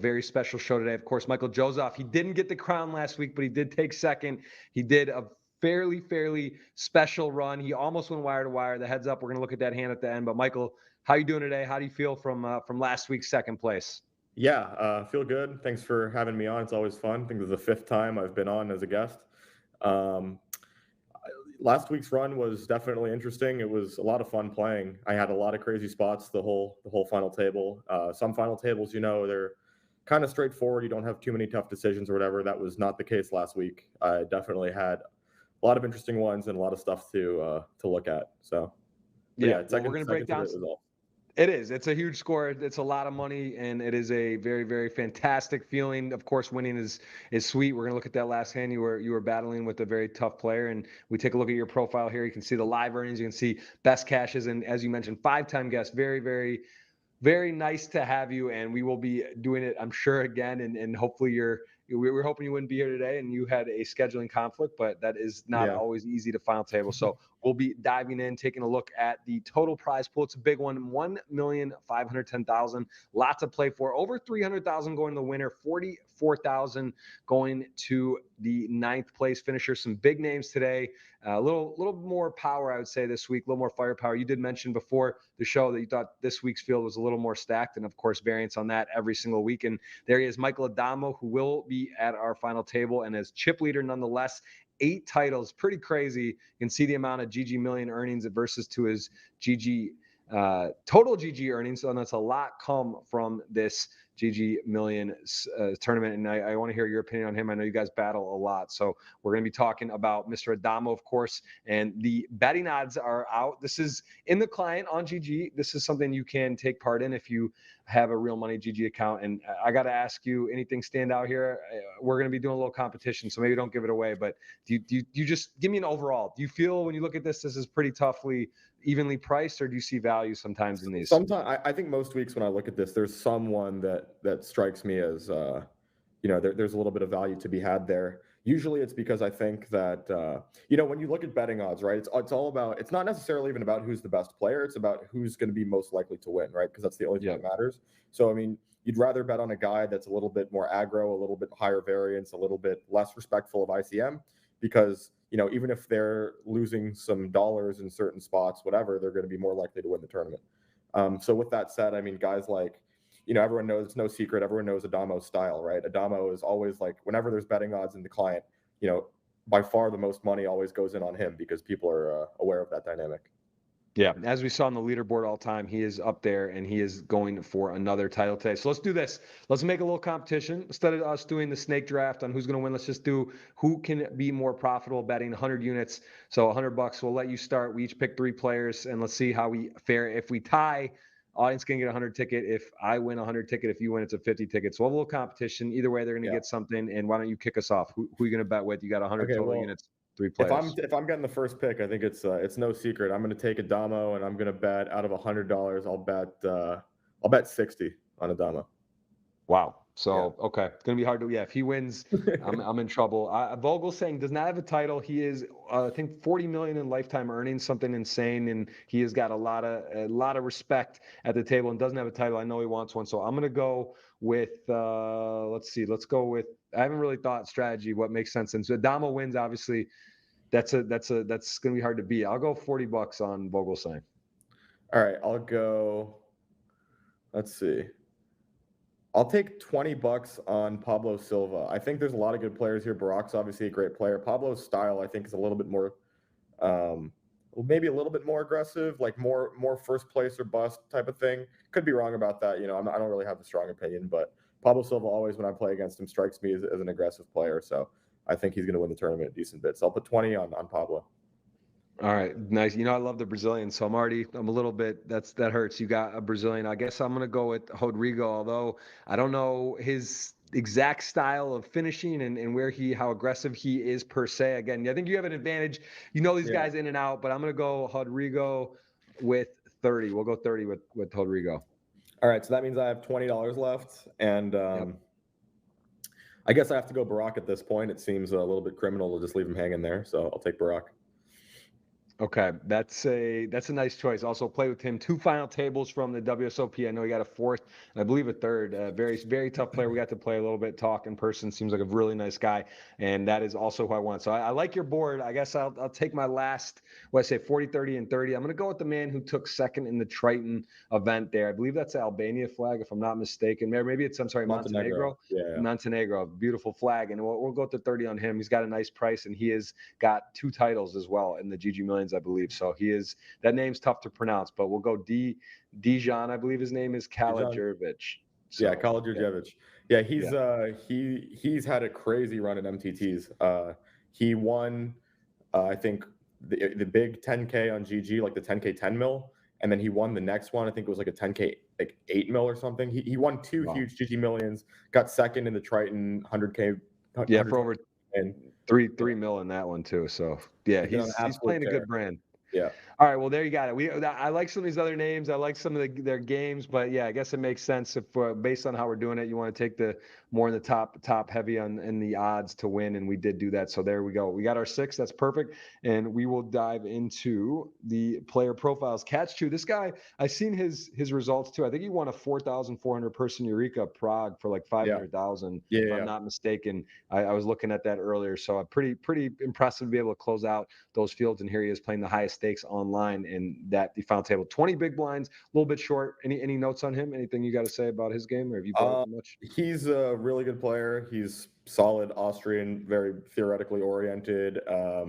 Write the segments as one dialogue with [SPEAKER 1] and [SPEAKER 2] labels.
[SPEAKER 1] very special show today. Of course, Michael Jozoff, he didn't get the crown last week, but he did take second. He did a fairly special run. He almost went wire to wire. The heads up, we're going to look at that hand at the end. But Michael, how you doing today? How do you feel from last week's second place?
[SPEAKER 2] Yeah, feel good. Thanks for having me on. It's always fun. I think this is the 5th time I've been on as a guest. Um, Last week's run was definitely interesting. It was a lot of fun playing. I had a lot of crazy spots the whole final table. Some final tables, they're kind of straightforward. You don't have too many tough decisions or whatever. That was not the case last week. I definitely had a lot of interesting ones and a lot of stuff to look at. So,
[SPEAKER 1] Yeah,
[SPEAKER 2] we're
[SPEAKER 1] going to break down. It is. It's a huge score. It's a lot of money, and it is a very fantastic feeling. Of course, winning is sweet. We're gonna look at that last hand. You were battling with a very tough player, and we take a look at your profile here. You can see the live earnings. You can see best cashes, and as you mentioned, 5-time guest. Very nice to have you, and we will be doing it, I'm sure, again. And hopefully we're hoping you wouldn't be here today and you had a scheduling conflict, but that is not always easy to final table. So we'll be diving in, taking a look at the total prize pool. It's a big one, 1,510,000. Lots to play for. Over 300,000 going to the winner, 44,000 going to the 9th place finisher. Some big names today. A little more power, I would say, this week. A little more firepower. You did mention before the show that you thought this week's field was a little more stacked, and of course, variance on that every single week. And there he is, Michael Adamo, who will be at our final table and as chip leader nonetheless. 8 titles, pretty crazy. You can see the amount of GGMillion earnings versus to his total GG earnings. So that's a lot come from this GGMillion tournament. And I want to hear your opinion on him. I know you guys battle a lot. So we're going to be talking about Mr. Adamo, of course, and the betting odds are out. This is in the client on GG. This is something you can take part in if you have a real money GG account. And I got to ask you, anything stand out here? We're going to be doing a little competition, so maybe don't give it away, but do you just give me an overall? Do you feel when you look at this is pretty toughly evenly priced, or do you see value sometimes in these?
[SPEAKER 2] Sometimes I think most weeks when I look at this, there's someone that strikes me as there's a little bit of value to be had there. Usually it's because I think that when you look at betting odds, right, it's all about, it's not necessarily even about who's the best player, it's about who's going to be most likely to win, right? Because that's the only thing that matters. So I mean, you'd rather bet on a guy that's a little bit more aggro, a little bit higher variance, a little bit less respectful of ICM, because even if they're losing some dollars in certain spots, whatever, they're going to be more likely to win the tournament. So with that said, I mean, guys like, everyone knows, it's no secret, everyone knows Adamo's style, right? Adamo is always like, whenever there's betting odds in the client, by far the most money always goes in on him because people are aware of that dynamic.
[SPEAKER 1] Yeah, as we saw on the leaderboard all time, he is up there and he is going for another title today. So let's do this. Let's make a little competition. Instead of us doing the snake draft on who's going to win, let's just do who can be more profitable betting 100 units. So $100, we'll let you start. We each pick 3 players and let's see how we fare. If we tie, audience can get a 100 ticket. If I win a 100 ticket, if you win, it's a 50 ticket. So we'll have a little competition. Either way, they're going to get something. And why don't you kick us off? Who are you going to bet with? You got 100 total units. 3 players.
[SPEAKER 2] If I'm getting the first pick, I think it's no secret. I'm going to take Adamo, and I'm going to bet out of $100. I'll bet 60 on Adamo.
[SPEAKER 1] Wow. So okay, it's going to be hard to. Yeah, if he wins, I'm in trouble. Vogel saying does not have a title. He is I think 40 million in lifetime earnings, something insane, and he has got a lot of respect at the table and doesn't have a title. I know he wants one, so I'm going to go with let's see. Let's go with. I haven't really thought strategy. What makes sense? And so Adamo wins, obviously. That's going to be hard to beat. I'll go $40 on Vogelsang.
[SPEAKER 2] All right, I'll go. Let's see. I'll take $20 on Pablo Silva. I think there's a lot of good players here. Barack's obviously a great player. Pablo's style, I think, is a little bit more, maybe a little bit more aggressive, like more first place or bust type of thing. Could be wrong about that. I don't really have a strong opinion, but Pablo Silva always, when I play against him, strikes me as an aggressive player. So I think he's going to win the tournament a decent bit. So I'll put 20 on Pablo.
[SPEAKER 1] All right, nice. I love the Brazilian, so I'm a little bit, that hurts. You got a Brazilian. I guess I'm going to go with Rodrigo, although I don't know his exact style of finishing and how aggressive he is per se. Again, I think you have an advantage. These guys in and out, but I'm going to go Rodrigo with 30. We'll go 30 with Rodrigo.
[SPEAKER 2] All right, so that means I have $20 left, and I guess I have to go Barack at this point. It seems a little bit criminal to just leave him hanging there, so I'll take Barack.
[SPEAKER 1] Okay, that's a nice choice. Also, play with him. 2 final tables from the WSOP. I know he got a fourth, and I believe a third. Very tough player. We got to play a little bit, talk in person. Seems like a really nice guy, and that is also who I want. So I like your board. I guess I'll take my last. What I say, 40, 30, and 30. I'm going to go with the man who took second in the Triton event there. I believe that's the Albania flag, if I'm not mistaken. Maybe it's, I'm sorry,
[SPEAKER 2] Montenegro.
[SPEAKER 1] Montenegro.
[SPEAKER 2] Yeah.
[SPEAKER 1] Montenegro, beautiful flag, and we'll go with the 30 on him. He's got a nice price, and he has got 2 titles as well in the GGMillions, I believe. So he is, that name's tough to pronounce, but we'll go Dijon, I believe his name is Kalajervic.
[SPEAKER 2] Yeah,
[SPEAKER 1] So
[SPEAKER 2] Kalajervic. Yeah,
[SPEAKER 1] yeah,
[SPEAKER 2] he's had a crazy run at MTTs. He won, I think the big 10K on GG, like the 10K 10 mil, and then he won the next one. I think it was like a 10K like 8 mil or something. He won 2
[SPEAKER 1] wow.
[SPEAKER 2] huge GG millions. Got second in the Triton 100K.
[SPEAKER 1] Yeah, for
[SPEAKER 2] 100,
[SPEAKER 1] over
[SPEAKER 2] and
[SPEAKER 1] three mil in that one too. So yeah,
[SPEAKER 2] he's been on an
[SPEAKER 1] he's
[SPEAKER 2] absolute
[SPEAKER 1] playing a
[SPEAKER 2] tear.
[SPEAKER 1] good brand.
[SPEAKER 2] Yeah.
[SPEAKER 1] All right, well there you got it. I like some of these other names. I like some of their games, but yeah, I guess it makes sense if based on how we're doing it, you want to take the more in the top heavy on in the odds to win, and we did do that. So there we go. We got our 6. That's perfect, and we will dive into the player profiles. Catch 2. This guy, I seen his results too. I think he won a 4,400 person Eureka Prague for like
[SPEAKER 2] Yeah.
[SPEAKER 1] 500,000,
[SPEAKER 2] Yeah.
[SPEAKER 1] if I'm not mistaken. I was looking at that earlier, so pretty impressive to be able to close out those fields. And here he is playing the highest stakes online in that the final table. 20 big blinds, a little bit short. Any notes on him? Anything you got to say about his game, or have you bet with him much?
[SPEAKER 2] He's a really good player. He's solid Austrian, very theoretically oriented.
[SPEAKER 1] Yeah.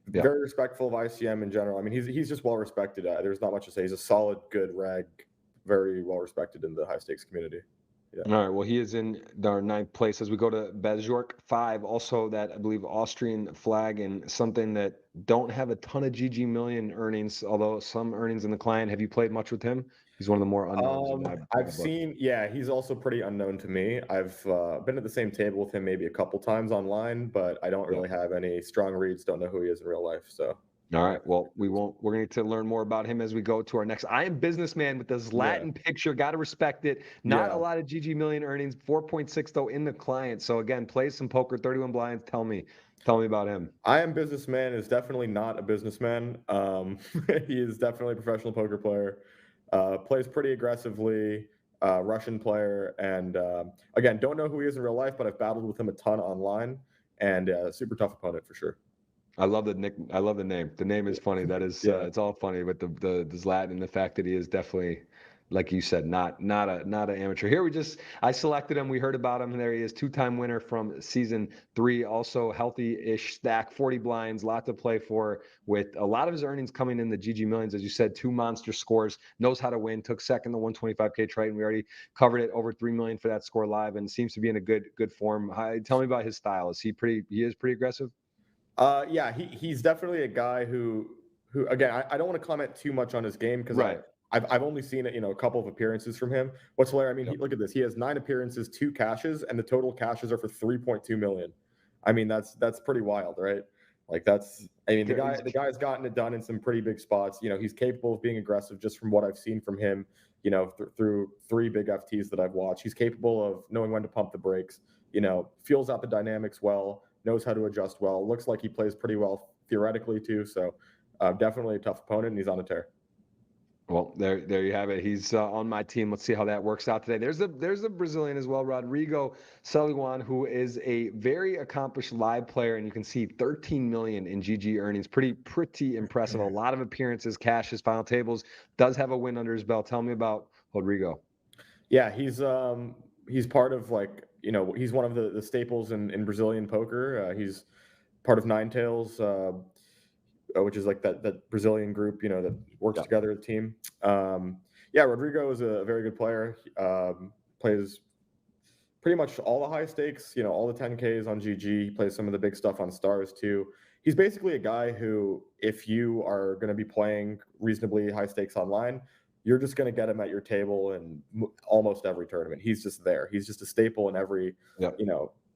[SPEAKER 2] Very respectful of ICM in general. I mean, he's just well respected. There's not much to say. He's a solid, good reg, very well respected in the high stakes community. Yeah.
[SPEAKER 1] All right. Well, he is in our 9th place as we go to Bezjork 5. Also, that I believe Austrian flag, and something that don't have a ton of GGMillion earnings, although some earnings in the client. Have you played much with him? He's one of the more unknowns in my
[SPEAKER 2] I've
[SPEAKER 1] book.
[SPEAKER 2] seen, yeah, he's also pretty unknown to me. I've been at the same table with him maybe a couple times online, but I don't
[SPEAKER 1] Yeah.
[SPEAKER 2] really have any strong reads. Don't know who he is in real life. So,
[SPEAKER 1] All right. Well, we won't. We're going to learn more about him as we go to our next. I am businessman with this
[SPEAKER 2] yeah,
[SPEAKER 1] Latin picture. Got to respect it. Not a
[SPEAKER 2] yeah.
[SPEAKER 1] lot of GGMillion earnings. 4.6 though in the client. So again, plays some poker. 31 blinds. Tell me about him.
[SPEAKER 2] I am businessman is definitely not a businessman. He is definitely a professional poker player. Plays pretty aggressively. Russian player, and again, don't know who he is in real life, but I've battled with him a ton online, and super tough opponent for sure.
[SPEAKER 1] I love the nick. I love the name. The name is funny. That is,
[SPEAKER 2] Yeah.
[SPEAKER 1] it's all funny. But the Zlatan and the fact that he is definitely, like you said, not an amateur. Here I selected him. We heard about him. And there he is, 2-time winner from season 3. Also healthy-ish stack, 40 blinds, lot to play for. With a lot of his earnings coming in the GGMillions, as you said, 2 monster scores. Knows how to win. Took second the 125K Triton. We already covered it. Over 3 million for that score live, and seems to be in a good form. Tell me about his style. Is he pretty? He is pretty aggressive.
[SPEAKER 2] Yeah, he's definitely a guy who again, I don't want to comment too much on his game because
[SPEAKER 1] Right.
[SPEAKER 2] I've only seen it, a couple of appearances from him. What's hilarious? I mean,
[SPEAKER 1] Yep.
[SPEAKER 2] look at this. He has 9 appearances, 2 cashes, and the total cashes are for 3.2 million. I mean, that's pretty wild, right? Like I mean, the guy's gotten it done in some pretty big spots. He's capable of being aggressive just from what I've seen from him. Through 3 big FTs that I've watched, he's capable of knowing when to pump the brakes. Feels out the dynamics well, knows how to adjust well. Looks like he plays pretty well theoretically too. So definitely a tough opponent, and he's on a tear.
[SPEAKER 1] Well, there you have it. He's on my team. Let's see how that works out today. There's a Brazilian as well, Rodrigo Seliwan, who is a very accomplished live player, and you can see 13 million in GG earnings. Pretty impressive. A lot of appearances, cashes, final tables. Does have a win under his belt. Tell me about Rodrigo.
[SPEAKER 2] Yeah, he's part of he's one of the staples in Brazilian poker. He's part of Nine Tails, which is like that Brazilian group, that works together as a team. Yeah, Rodrigo is a very good player. Plays pretty much all the high stakes, all the 10Ks on GG. He plays some of the big stuff on Stars too. He's basically a guy who, if you are going to be playing reasonably high stakes online, you're just going to get him at your table in almost every tournament. He's just there. He's just a staple in every,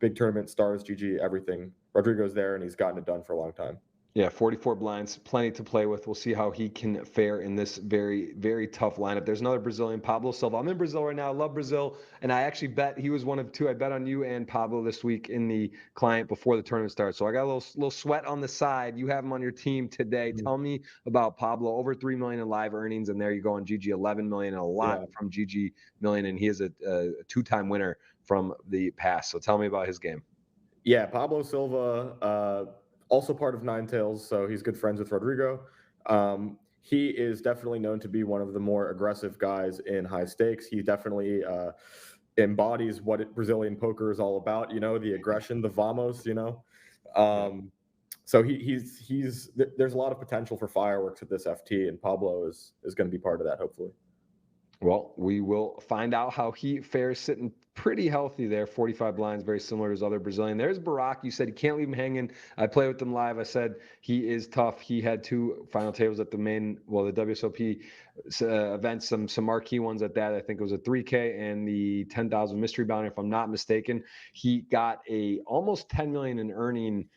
[SPEAKER 2] big tournament, Stars, GG, everything. Rodrigo's there, and he's gotten it done for a long time.
[SPEAKER 1] Yeah, 44 blinds, plenty to play with. We'll see how he can fare in this very, very tough lineup. There's another Brazilian, Pablo Silva. I'm in Brazil right now. I love Brazil. And I actually bet he was one of two. I bet on you and Pablo this week in the client before the tournament starts. So I got a little sweat on the side. You have him on your team today.
[SPEAKER 2] Mhm.
[SPEAKER 1] Tell me about Pablo. Over 3 million in live earnings. And there you go on GG, 11 million, and a lot
[SPEAKER 2] Yeah.
[SPEAKER 1] from GGMillion. And he is a two-time winner from the past. So tell me about his game.
[SPEAKER 2] Yeah, Pablo Silva, also part of Nine Tails, so he's good friends with Rodrigo. He is definitely known to be one of the more aggressive guys in high stakes. He definitely embodies what Brazilian poker is all about. You know, the aggression, the vamos. You know, so there's a lot of potential for fireworks at this FT, and Pablo is going to be part of that, hopefully.
[SPEAKER 1] Well, we will find out how he fares sitting pretty healthy there. 45 blinds, very similar to his other Brazilian. There's Barack. You said you can't leave him hanging. I play with him live. I said he is tough. He had two final tables at the the WSOP events, some marquee ones at that. I think it was a 3K and the 10,000 mystery bounty, if I'm not mistaken. He got a almost 10 million in earning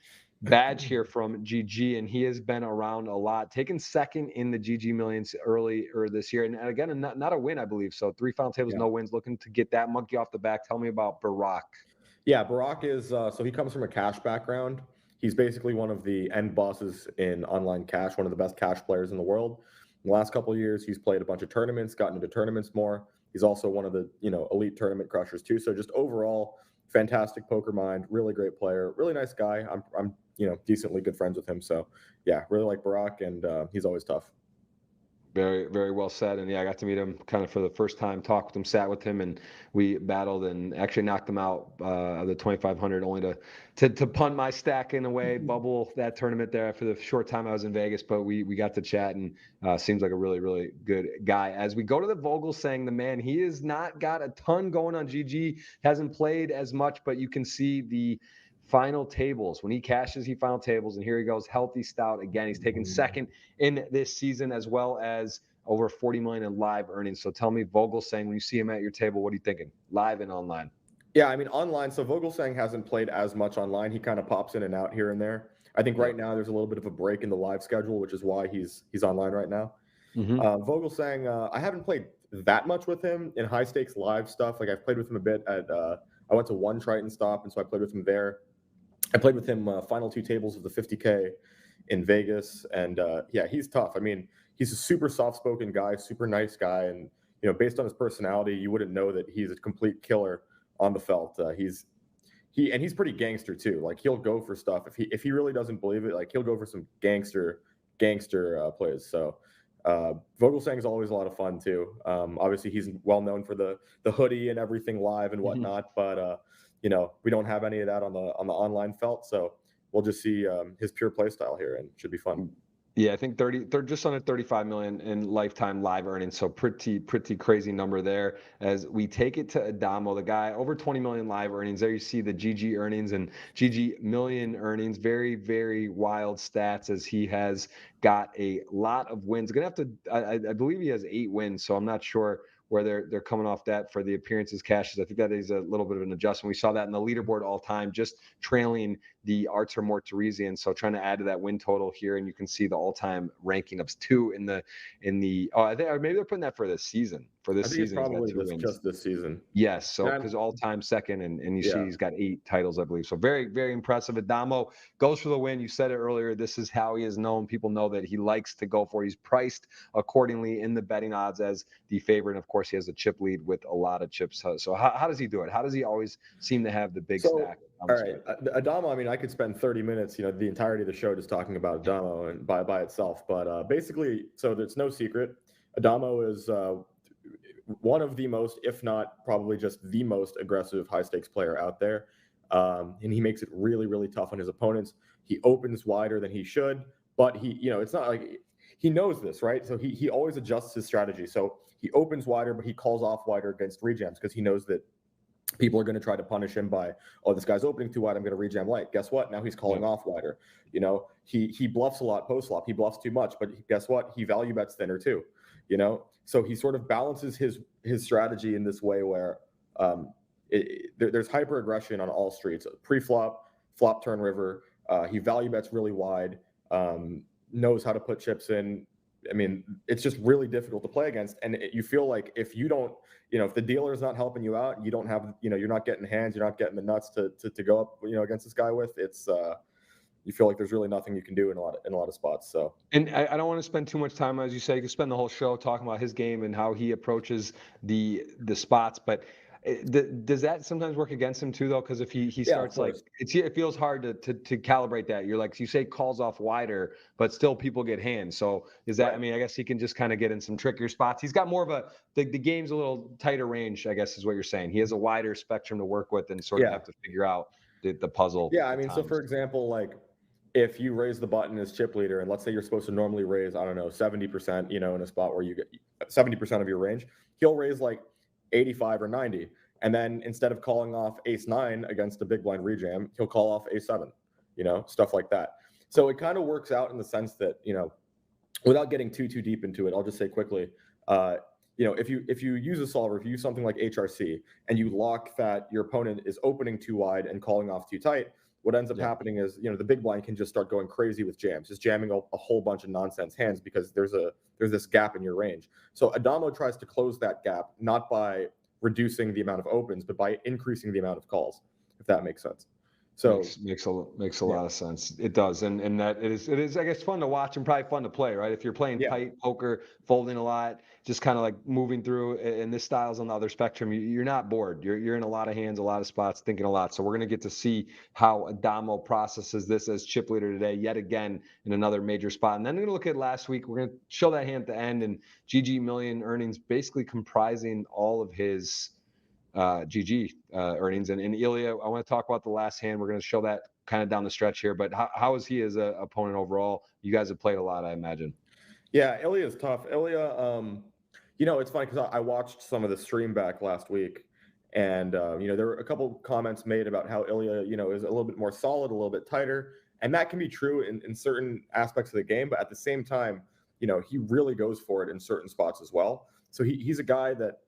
[SPEAKER 1] badge here from GG, and he has been around a lot, taken second in the GGMillions earlier this year. And again, not a win, I believe. So 3 final tables,
[SPEAKER 2] Yeah.
[SPEAKER 1] no wins, looking to get that monkey off the back. Tell me about Barack.
[SPEAKER 2] Yeah, Barack is so he comes from a cash background. He's basically one of the end bosses in online cash, one of the best cash players in the world. In the last couple of years, he's played a bunch of tournaments, gotten into tournaments more. He's also one of the elite tournament crushers too. So just overall, fantastic poker mind, really great player, really nice guy. I'm decently good friends with him. So yeah, really like Barack, and he's always tough.
[SPEAKER 1] Very, very well said. And yeah, I got to meet him kind of for the first time, talked with him, sat with him, and we battled and actually knocked him out of the 2,500, only to punt my stack in a way, bubble that tournament there for the short time I was in Vegas. But we got to chat, and seems like a really, really good guy. As we go to the Vogel saying, the man, he has not got a ton going on GG, hasn't played as much, but you can see the final tables. When he cashes, he final tables, and here he goes, healthy stout again. He's taken second in this season, as well as over 40 million in live earnings. So tell me, Vogel saying, when you see him at your table, what are you thinking, live and online?
[SPEAKER 2] Yeah, I mean online. So Vogelsang hasn't played as much online. He kind of pops in and out here and there. I think right now there's a little bit of a break in the live schedule, which is why he's online right now. Vogelsang, I haven't played that much with him in high stakes live stuff. Like I've played with him a bit at. I went to one Triton stop, and so I played with him there. I played with him final 2 tables of the 50K in Vegas, and yeah, he's tough. I mean, he's a super soft-spoken guy, super nice guy, and based on his personality, you wouldn't know that he's a complete killer on the felt. He's pretty gangster too. Like he'll go for stuff if he really doesn't believe it. Like he'll go for some gangster plays. So Vogelsang is always a lot of fun too. Obviously, he's well known for the hoodie and everything live and whatnot, but we don't have any of that on the online felt. So we'll just see his pure play style here, and it should be fun.
[SPEAKER 1] Yeah, I think they're just under 35 million in lifetime live earnings. So pretty crazy number there. As we take it to Adamo, the guy over 20 million live earnings. There you see the GG earnings and GGMillion earnings. Very, very wild stats, as he has got a lot of wins. Gonna have to, I believe he has 8 wins. So I'm not sure where they're coming off that for the appearances cashes. I think that is a little bit of an adjustment. We saw that in the leaderboard all time, just trailing the Artur Mortarisian. So trying to add to that win total here, and you can see the all-time ranking of 2 in the I think, or maybe they're putting that for this season. For this
[SPEAKER 2] I think
[SPEAKER 1] season,
[SPEAKER 2] it's probably
[SPEAKER 1] wins.
[SPEAKER 2] just this season.
[SPEAKER 1] Yes, so because all-time second, and you see he's got 8 titles, I believe. So very, very impressive. Adamo goes for the win. You said it earlier. This is how he is known. People know that he likes to go for it. He's priced accordingly in the betting odds as the favorite. And of course, he has a chip lead with a lot of chips. So how does he do it? How does he always seem to have the big stack?
[SPEAKER 2] All right, Adamo. I mean, I could spend 30 minutes, the entirety of the show just talking about Adamo and by itself. But basically, so it's no secret, Adamo is one of the most, if not probably just the most aggressive high stakes player out there. And he makes it really, really tough on his opponents. He opens wider than he should, but it's not like he knows this, right? So he always adjusts his strategy. So he opens wider, but he calls off wider against rejams because he knows that people are going to try to punish him by, oh, this guy's opening too wide, I'm going to rejam light. Guess what? Now he's calling off wider. He bluffs a lot post flop. He bluffs too much, but guess what? He value bets thinner too. So he sort of balances his strategy in this way where there's hyper aggression on all streets. Pre-flop, flop turn river. He value bets really wide. knows how to put chips in. I mean, it's just really difficult to play against. And you feel like if you don't, if the dealer is not helping you out, you don't have, you're not getting hands, you're not getting the nuts to go up, against this guy with. It's you feel like there's really nothing you can do in a lot of spots. So,
[SPEAKER 1] And I don't want to spend too much time, as you say, you could spend the whole show talking about his game and how he approaches the spots. But does that sometimes work against him too, though? Because if he
[SPEAKER 2] yeah, of
[SPEAKER 1] starts like
[SPEAKER 2] course.
[SPEAKER 1] it feels hard to calibrate that. You're like, you say calls off wider, but still people get hands. So is that?
[SPEAKER 2] Right.
[SPEAKER 1] I mean, I guess he can just kind of get in some trickier spots. He's got more of the game's a little tighter range, I guess, is what you're saying. He has a wider spectrum to work with and sort of
[SPEAKER 2] Yeah.
[SPEAKER 1] have to figure out the puzzle.
[SPEAKER 2] Yeah. I
[SPEAKER 1] at
[SPEAKER 2] mean, so
[SPEAKER 1] times.
[SPEAKER 2] for example, like if you raise the button as chip leader, and let's say you're supposed to normally raise, I don't know, 70%, in a spot where you get 70% of your range, he'll raise like 85 or 90. And then instead of calling off ace nine against a big blind rejam, he'll call off ace seven, stuff like that. So it kind of works out in the sense that, without getting too deep into it, I'll just say quickly, if you use a solver, if you use something like HRC and you lock that your opponent is opening too wide and calling off too tight, what ends up happening is, the big blind can just start going crazy with jams, just jamming a whole bunch of nonsense hands because there's this gap in your range. So Adamo tries to close that gap, not by reducing the amount of opens, but by increasing the amount of calls, if that makes sense. So
[SPEAKER 1] makes a lot of sense. It does, and that it is I guess fun to watch and probably fun to play, right? If you're playing tight poker, folding a lot, just kind of like moving through, and this style's on the other spectrum, you're not bored. You're in a lot of hands, a lot of spots, thinking a lot. So we're gonna get to see how Adamo processes this as chip leader today, yet again in another major spot. And then we're gonna look at last week. We're gonna show that hand at the end, and GGMillion earnings basically comprising all of his GG earnings. And ElkY, I want to talk about the last hand. We're going to show that kind of down the stretch here. But how is he as an opponent overall? You guys have played a lot, I imagine.
[SPEAKER 2] Yeah, ElkY is tough. ElkY, it's funny because I watched some of the stream back last week, and there were a couple comments made about how ElkY, is a little bit more solid, a little bit tighter, and that can be true in certain aspects of the game. But at the same time, he really goes for it in certain spots as well. So he's a guy that,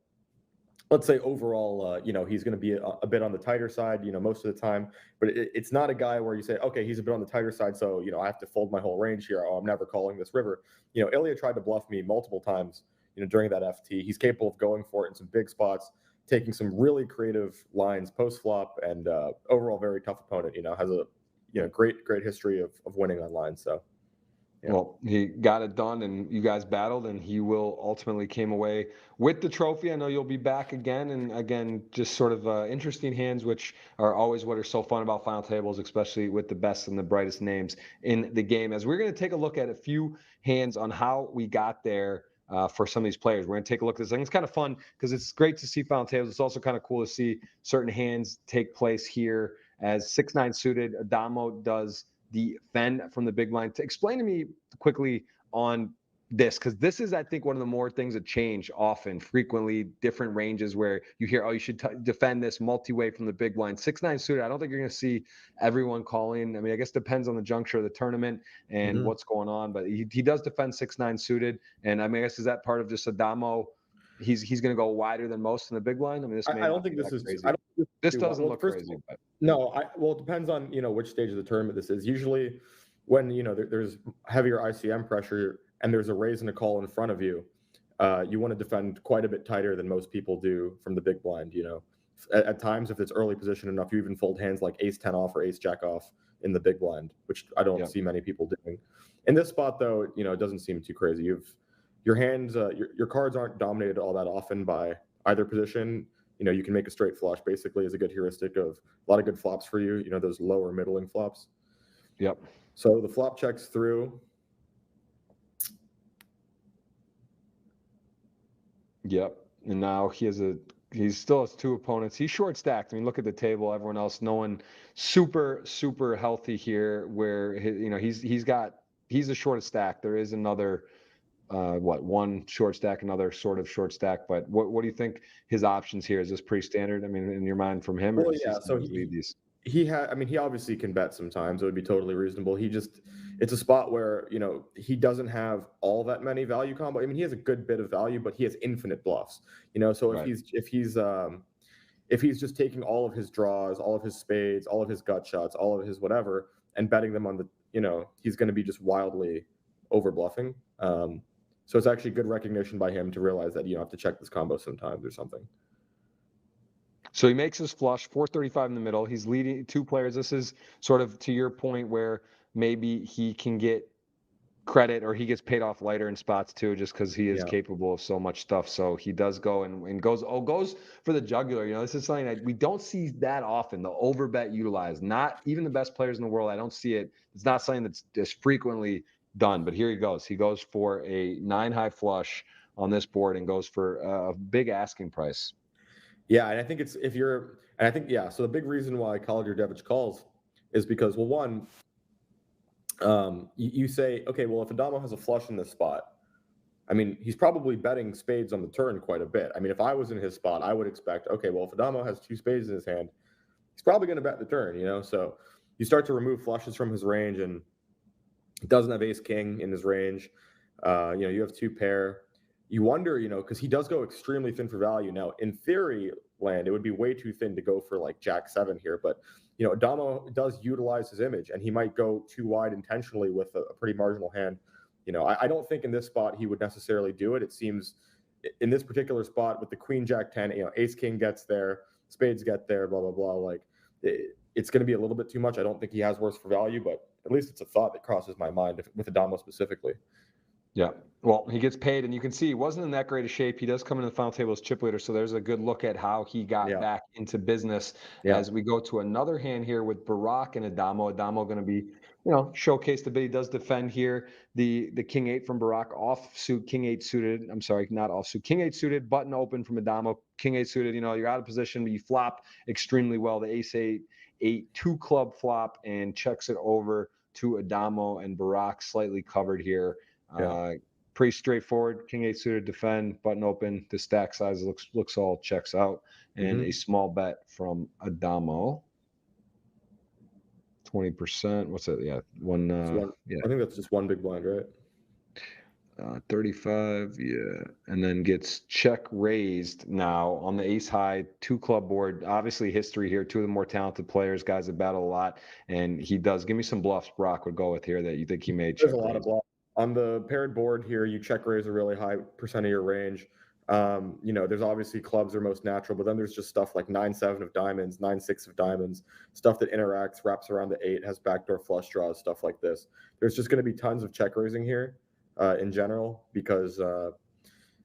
[SPEAKER 2] let's say overall, he's going to be a bit on the tighter side, most of the time. But it's not a guy where you say, okay, he's a bit on the tighter side, so I have to fold my whole range here. Oh, I'm never calling this river. ElkY tried to bluff me multiple times, during that FT. He's capable of going for it in some big spots, taking some really creative lines post flop, and overall very tough opponent. Has a great history of winning online. So.
[SPEAKER 1] Yeah. Well, he got it done, and you guys battled, and he will ultimately came away with the trophy. I know you'll be back again, and again, just sort of interesting hands, which are always what are so fun about final tables, especially with the best and the brightest names in the game. As we're going to take a look at a few hands on how we got there for some of these players. We're going to take a look at this thing. It's kind of fun because it's great to see final tables. It's also kind of cool to see certain hands take place here as 6-9 suited. Adamo does the fend from the big blind. Explain to me quickly on this, because this is, I think, one of the more things that change often, frequently, different ranges where you hear, oh, you should defend this multi-way from the big blind. 6-9 suited, I don't think you're going to see everyone calling. I mean, I guess it depends on the juncture of the tournament and what's going on, but he does defend 6-9 suited. And I mean, I guess is that part of just Adamo? He's going to go wider than most in the big blind. I mean, this may
[SPEAKER 2] I don't think this is
[SPEAKER 1] crazy.
[SPEAKER 2] I don't think
[SPEAKER 1] this doesn't look
[SPEAKER 2] first
[SPEAKER 1] crazy. But.
[SPEAKER 2] No, well, it depends on which stage of the tournament this is. Usually, when there's heavier ICM pressure and there's a raise and a call in front of you, you want to defend quite a bit tighter than most people do from the big blind. At times, if it's early position enough, you even fold hands like ace 10 off or ace jack off in the big blind, which I don't see many people doing. In this spot, though, it doesn't seem too crazy. Your hands, your cards aren't dominated all that often by either position. You can make a straight flush basically is a good heuristic of a lot of good flops for you, those lower middling flops.
[SPEAKER 1] Yep.
[SPEAKER 2] So the flop checks through.
[SPEAKER 1] Yep. And now he still has two opponents. He's short stacked. I mean, look at the table. Everyone else, no one super healthy here where he's the shortest stack. There is another one short stack, another sort of short stack. But what do you think his options here? Is this pretty standard? I mean, in your mind from him?
[SPEAKER 2] Well,
[SPEAKER 1] or
[SPEAKER 2] yeah. So he obviously can bet sometimes. It would be totally reasonable. It's a spot where, he doesn't have all that many value combo. I mean, he has a good bit of value, but he has infinite bluffs, so if he's just taking all of his draws, all of his spades, all of his gut shots, all of his whatever, and betting them on he's going to be just wildly over bluffing. So it's actually good recognition by him to realize that you have to check this combo sometimes or something.
[SPEAKER 1] So he makes his flush, 435 in the middle. He's leading two players. This is sort of to your point where maybe he can get credit or he gets paid off lighter in spots too, just because he is capable of so much stuff. So he does go and goes for the jugular. This is something that we don't see that often. The overbet utilized, not even the best players in the world. I don't see it. It's not something that's as frequently done, but here he goes. He goes for a 9-high flush on this board and goes for a big asking price.
[SPEAKER 2] Yeah, and I think so the big reason why Kalogjerdevich calls is because, well, one, you say, okay, well, if Adamo has a flush in this spot, I mean, he's probably betting spades on the turn quite a bit. I mean, if I was in his spot, I would expect, okay, well, if Adamo has 2 spades in his hand, he's probably going to bet the turn, So you start to remove flushes from his range, and he doesn't have ace king in his range. You have 2 pair. You wonder, because he does go extremely thin for value. Now, in theory land, it would be way too thin to go for like Jack 7 here, but Adamo does utilize his image, and he might go too wide intentionally with a pretty marginal hand. I don't think in this spot he would necessarily do it. It seems in this particular spot with the queen, jack 10, ace king gets there, spades get there, blah, blah, blah. Like it's going to be a little bit too much. I don't think he has worse for value, but at least it's a thought that crosses my mind with Adamo specifically.
[SPEAKER 1] Yeah. Well, he gets paid, and you can see he wasn't in that great a shape. He does come into the final table as chip leader, so there's a good look at how he got back into business. As we go to another hand here with Barak and Adamo. Adamo going to be, showcased a bit. He does defend here. The king 8 from Barak, off suit, king 8 suited. I'm sorry, not off suit. King 8 suited, button open from Adamo. King 8 suited. You're out of position, but you flop extremely well. The ace 8, 2 club flop, and checks it over to Adamo, and Barak slightly covered here. Pretty straightforward. King 8 suited, defend, button open. The stack size looks all checks out, and a small bet from Adamo. 20%. What's that? Yeah, one.
[SPEAKER 2] I think that's just one big blind, right?
[SPEAKER 1] 35. Yeah, and then gets check raised now on the ace high 2 club board. Obviously, history here. 2 of the more talented players, guys that battle a lot, and he does. Give me some bluffs. Brock would go with here that you think he made.
[SPEAKER 2] There's a lot of bluffs. On the paired board here, you check raise a really high percent of your range. There's obviously clubs are most natural, but then there's just stuff like 9-7 of diamonds, 9-6 of diamonds, stuff that interacts, wraps around the 8, has backdoor flush draws, stuff like this. There's just going to be tons of check raising here in general, because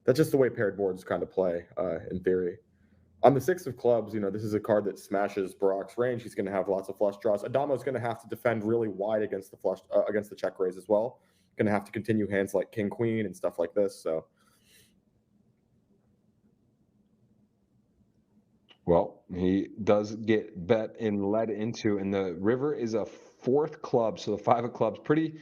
[SPEAKER 2] that's just the way paired boards kind of play in theory. On the 6 of clubs, this is a card that smashes Barak's range. He's going to have lots of flush draws. Adamo's going to have to defend really wide against the check raise as well. Going to have to continue hands like king queen and stuff like this. So,
[SPEAKER 1] well, he does get bet and led into, and the river is a 4th club, so the 5 of clubs, pretty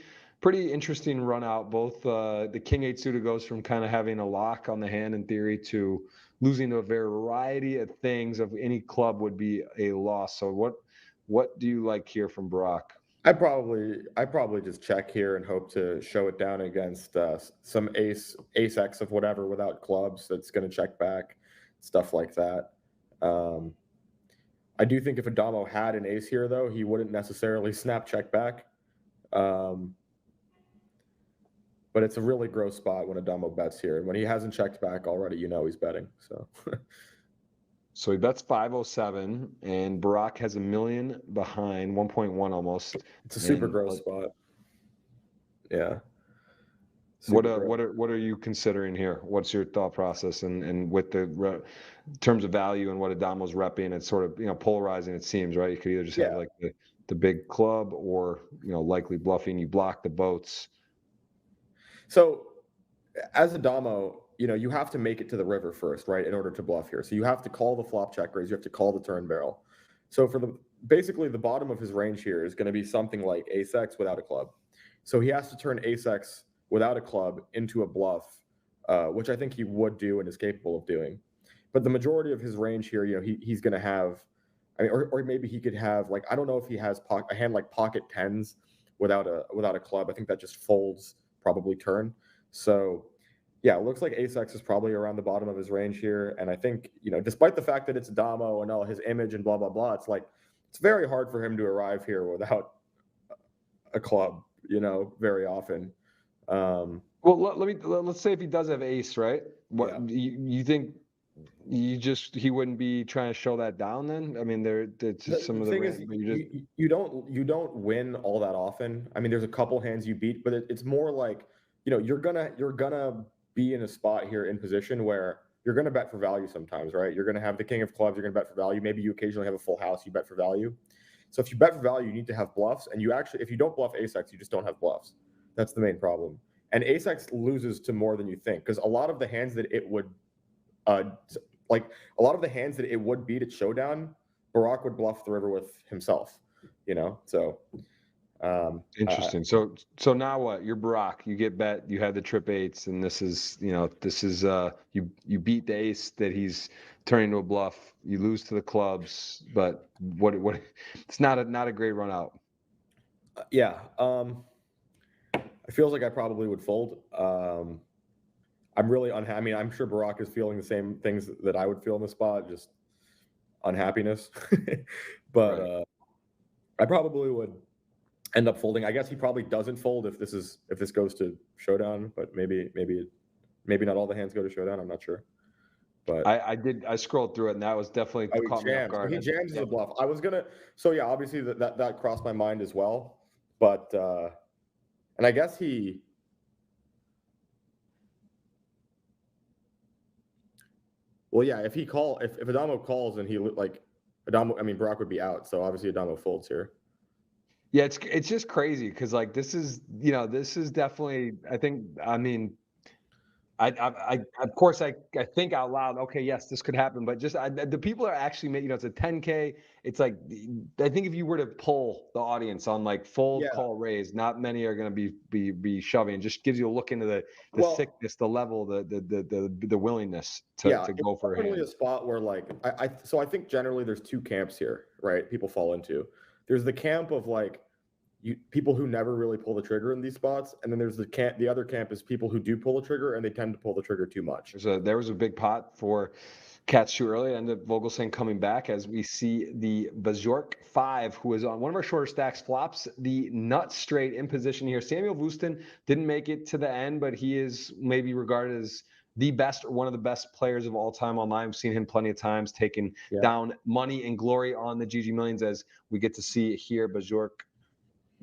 [SPEAKER 1] interesting run out. Both the king 8 suited goes from kind of having a lock on the hand in theory to losing a variety of things. Of any club would be a loss. So what do you like here from Barak?
[SPEAKER 2] I probably just check here and hope to show it down against some ace X of whatever without clubs that's going to check back, stuff like that. I do think if Adamo had an ace here, though, he wouldn't necessarily snap check back. But it's a really gross spot when Adamo bets here, and when he hasn't checked back already, he's betting. So.
[SPEAKER 1] So he bets 507, and Barak has $1 million behind, 1.1 almost.
[SPEAKER 2] It's a super gross spot. Yeah.
[SPEAKER 1] What are you considering here? What's your thought process? And with the terms of value and what Adamo's repping, it's sort of polarizing. It seems, right. You could either just have like the big club, or likely bluffing. You block the boats.
[SPEAKER 2] So as Adamo, you have to make it to the river first, right, in order to bluff here. So you have to call the flop check raise. You have to call the turn barrel. So basically the bottom of his range here is going to be something like ace X without a club. So he has to turn ace X without a club into a bluff, which I think he would do and is capable of doing. But the majority of his range here, he's going to have, or maybe he could have, like, I don't know if he has a hand like pocket 10s without a club. I think that just folds probably turn. So yeah, it looks like ace X is probably around the bottom of his range here. And I think, despite the fact that it's Adamo and all his image and blah, blah, blah, it's very hard for him to arrive here without a club, very often.
[SPEAKER 1] Well, let's say if he does have ace, right? What
[SPEAKER 2] Yeah.
[SPEAKER 1] you think? He wouldn't be trying to show that down then? I mean, it's just some
[SPEAKER 2] The
[SPEAKER 1] of the
[SPEAKER 2] thing is,
[SPEAKER 1] but you just
[SPEAKER 2] you don't win all that often. I mean, there's a couple hands you beat, but it's more like, you're gonna be in a spot here in position where you're gonna bet for value sometimes, right? You're gonna have the king of clubs, you're gonna bet for value. Maybe you occasionally have a full house, you bet for value. So if you bet for value, you need to have bluffs, and if you don't bluff ace X, you just don't have bluffs. That's the main problem. And ace X loses to more than you think, because a lot of the hands that it would, uh, like a lot of the hands that it would beat at showdown, Barack would bluff the river with himself. So
[SPEAKER 1] interesting. So now what? You're Brock. You get bet. You have the trip eights, and this is you beat the ace that he's turning to a bluff. You lose to the clubs, but what? It's not a great run out.
[SPEAKER 2] yeah, it feels like I probably would fold. I'm really unhappy. I mean, I'm sure Barack is feeling the same things that I would feel in the spot, just unhappiness. But
[SPEAKER 1] Right.
[SPEAKER 2] I probably would end up folding. I guess he probably doesn't fold if this goes to showdown, but maybe not all the hands go to showdown. I'm not sure. But
[SPEAKER 1] I scrolled through it, and that was definitely
[SPEAKER 2] he
[SPEAKER 1] caught me off
[SPEAKER 2] jams.
[SPEAKER 1] guard.
[SPEAKER 2] He jams as a bluff. I was gonna. So yeah, obviously that crossed my mind as well. But and I guess he. Well, yeah. If Adamo calls and Adamo, I mean Brock would be out. So obviously Adamo folds here.
[SPEAKER 1] Yeah, it's just crazy because like this is definitely I mean of course I think out loud, okay, yes, this could happen, but just the people are actually making, it's a 10K. It's like, I think if you were to poll the audience on like fold,
[SPEAKER 2] Yeah.
[SPEAKER 1] call, raise, not many are going to be shoving. It just gives you a look into the
[SPEAKER 2] Well,
[SPEAKER 1] thickness, the level, the willingness
[SPEAKER 2] yeah,
[SPEAKER 1] to
[SPEAKER 2] it's
[SPEAKER 1] go for a
[SPEAKER 2] definitely
[SPEAKER 1] hand.
[SPEAKER 2] a spot where I think generally there's two camps here, right? People fall into. There's the camp of people who never really pull the trigger in these spots, and then there's the other camp is people who do pull the trigger and they tend to pull the trigger too much.
[SPEAKER 1] There was a big pot for Cats too early, and the Vogelsang coming back as we see the Bajork 5, who is on one of our shorter stacks, flops the nut straight in position here. Samuel Wooston didn't make it to the end, but he is maybe regarded as the best or one of the best players of all time online. We've seen him plenty of times taking
[SPEAKER 2] Yeah.
[SPEAKER 1] down money and glory on the GGMillions, as we get to see here Bajork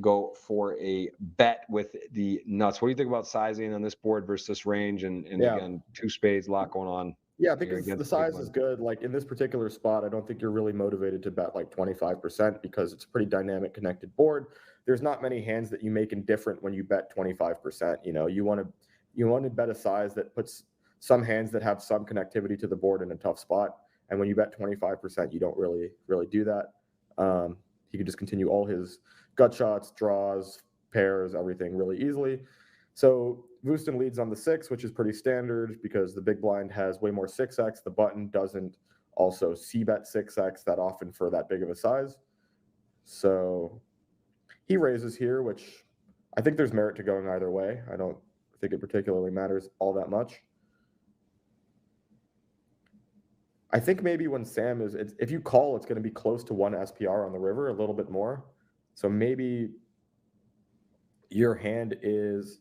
[SPEAKER 1] go for a bet with the nuts. What do you think about sizing on this board versus this range? And
[SPEAKER 2] Yeah.
[SPEAKER 1] again, two spades, a lot going on.
[SPEAKER 2] Yeah, I think
[SPEAKER 1] here
[SPEAKER 2] the
[SPEAKER 1] against
[SPEAKER 2] size
[SPEAKER 1] big
[SPEAKER 2] is
[SPEAKER 1] money.
[SPEAKER 2] good. Like in this particular spot, I don't think you're really motivated to bet like 25% because it's a pretty dynamic connected board. There's not many hands that you make indifferent when you bet 25%. You want to bet a size that puts some hands that have some connectivity to the board in a tough spot. And when you bet 25%, you don't really do that. He could just continue all his gut shots, draws, pairs, everything really easily. So Wooston leads on the 6, which is pretty standard because the big blind has way more 6x. The button doesn't also c-bet 6x that often for that big of a size. So he raises here, which I think there's merit to going either way. I don't think it particularly matters all that much. I think maybe when Sam if you call, it's going to be close to 1 SPR on the river, a little bit more. So maybe your hand is,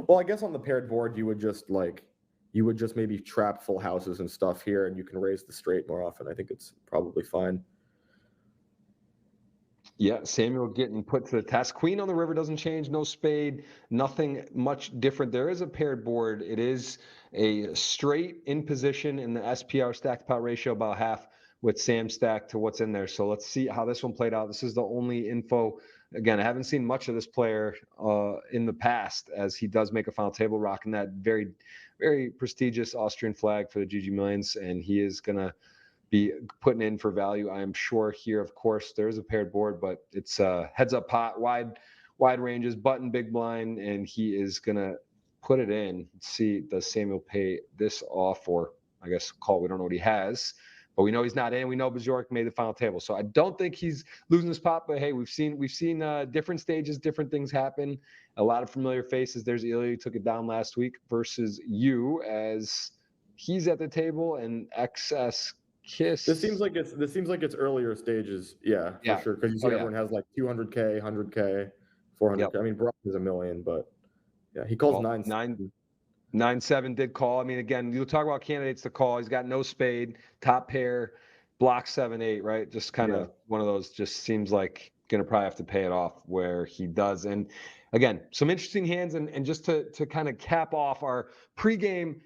[SPEAKER 2] well, I guess on the paired board, you would just maybe trap full houses and stuff here, and you can raise the straight more often. I think it's probably fine.
[SPEAKER 1] Yeah, Samuel getting put to the test. Queen on the river doesn't change. No spade. Nothing much different. There is a paired board. It is a straight in position in the SPR stacked pot ratio, about half with Sam stacked to what's in there. So let's see how this one played out. This is the only info. Again, I haven't seen much of this player in the past, as he does make a final table rocking that very, very prestigious Austrian flag for the GGMillions, and he is going to be putting in for value, I am sure. Here, of course, there's a paired board, but it's heads up pot, wide ranges, button, big blind, and he is gonna put it in. Let's see, does Samuel pay this off, or I guess call? We don't know what he has, but we know he's not in. We know Bajork made the final table, so I don't think he's losing this pot. But hey, we've seen different stages, different things happen. A lot of familiar faces. There's ElkY, took it down last week versus you, as he's at the table, and XS Kiss.
[SPEAKER 2] This seems like it's earlier stages, yeah, for sure. Because you see everyone has like 200K, 100K, 400.
[SPEAKER 1] Yep.
[SPEAKER 2] I mean, Brock is a million, but yeah, he calls
[SPEAKER 1] Well, 9-7 did call. I mean, again, you talk about candidates to call. He's got no spade, top pair, block 7-8, right? Just kind
[SPEAKER 2] Yeah.
[SPEAKER 1] of one of those. Just seems like going to probably have to pay it off where he does. And again, some interesting hands. And just to kind of cap off our pregame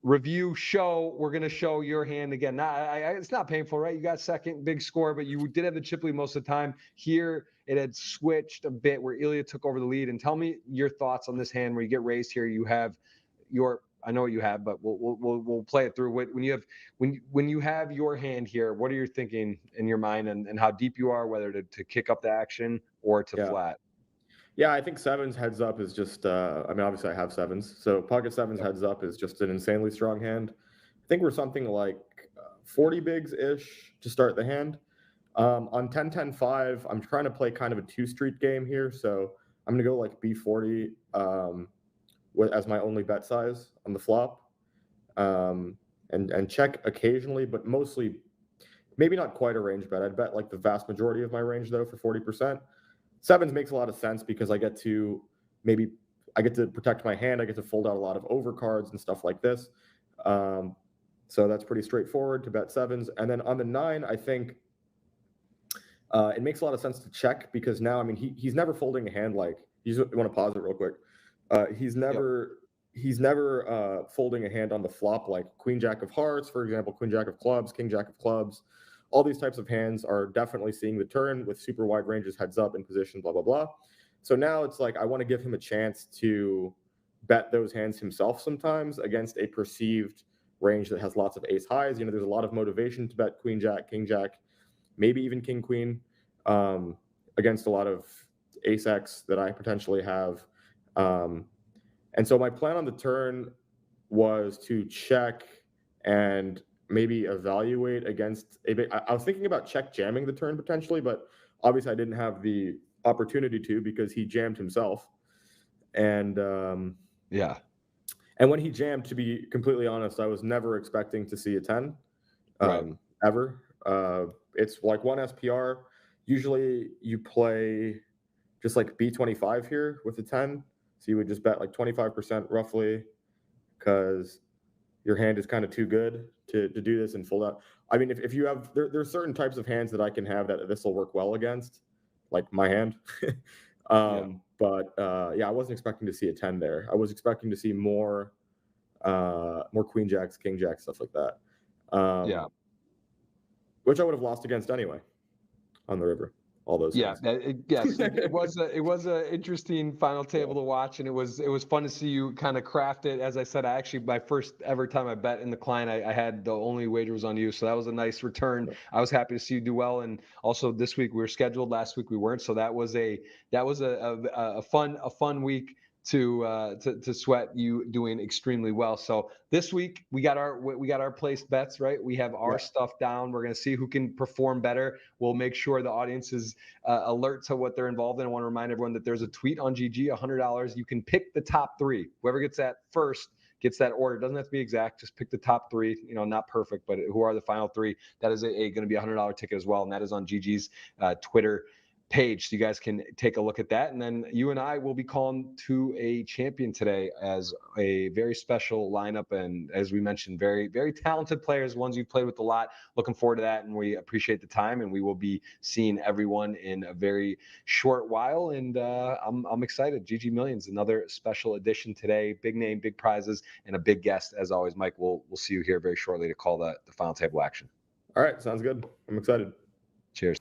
[SPEAKER 1] review show, we're going to show your hand again. It's not painful, right? You got second, big score, but you did have the chip lead most of the time. Here, it had switched a bit where Ilya took over the lead. And tell me your thoughts on this hand where you get raised here. You have I know what you have, but we'll play it through. When you have your hand here, what are you thinking in your mind, and how deep you are, whether to kick up the action or to flat?
[SPEAKER 2] Yeah, I think sevens heads up is just. I mean, obviously I have sevens, so pocket sevens heads up is just an insanely strong hand. I think we're something like 40 bigs ish to start the hand. On 10-10-5, I'm trying to play kind of a 2-street game here, so I'm going to go like B40 as my only bet size on the flop, and check occasionally, but mostly maybe not quite a range bet. I'd bet like the vast majority of my range though for 40%. Sevens makes a lot of sense because I get to protect my hand. I get to fold out a lot of overcards and stuff like this. So that's pretty straightforward to bet sevens. And then on the 9, I think it makes a lot of sense to check because now, I mean, he's never folding a hand like, you want to pause it real quick. He's never folding a hand on the flop like Queen Jack of Hearts, for example, Queen Jack of Clubs, King Jack of Clubs. All these types of hands are definitely seeing the turn with super wide ranges, heads up in position, blah, blah, blah. So now it's like I want to give him a chance to bet those hands himself sometimes against a perceived range that has lots of ace highs. You know, there's a lot of motivation to bet Queen Jack, King Jack, maybe even King Queen against a lot of ace X that I potentially have. And so my plan on the turn was to check and maybe evaluate against I was thinking about check jamming the turn potentially, but obviously I didn't have the opportunity to because he jammed himself. And and when he jammed, to be completely honest, I was never expecting to see a 10 ever. It's like one SPR. Usually you play just like B25 here with a 10. So you would just bet like 25% roughly because your hand is kind of too good to do this and fold out. I mean, if you have, there's certain types of hands that I can have that this will work well against, like my hand. But I wasn't expecting to see a 10 there. I was expecting to see more Queen Jacks, King Jacks, stuff like that. Which I would have lost against anyway on the river. All those
[SPEAKER 1] yes, it was a interesting final table to watch, and it was fun to see you kind of craft it. As I said, my first ever time I bet in the client, I had the only wager was on you, so that was a nice return. I was happy to see you do well, and also this week we were scheduled. Last week we weren't, so that was a fun week to sweat you doing extremely well. So this week we got our placed bets, right? We have our stuff down. We're going to see who can perform better. We'll make sure the audience is alert to what they're involved in. I want to remind everyone that there's a tweet on GG, $100. You can pick the top 3. Whoever gets that first gets that order. It doesn't have to be exact. Just pick the top 3. You know, not perfect, but who are the final 3? That is going to be a $100 ticket as well, and that is on GG's Twitter page, so you guys can take a look at that. And then you and I will be calling to a champion today as a very special lineup, and as we mentioned, very, very talented players, ones you've played with a lot. Looking forward to that, and we appreciate the time, and we will be seeing everyone in a very short while. And I'm excited. GGMillions, another special edition today. Big name, big prizes, and a big guest as always. Mike, we'll see you here very shortly to call the final table action.
[SPEAKER 2] All right, sounds good. I'm excited.
[SPEAKER 1] Cheers.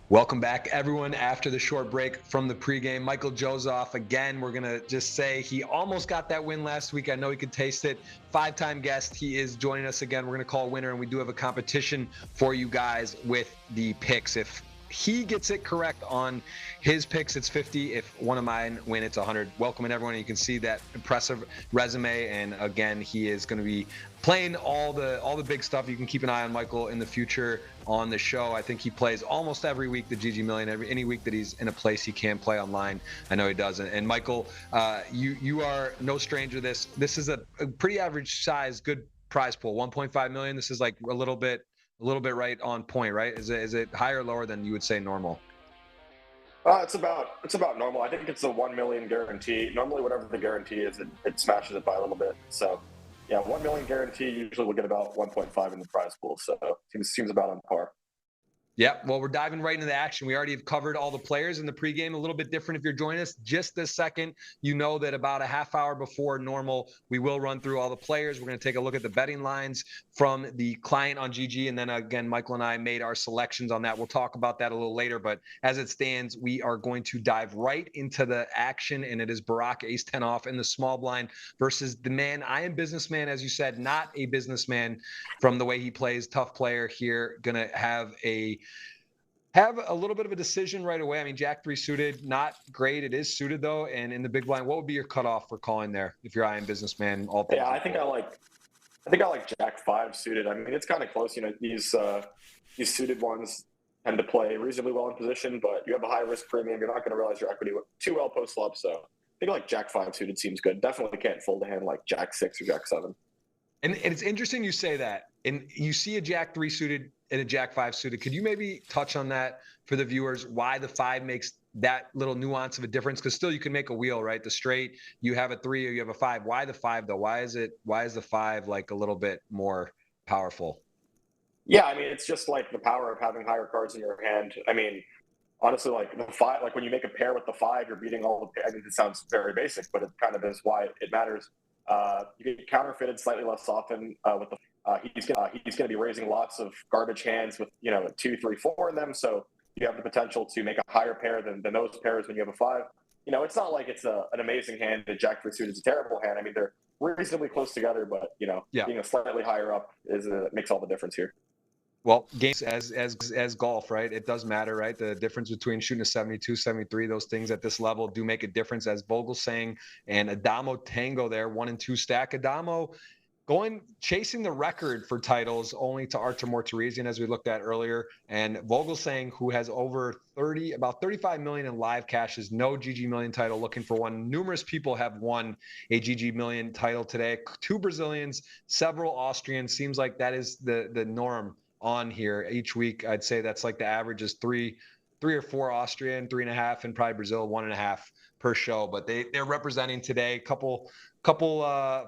[SPEAKER 1] Welcome back, everyone, after the short break from the pregame. Michael Jozoff, again, we're going to just say he almost got that win last week. I know he could taste it. Five-time guest. He is joining us again. We're going to call a winner, and we do have a competition for you guys with the picks. If he gets it correct on his picks, it's 50. If one of mine win, it's 100. Welcome, everyone. You can see that impressive resume, and again, he is going to be playing all the big stuff. You can keep an eye on Michael in the future on the show. I think he plays almost every week the GGMillion. Any week that he's in a place he can play online, I know he does. And Michael, you are no stranger to this. This is a pretty average size, good prize pool, 1.5 million. This is like a little bit right on point, right? Is it higher or lower than you would say normal?
[SPEAKER 2] It's about normal. I think it's a 1 million guarantee. Normally, whatever the guarantee is, it smashes it by a little bit. So, yeah, 1 million guarantee. Usually, we'll get about 1.5 in the prize pool. So, seems about on par.
[SPEAKER 1] Yeah, well, we're diving right into the action. We already have covered all the players in the pregame. A little bit different if you're joining us just this second. You know that about a half hour before normal, we will run through all the players. We're going to take a look at the betting lines from the client on GG. And then again, Michael and I made our selections on that. We'll talk about that a little later. But as it stands, we are going to dive right into the action. And it is Barack ace-10 off in the small blind versus the man. I am businessman, as you said, not a businessman from the way he plays. Tough player here. Going to have a little bit of a decision right away. I mean, Jack 3 suited, not great. It is suited though. And in the big blind, what would be your cutoff for calling there if you're eyeing businessman?
[SPEAKER 2] Yeah, I think I like Jack 5 suited. I mean, it's kind of close. You know, these suited ones tend to play reasonably well in position, but you have a high risk premium. You're not going to realize your equity too well post flop. So I think like Jack 5 suited seems good. Definitely can't fold a hand like Jack 6 or Jack 7.
[SPEAKER 1] And it's interesting you say that. And you see a Jack 3 suited and a Jack 5 suited. Could you maybe touch on that for the viewers, why the 5 makes that little nuance of a difference? Because still you can make a wheel, right? The straight, you have a 3 or you have a 5. Why the 5 though? Why is the 5 like a little bit more powerful?
[SPEAKER 2] Yeah, I mean, it's just like the power of having higher cards in your hand. I mean, honestly, like the 5, like when you make a pair with the 5, you're beating all the. I mean, it sounds very basic, but it kind of is why it matters. You get counterfeited slightly less often with the. He's gonna be raising lots of garbage hands with 2, 3, 4 in them. So you have the potential to make a higher pair than those pairs when you have a 5. It's not like it's an amazing hand. The Jack 3 suited is a terrible hand. I mean, they're reasonably close together, but being a slightly higher up makes all the difference here.
[SPEAKER 1] Well, games as golf, right? It does matter, right? The difference between shooting a 72, 73, those things at this level do make a difference, as Vogel's saying. And Adamo Tango there, 1 and 2 stack. Adamo chasing the record for titles only to Artur Mortarizian, as we looked at earlier. And Vogel saying, who has about 35 million in live cashes, no GGMillion title, looking for one. Numerous people have won a GGMillion title today. 2 Brazilians, several Austrians. Seems like that is the norm on here each week. I'd say that's like the average is three or 4 Austrian, 3.5, and probably Brazil 1.5 per show. But they're representing today. Couple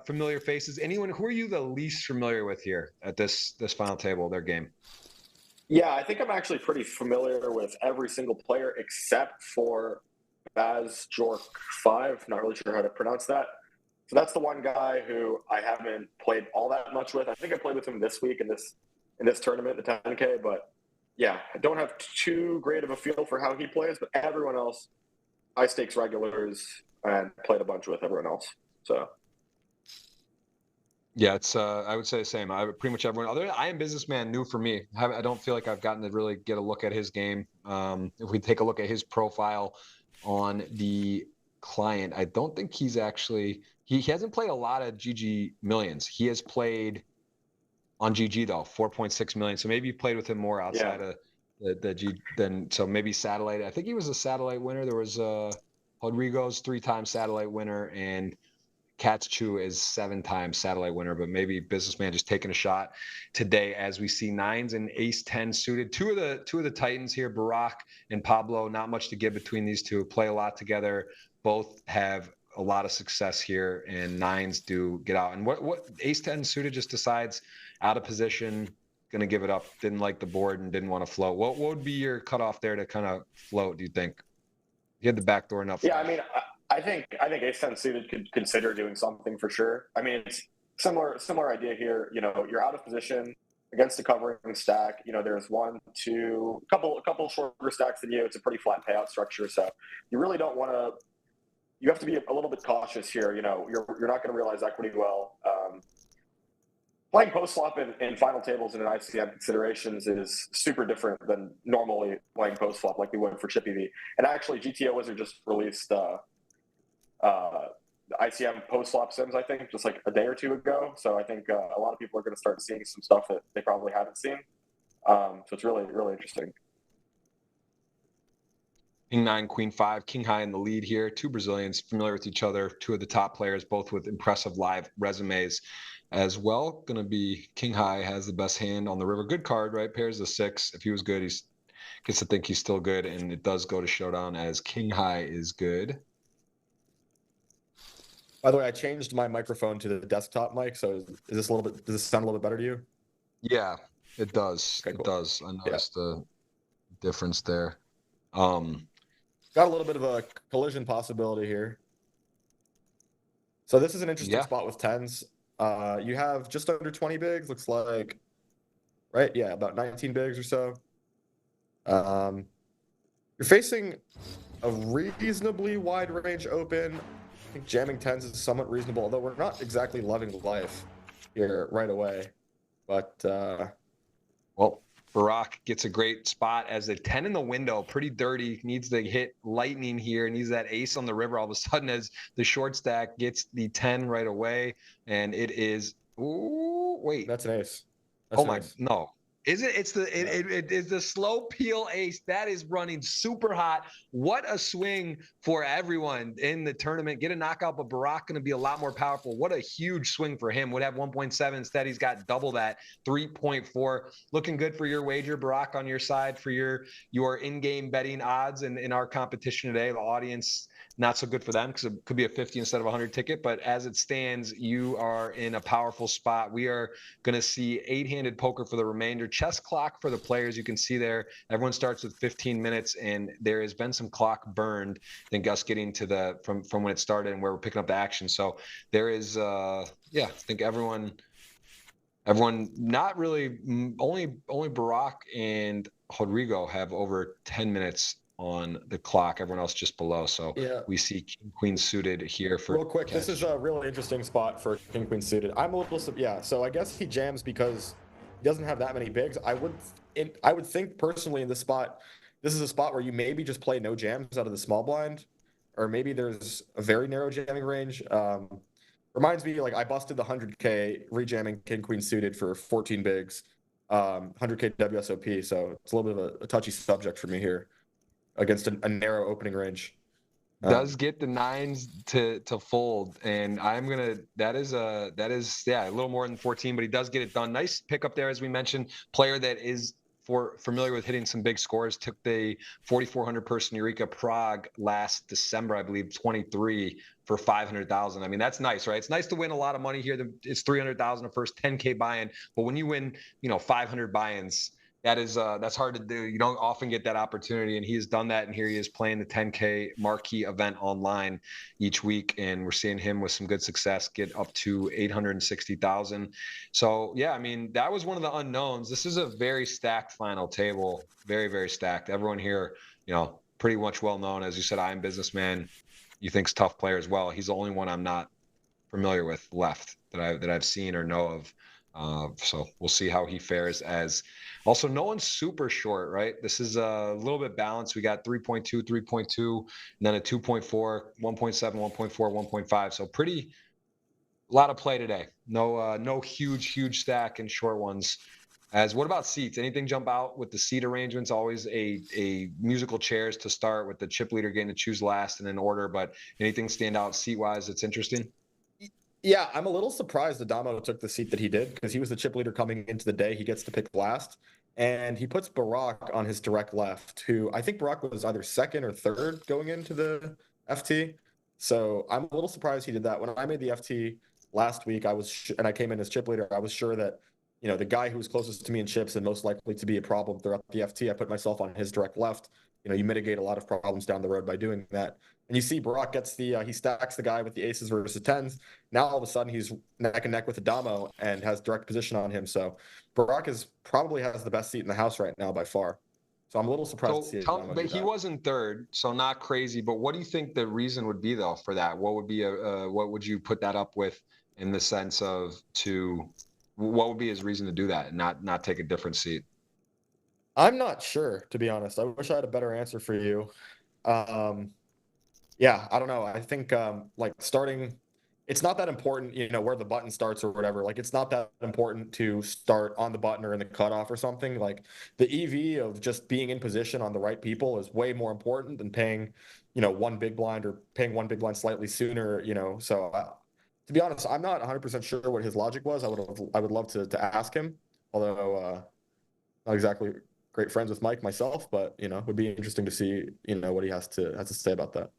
[SPEAKER 1] familiar faces. Who are you the least familiar with here at this final table, their game?
[SPEAKER 2] Yeah, I think I'm actually pretty familiar with every single player except for Baz Jork 5. Not really sure how to pronounce that. So that's the one guy who I haven't played all that much with. I think I played with him this week in this tournament, the 10K. But yeah, I don't have too great of a feel for how he plays. But everyone else, high stakes regulars, and played a bunch with everyone else. So.
[SPEAKER 1] Yeah, it's I would say the same. Pretty much everyone. I am businessman new for me. I don't feel like I've gotten to really get a look at his game. If we take a look at his profile on the client, I don't think he's actually he hasn't played a lot of GGMillions. He has played on GG though, 4.6 million. So maybe you played with him more outside of the G than so maybe satellite. I think he was a satellite winner. There was Rodrigo's 3-time satellite winner, and Katz Chu is 7-time satellite winner, but maybe businessman just taking a shot today as we see 9s and ace-10 suited. Two of the Titans here, Barack and Pablo, not much to give between these two, play a lot together. Both have a lot of success here, and 9s do get out. And what ace-10 suited just decides out of position, going to give it up, didn't like the board and didn't want to float. What would be your cutoff there to kind of float, do you think? You had the back door enough.
[SPEAKER 2] Yeah, I mean, I think ace-10 suited could consider doing something for sure. I mean, it's similar idea here. You're out of position.
[SPEAKER 3] against the covering stack, there's one, two, a couple shorter stacks than you. It's a pretty flat payout structure, so you really don't want to. You have to be a little bit cautious here. You're not going to realize equity well. Playing post flop in final tables and in ICM considerations is super different than normally playing post flop like we would for Chip EV. And actually, GTO Wizard just released ICM post flop sims, I think, just like a day or two ago. So I think a lot of people are going to start seeing some stuff that they probably haven't seen. So it's really, really interesting.
[SPEAKER 1] King 9, Queen 5, King High in the lead here. Two Brazilians familiar with each other, two of the top players, both with impressive live resumes as well. Going to be King High has the best hand on the river. Good card, right? Pairs the 6. If he was good, he's gets to think he's still good, and it does go to showdown as King High is good.
[SPEAKER 2] By the way, I changed my microphone to the desktop mic, so is this a little bit? Does this sound a little bit better to you?
[SPEAKER 1] Yeah, it does.
[SPEAKER 2] Okay, cool.
[SPEAKER 1] It does. I noticed the difference there.
[SPEAKER 2] Got a little bit of a collision possibility here. So this is an interesting spot with tens. You have just under 20 bigs, looks like, right? Yeah, about 19 bigs or so. You're facing a reasonably wide range open. I think jamming tens is somewhat reasonable, although we're not exactly loving life here right away. But
[SPEAKER 1] well, Barack gets a great spot as a 10 in the window, pretty dirty, needs to hit lightning here, needs that ace on the river all of a sudden as the short stack gets the 10 right away, and it is, ooh, wait.
[SPEAKER 2] That's an ace. That's
[SPEAKER 1] an ace. No. Is it? It's it is the slow peel ace that is running super hot. What a swing for everyone in the tournament. Get a knockout, but Barack going to be a lot more powerful. What a huge swing for him. Would have 1.7 instead. He's got double that, 3.4. Looking good for your wager, Barack, on your side for your in-game betting odds and in our competition today. The audience, not so good for them because it could be a 50 instead of 100 ticket. But as it stands, you are in a powerful spot. We are going to see 8-handed poker for the remainder. Chess clock for the players. You can see there, everyone starts with 15 minutes, and there has been some clock burned. I think us getting to from when it started and where we're picking up the action. So there is, I think everyone not really, only Barack and Rodrigo have over 10 minutes on the clock. Everyone else just below. So we see King Queen suited here for
[SPEAKER 2] real quick. This is a really interesting spot for King Queen suited. I'm a little so I guess he jams because he doesn't have that many bigs. I would think personally in this spot, this is a spot where you maybe just play no jams out of the small blind, or maybe there's a very narrow jamming range. Reminds me, like, I busted the 100K rejamming King Queen suited for 14 bigs, 100K WSOP. So it's a little bit of a touchy subject for me here against a narrow opening range.
[SPEAKER 1] Does get the 9s to fold, and that is a little more than 14, but he does get it done. Nice pickup there, as we mentioned. Player that is familiar with hitting some big scores, took the 4,400 person Eureka Prague last December, I believe, 23 for 500,000. I mean, that's nice, right? It's nice to win a lot of money here. It's 300,000 a first 10K buy-in, but when you win, 500 buy-ins, that's hard to do. You don't often get that opportunity, and he has done that. And here he is playing the 10K marquee event online each week, and we're seeing him with some good success get up to 860,000. So yeah, I mean, that was one of the unknowns. This is a very stacked final table, very, very stacked. Everyone here, pretty much well known. As you said, I am businessman. You think's tough player as well. He's the only one I'm not familiar with left that I've seen or know of. So we'll see how he fares. As also, no one's super short, right? This is a little bit balanced. We got 3.2, 3.2, and then a 2.4, 1.7, 1.4, 1.5. So a lot of play today. No huge stack and short ones. What about seats? Anything jump out with the seat arrangements? Always a musical chairs to start, with the chip leader getting to choose last in an order. But anything stand out seat-wise that's interesting?
[SPEAKER 2] Yeah, I'm a little surprised Adamo took the seat that he did, because he was the chip leader coming into the day. He gets to pick last, and he puts Barack on his direct left, who I think Barack was either second or third going into the FT. So I'm a little surprised he did that. When I made the FT last week, and I came in as chip leader, I was sure that the guy who was closest to me in chips and most likely to be a problem throughout the FT, I put myself on his direct left. you mitigate a lot of problems down the road by doing that. And you see Barack gets he stacks the guy with the aces versus tens. Now all of a sudden he's neck and neck with Adamo and has direct position on him. So Barack probably has the best seat in the house right now by far. So I'm a little surprised to see Adamo
[SPEAKER 1] but
[SPEAKER 2] do
[SPEAKER 1] he
[SPEAKER 2] that.
[SPEAKER 1] was in third, so not crazy. But what do you think the reason would be though for that? What would be what would you put that up with in the sense of what would be his reason to do that and not take a different seat?
[SPEAKER 2] I'm not sure, to be honest. I wish I had a better answer for you. Yeah, I don't know. I think like starting, it's not that important, where the button starts or whatever. Like it's not that important to start on the button or in the cutoff or something. Like the EV of just being in position on the right people is way more important than paying, one big blind or paying one big blind slightly sooner. So to be honest, I'm not 100% sure what his logic was. I would love to ask him, although not exactly great friends with Mike myself, but it would be interesting to see what he has to say about that.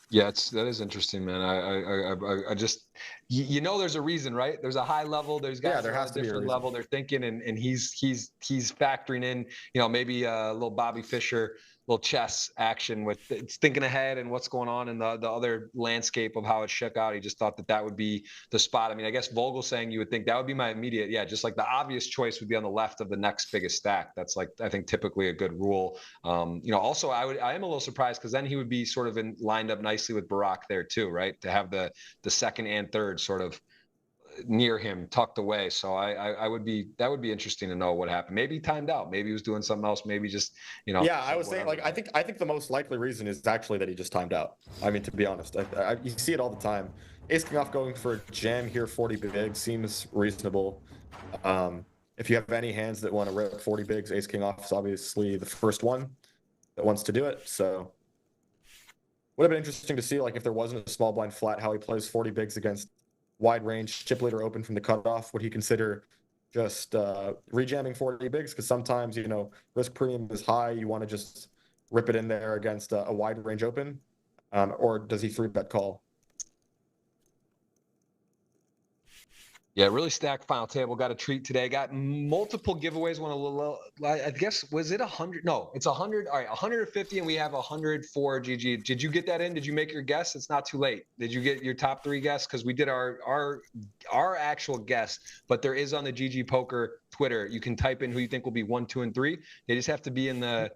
[SPEAKER 1] Yeah, that is interesting, man. I just, there's a reason, right? There's a high level. There's guys
[SPEAKER 2] there has
[SPEAKER 1] on
[SPEAKER 2] to
[SPEAKER 1] a
[SPEAKER 2] be a
[SPEAKER 1] different
[SPEAKER 2] reason.
[SPEAKER 1] level. They're thinking, and he's factoring in, maybe a little Bobby Fischer, little chess action with it's thinking ahead and what's going on in the other landscape of how it shook out. He just thought that would be the spot. I mean, I guess Vogel saying you would think that would be my immediate, just like the obvious choice would be on the left of the next biggest stack. That's like, I think typically a good rule. Also I am a little surprised because then he would be sort of lined up nicely with Barack there too, right? To have the second and third sort of near him tucked away. So that would be interesting to know what happened. Maybe he timed out, maybe he was doing something else, maybe just
[SPEAKER 2] yeah, I was saying, like, I think the most likely reason is actually that he just timed out. I mean, to be honest, you see it all the time. Ace king off going for a jam here, 40 big seems reasonable. If you have any hands that want to rip 40 bigs, ace king off is obviously the first one that wants to do it. So would have been interesting to see, like, if there wasn't a small blind flat, how he plays 40 bigs against wide range chip leader open from the cutoff. Would he consider just rejamming 40 bigs? Because sometimes, risk premium is high. You want to just rip it in there against a wide range open. Or does he 3-bet call?
[SPEAKER 1] Yeah, really stacked final table. Got a treat today. Got multiple giveaways. I guess, was it 100? No, it's 100. All right, 150, and we have 100 for GG. Did you get that in? Did you make your guess? It's not too late. Did you get your top 3 guess? Because we did our actual guess, but there is on the GGPoker Twitter. You can type in who you think will be 1, 2, and 3. They just have to be in the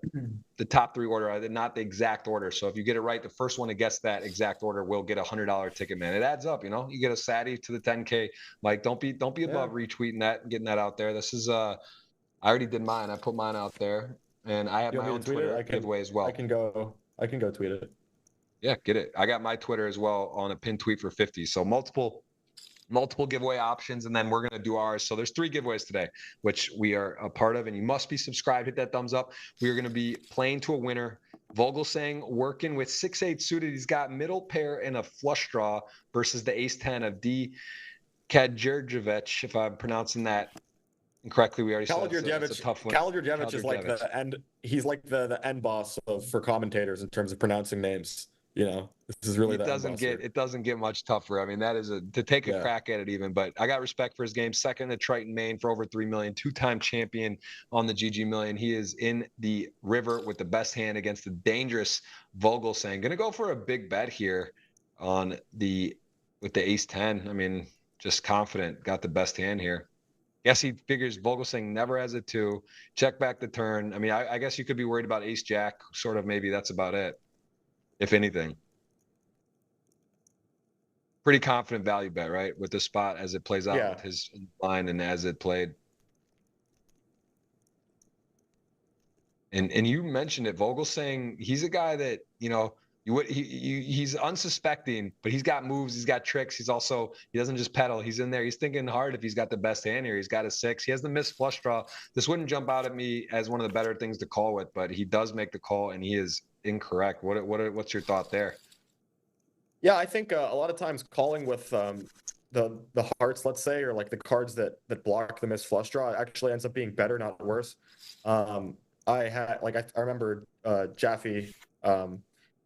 [SPEAKER 1] top 3 order, not the exact order. So if you get it right, the first one to guess that exact order will get a $100 ticket, man. It adds up, you get a Sadie to the 10K. Like, don't be above retweeting that and getting that out there. This is I already did mine. I put mine out there, and I have my own Twitter giveaway as well.
[SPEAKER 2] I can go tweet it.
[SPEAKER 1] Yeah, get it. I got my Twitter as well on a pinned tweet for 50. So multiple giveaway options, and then we're going to do ours. So there's 3 giveaways today, which we are a part of, and you must be subscribed. Hit that thumbs up. We are going to be playing to a winner. Vogel saying working with 6-8 suited. He's got middle pair and a flush draw versus the ace-10 of D. Kadjurjevic, if I'm pronouncing that incorrectly. We already said it's a tough one.
[SPEAKER 2] Kadjurjevic is like the end. He's like the end boss for commentators in terms of pronouncing names. This is really
[SPEAKER 1] it doesn't get much tougher. I mean, that is to take a crack at it even. But I got respect for his game. Second to Triton, Maine for over 3 million. 2-time champion on the GGMillion. He is in the river with the best hand against the dangerous Vogel saying. Going to go for a big bet here with the ace-10. I mean, just confident, got the best hand here. Guess he figures Vogelsang never has a 2. Check back the turn. I mean, I guess you could be worried about ace-jack. Sort of, maybe that's about it, if anything. Pretty confident value bet, right? With the spot as it plays out with his line and as it played. And you mentioned it, Vogelsang. He's a guy that he's unsuspecting, but he's got moves, he's got tricks. He doesn't just pedal. He's in there. He's thinking hard. If he's got the best hand here, he's got a 6. He has the missed flush draw. This wouldn't jump out at me as one of the better things to call with, but he does make the call, and he is incorrect. What's your thought there?
[SPEAKER 2] Yeah, I think a lot of times calling with the hearts, let's say, or like the cards that block the missed flush draw actually ends up being better, not worse. I remember Jaffe.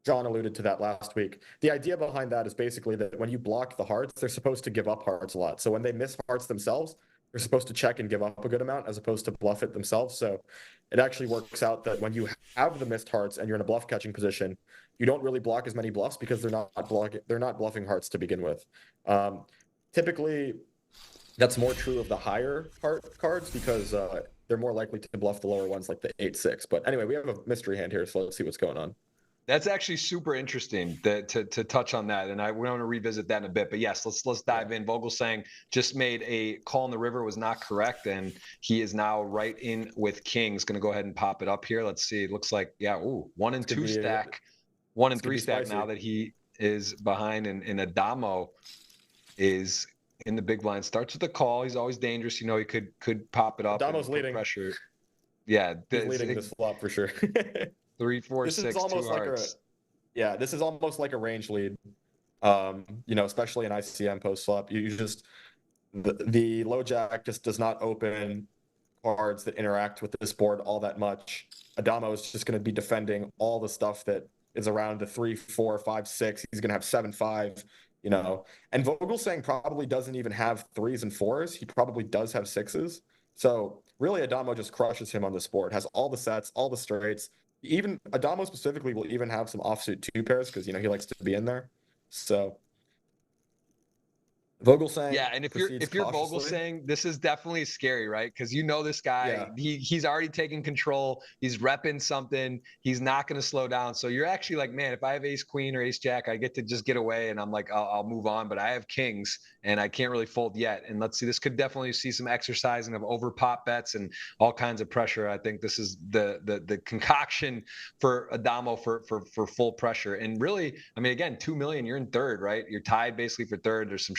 [SPEAKER 2] John alluded to that last week. The idea behind that is basically that when you block the hearts, they're supposed to give up hearts a lot. So when they miss hearts themselves, they're supposed to check and give up a good amount as opposed to bluff it themselves. So it actually works out that when you have the missed hearts and you're in a bluff catching position, you don't really block as many bluffs because they're not bluffing hearts to begin with. Typically, that's more true of the higher heart cards because they're more likely to bluff the lower ones like the 8-6. But anyway, we have a mystery hand here, so let's see what's going on.
[SPEAKER 1] That's actually super interesting to touch on that, and we want to revisit that in a bit. But yes, let's dive in. Vogelsang just made a call on the river, was not correct, and he is now right in with kings. Going to go ahead and pop it up here. Let's see. It looks like 1 and 2 stack, 1 and 3 stack now that he is behind, and Adamo is in the big blind. Starts with a call. He's always dangerous. He could pop it up.
[SPEAKER 2] Adamo's leading
[SPEAKER 1] pressure. Yeah,
[SPEAKER 2] he's leading this flop for sure.
[SPEAKER 1] 3, 4,
[SPEAKER 2] this
[SPEAKER 1] 6,
[SPEAKER 2] is almost
[SPEAKER 1] 2
[SPEAKER 2] like
[SPEAKER 1] hearts.
[SPEAKER 2] this is almost like a range lead. Especially in ICM post flop, you just the low jack just does not open cards that interact with this board all that much. Adamo is just going to be defending all the stuff that is around the 3, 4, 5, 6. He's going to have 7, 5. And Vogelsang probably doesn't even have 3s and 4s. He probably does have 6s. So really, Adamo just crushes him on this board. Has all the sets, all the straights. Even Adamo specifically will even have some offsuit 2 pairs because he likes to be in there. So Vogelsang.
[SPEAKER 1] Yeah, and if you're Vogelsang, this is definitely scary, right? Because this guy, he's already taking control. He's repping something. He's not going to slow down. So you're actually like, man, if I have ace queen or ace jack, I get to just get away, and I'm like, I'll move on. But I have kings, and I can't really fold yet. And let's see, this could definitely see some exercising of over pop bets and all kinds of pressure. I think this is the concoction for Adamo for full pressure. And really, I mean, again, 2 million, you're in third, right? You're tied basically for third. There's some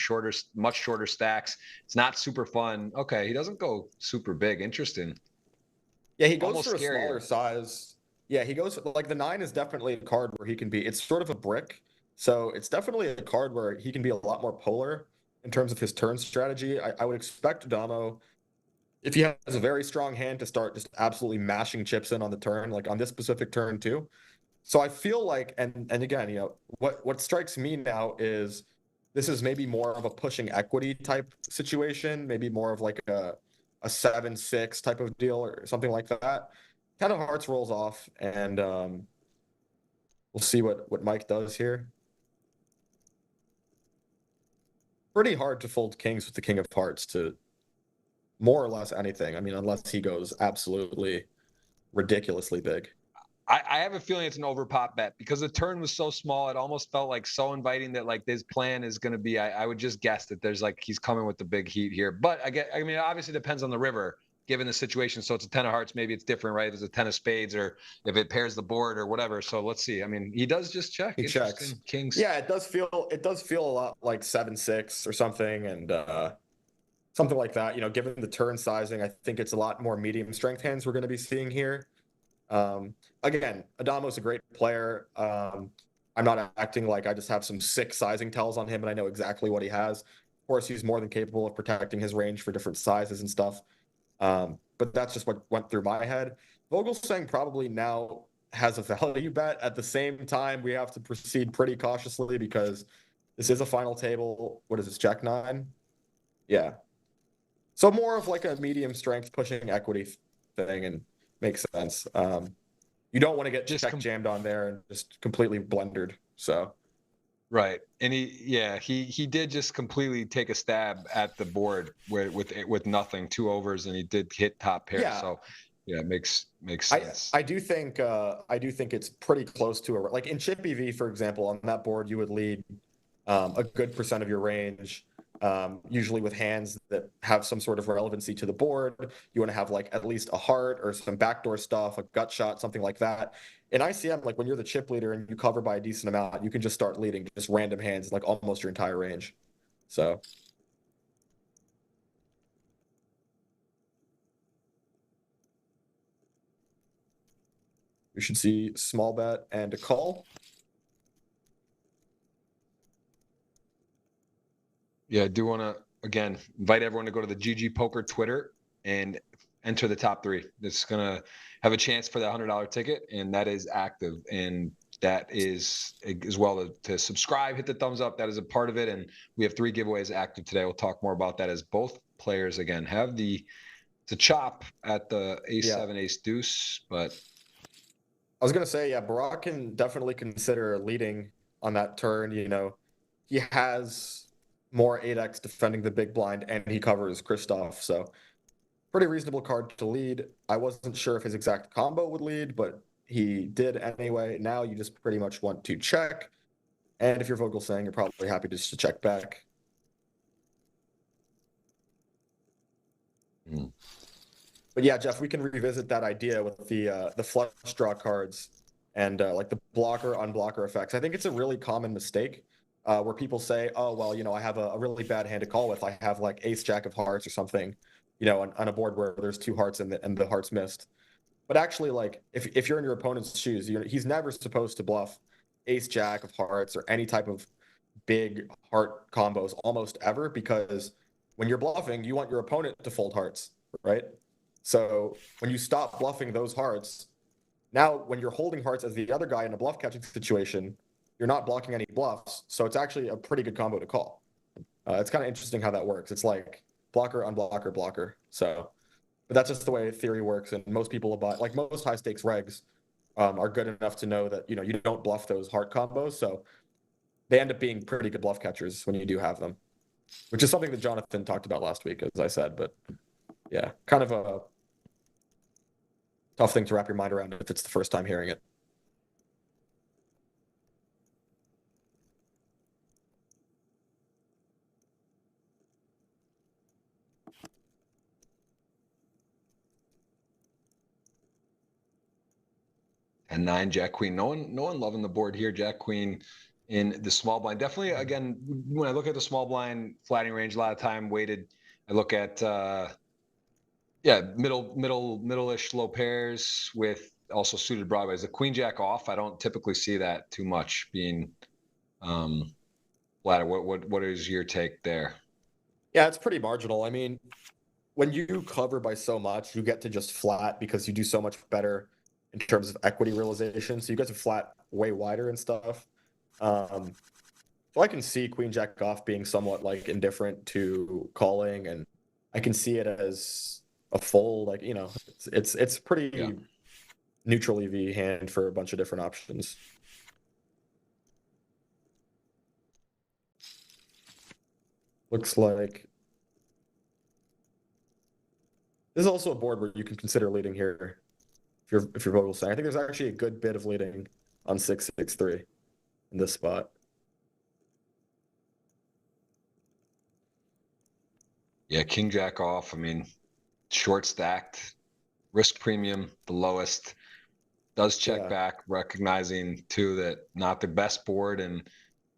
[SPEAKER 1] much shorter stacks. It's not super fun. Okay, he doesn't go super big. Interesting.
[SPEAKER 2] Yeah, he goes for a smaller size. Yeah, he goes like the 9 is definitely a card where he can be. It's sort of a brick, so it's definitely a card where he can be a lot more polar in terms of his turn strategy. I would expect Adamo, if he has a very strong hand, to start just absolutely mashing chips in on the turn, like on this specific turn too. So I feel like, and again, what strikes me now is this is maybe more of a pushing equity type situation, maybe more of like a 7-6 type of deal or something like that. 10 of hearts rolls off, and we'll see what Mike does here. Pretty hard to fold kings with the king of hearts to more or less anything. I mean, unless he goes absolutely ridiculously big.
[SPEAKER 1] I have a feeling it's an over pop bet because the turn was so small. It almost felt like so inviting that like this plan is going to be, I would just guess that there's like, he's coming with the big heat here, but I mean, it obviously depends on the river given the situation. So it's a 10 of hearts. Maybe it's different, right? If it's a 10 of spades or if it pairs the board or whatever. So let's see. I mean, he does just check.
[SPEAKER 2] He checks.
[SPEAKER 1] Kings.
[SPEAKER 2] Yeah, it does feel a lot like 7-6 or something. And, something like that, given the turn sizing, I think it's a lot more medium strength hands we're going to be seeing here. Again, Adamo's a great player. I'm not acting like I just have some sick sizing tells on him and I know exactly what he has. Of course, he's more than capable of protecting his range for different sizes and stuff. But that's just what went through my head. Vogelsang probably now has a value bet. At the same time, we have to proceed pretty cautiously because this is a final table. What is this, Jack 9? Yeah. So more of like a medium strength pushing equity thing, and makes sense. You don't want to get just jammed on there and just completely blundered. So,
[SPEAKER 1] right, and he did just completely take a stab at the board with nothing, 2 overs, and he did hit top pair. Yeah. So yeah, it makes sense.
[SPEAKER 2] I do think it's pretty close to like in Chip EV, for example, on that board you would lead a good % of your range. Usually with hands that have some sort of relevancy to the board. You want to have like at least a heart or some backdoor stuff, a gut shot, something like that. In ICM, like when you're the chip leader and you cover by a decent amount, you can just start leading just random hands, like almost your entire range. So. We should see small bet and a call.
[SPEAKER 1] Yeah, I do want to, again, invite everyone to go to the GGPoker Twitter and enter the top 3. It's going to have a chance for that $100 ticket, and that is active. And that is as well to subscribe, hit the thumbs up. That is a part of it. And we have 3 giveaways active today. We'll talk more about that as both players, again, have the It's a chop at the
[SPEAKER 2] Yeah.
[SPEAKER 1] ace-7, ace-deuce, but
[SPEAKER 2] I was gonna say, yeah, Barak can definitely consider leading on that turn. He has more 8x defending the big blind, and he covers Kristoff, so pretty reasonable card to lead. I wasn't sure if his exact combo would lead, but he did anyway. Now you just pretty much want to check, and if you're Vogel saying, you're probably happy just to check back. But yeah, Jeff, we can revisit that idea with the flush draw cards and like the blocker unblocker effects. I think it's a really common mistake where people say, "Oh, well, I have a really bad hand to call with. I have like ace jack of hearts or something, on a board where there's 2 hearts and the hearts missed." But actually, like if you're in your opponent's shoes, he's never supposed to bluff ace jack of hearts or any type of big heart combos almost ever, because when you're bluffing, you want your opponent to fold hearts, right? So when you stop bluffing those hearts, now when you're holding hearts as the other guy in a bluff catching situation, you're not blocking any bluffs. So it's actually a pretty good combo to call. It's kind of interesting how that works. It's like blocker, unblocker, blocker. So, but that's just the way theory works. And most people, like most high stakes regs, are good enough to know that, you don't bluff those heart combos. So they end up being pretty good bluff catchers when you do have them, which is something that Jonathan talked about last week, as I said. But yeah, kind of a tough thing to wrap your mind around if it's the first time hearing it.
[SPEAKER 1] and 9 Jack Queen. No one loving the board here. Jack Queen in the small blind. Definitely, again, when I look at the small blind flattening range, a lot of time weighted. I look at middle-ish low pairs with also suited broadways. The Queen Jack off, I don't typically see that too much being flatter. What is your take there?
[SPEAKER 2] Yeah, it's pretty marginal. I mean, when you cover by so much, you get to just flat because you do so much better in terms of equity realization. So you get to flat way wider and stuff. So I can see Queen Jack off being somewhat like indifferent to calling, and I can see it as a fold. Like, it's pretty neutral EV hand for a bunch of different options. Looks like this is also a board where you can consider leading here if you're Vogel saying. I think there's actually a good bit of leading on 6-6-3 in this spot.
[SPEAKER 1] Yeah, King Jack off. I mean, short stacked, risk premium, the lowest. Does check back, recognizing too that not the best board and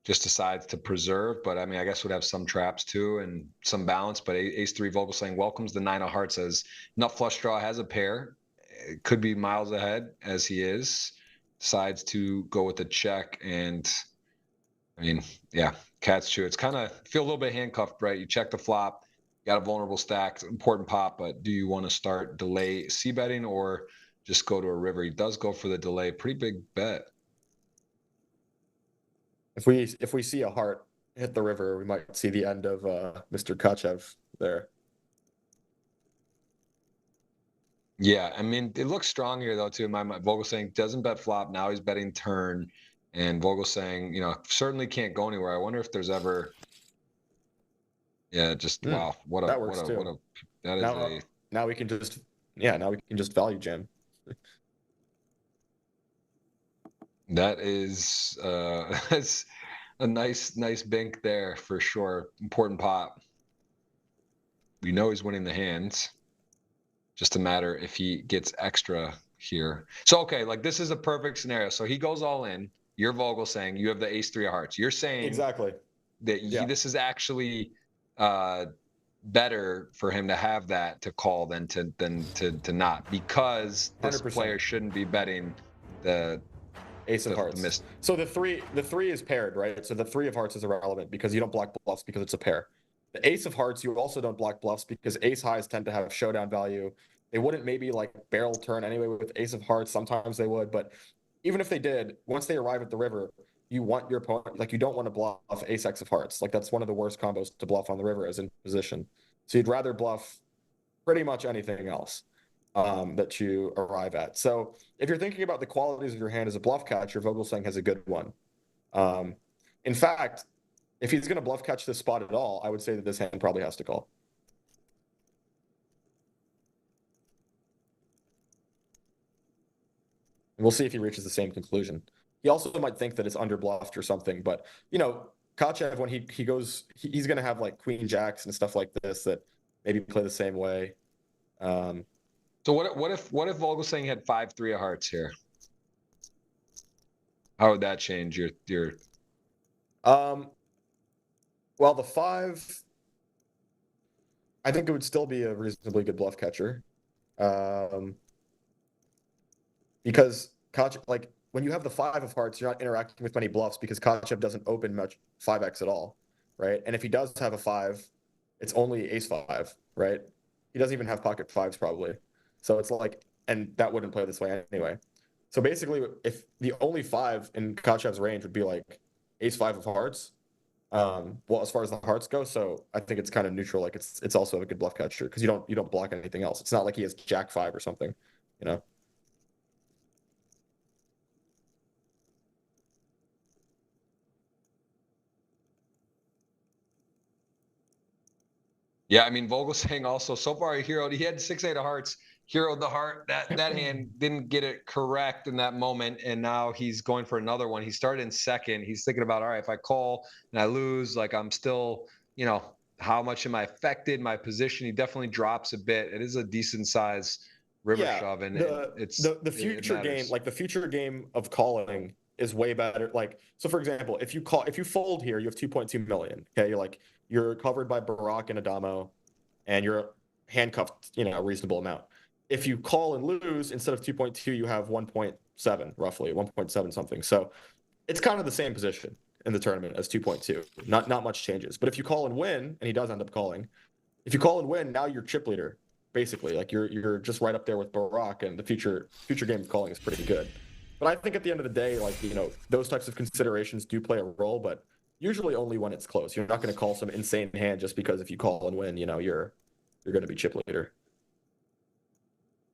[SPEAKER 1] just decides to preserve. But I mean, I guess would have some traps too and some balance. But ace-3 Vogel saying welcomes the 9 of hearts as nut flush draw has a pair. It could be miles ahead as he is. Decides to go with the check, and I mean, yeah, cat's chew. It's kind of feel a little bit handcuffed, right? You check the flop, you got a vulnerable stack, important pop, but do you want to start delay c betting or just go to a river? He does go for the delay. Pretty big bet.
[SPEAKER 2] If we see a heart hit the river, we might see the end of Mr. Kachev there.
[SPEAKER 1] Yeah, I mean, it looks strong here though too. My Vogel saying doesn't bet flop. Now he's betting turn, and Vogel saying, certainly can't go anywhere. I wonder if there's ever. Yeah, just wow.
[SPEAKER 2] That works too. Now we can just value jam.
[SPEAKER 1] That is that's a nice bink there for sure. Important pot. We know he's winning the hands. Just a matter if he gets extra here. So okay, like this is a perfect scenario. So he goes all in. You're Vogel saying you have the ace-3 of hearts. You're saying
[SPEAKER 2] exactly
[SPEAKER 1] that this is actually better for him to have that to call than to not, because this
[SPEAKER 2] 100%.
[SPEAKER 1] player shouldn't be betting the
[SPEAKER 2] ace of hearts. So the three is paired, right? So the 3 of hearts is irrelevant because you don't block bluffs because it's a pair. The ace of hearts, you also don't block bluffs because ace highs tend to have showdown value. They wouldn't maybe like barrel turn anyway with ace of hearts. Sometimes they would, but even if they did, once they arrive at the river, you want your opponent, like you don't want to bluff ace-x of hearts. Like that's one of the worst combos to bluff on the river as in position. So you'd rather bluff pretty much anything else that you arrive at. So if you're thinking about the qualities of your hand as a bluff catcher, Vogelsang has a good one. In fact, if he's going to bluff catch this spot at all, I would say that this hand probably has to call. And we'll see if he reaches the same conclusion. He also might think that it's under bluffed or something, but you know, Kachev, when he goes, he's going to have like queen jacks and stuff like this that maybe play the same way.
[SPEAKER 1] So what if Vogelsang had 5-3 of hearts here? How would that change your?
[SPEAKER 2] Well, the 5, I think it would still be a reasonably good bluff catcher. Because Kachev, like when you have the 5 of hearts, you're not interacting with many bluffs because Kachev doesn't open much 5x at all, right? And if he does have a 5, it's only ace 5, right? He doesn't even have pocket 5s probably. So it's like, and that wouldn't play this way anyway. So basically, if the only 5 in Kachev's range would be like ace 5 of hearts, well, as far as the hearts go, so I think it's kind of neutral. Like it's also a good bluff catcher because you don't block anything else. It's not like he has jack 5 or something, you know.
[SPEAKER 1] Yeah, I mean Vogelsang also so far he had 6-8 of hearts, heroed the heart. That hand didn't get it correct in that moment, and now he's going for another one. He started in second. He's thinking about, all right, if I call and I lose, like I'm still, you know, how much am I affected? My position. He definitely drops a bit. It is a decent size river shove, and
[SPEAKER 2] the future game, like the future game of calling is way better. Like, so for example, if you fold here, you have 2.2 million. Okay, you're covered by Barak and Adamo, and you're handcuffed, you know, a reasonable amount. If you call and lose, instead of 2.2, you have 1.7, roughly 1.7 something. So it's kind of the same position in the tournament as 2.2. Not much changes. But if you call and win, and he does end up calling, if you call and win, now you're chip leader, basically. Like you're just right up there with Barak, and the future game of calling is pretty good. But I think at the end of the day, like, you know, those types of considerations do play a role, but usually only when it's close. You're not going to call some insane hand just because if you call and win, you know, you're going to be chip leader.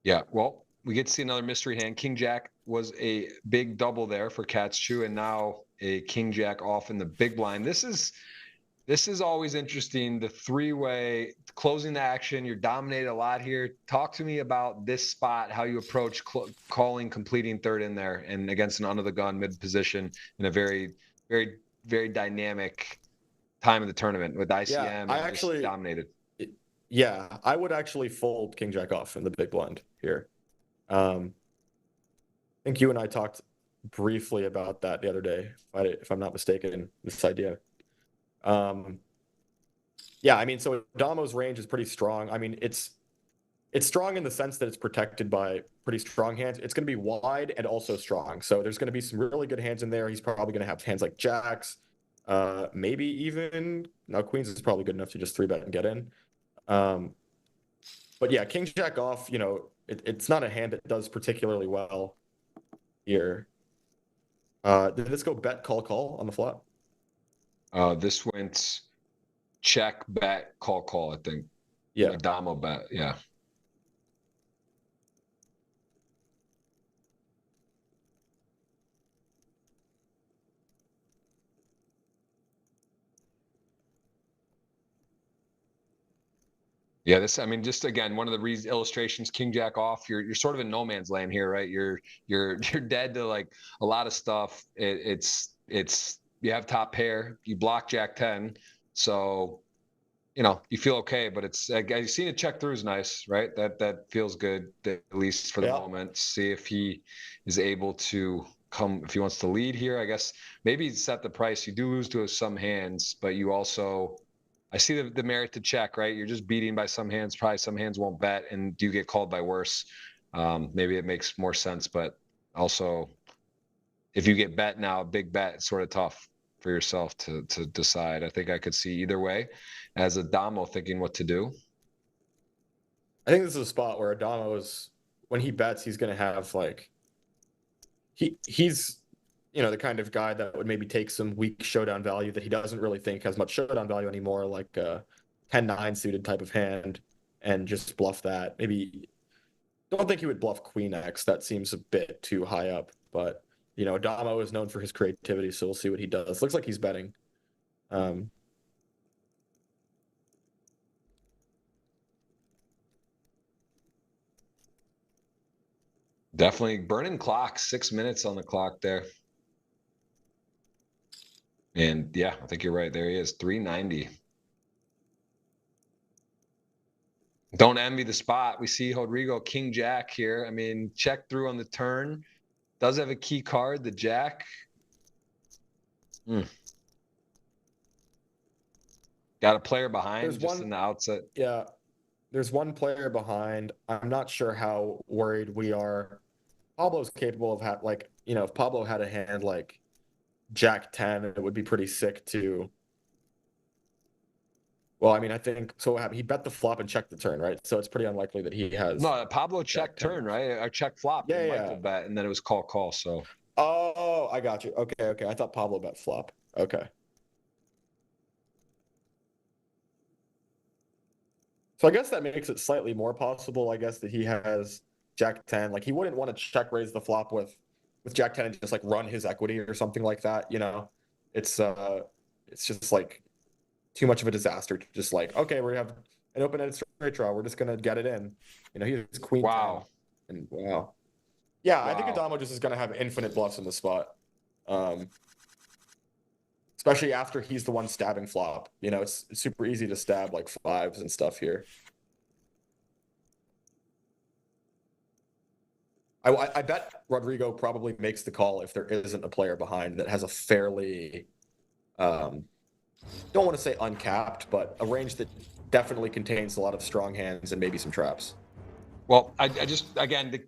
[SPEAKER 1] Yeah, well, we get to see another mystery hand. King Jack was a big double there for Katsu, and now a King Jack off in the big blind. This is always interesting. The 3-way closing the action. You're dominated a lot here. Talk to me about this spot, how you approach calling, completing third in there, and against an under the gun mid position in a very, very, very dynamic time of the tournament with ICM.
[SPEAKER 2] Yeah, I actually
[SPEAKER 1] dominated.
[SPEAKER 2] Yeah, I would actually fold King Jack off in the big blind here. I think you and I talked briefly about that the other day, if I'm not mistaken, this idea. Yeah, I mean, so Adamo's range is pretty strong. I mean, it's strong in the sense that it's protected by pretty strong hands. It's going to be wide and also strong. So there's going to be some really good hands in there. He's probably going to have hands like jacks, maybe even now queens is probably good enough to just 3-bet and get in. But yeah, King Jack off, you know, it's not a hand that does particularly well here. Did this go bet, call on the flop?
[SPEAKER 1] This went check, bet, call, I think.
[SPEAKER 2] Yeah.
[SPEAKER 1] Adamo bet, yeah. Yeah, I mean, just again, one of the illustrations, King Jack off, you're sort of in no man's land here, right? You're dead to like a lot of stuff. It's you have top pair, you block Jack 10, so you know you feel okay. But it's I've seen it check through is nice, right? That feels good at least for the moment. See if he is able to come, if he wants to lead here. I guess maybe set the price. You do lose to some hands, but you also. I see the merit to check, right? You're just beating by some hands. Probably some hands won't bet, and do get called by worse. Maybe it makes more sense, but also, if you get bet now, a big bet, it's sort of tough for yourself to decide. I think I could see either way. As Adamo thinking what to do.
[SPEAKER 2] I think this is a spot where Adamo is, when he bets, he's going to have like, he's you know, the kind of guy that would maybe take some weak showdown value that he doesn't really think has much showdown value anymore, like a 10-9 suited type of hand. and just bluff that. Maybe don't think he would bluff Queen X. That seems a bit too high up, but you know, Adamo is known for his creativity, so we'll see what he does. Looks like he's betting.
[SPEAKER 1] Definitely burning clock, 6 minutes on the clock there. And yeah, I think you're right. There he is, 390. Don't envy the spot. We see Rodrigo King Jack here. I mean, check through on the turn. Does have a key card, the Jack. Got a player behind
[SPEAKER 2] There's
[SPEAKER 1] just
[SPEAKER 2] one
[SPEAKER 1] in the outset.
[SPEAKER 2] Yeah, there's one player behind. I'm not sure how worried we are. Pablo's capable of if Pablo had a hand like Jack 10, it would be pretty sick to. Well, I mean, I think so. He bet the flop and checked the turn, right? So it's pretty unlikely that he has.
[SPEAKER 1] No, Pablo checked
[SPEAKER 2] Jack 10.
[SPEAKER 1] turn, right? Or check flop.
[SPEAKER 2] Yeah,
[SPEAKER 1] and
[SPEAKER 2] yeah.
[SPEAKER 1] Michael bet, and then it was call. So.
[SPEAKER 2] Oh, I got you. Okay. I thought Pablo bet flop. Okay. So I guess that makes it slightly more possible, I guess, that he has Jack 10. Like he wouldn't want to check raise the flop with Jack 10 and just like run his equity or something like that, you know. It's just like too much of a disaster to just like, okay, we have an open-ended straight draw. We're just gonna get it in. You know, he's queen 10. And wow. Yeah, I think Adamo just is gonna have infinite bluffs in the spot. Especially after he's the one stabbing flop. You know, it's super easy to stab like fives and stuff here. I bet Rodrigo probably makes the call if there isn't a player behind that has a fairly, don't want to say uncapped, but a range that definitely contains a lot of strong hands and maybe some traps.
[SPEAKER 1] Well, I just, again, it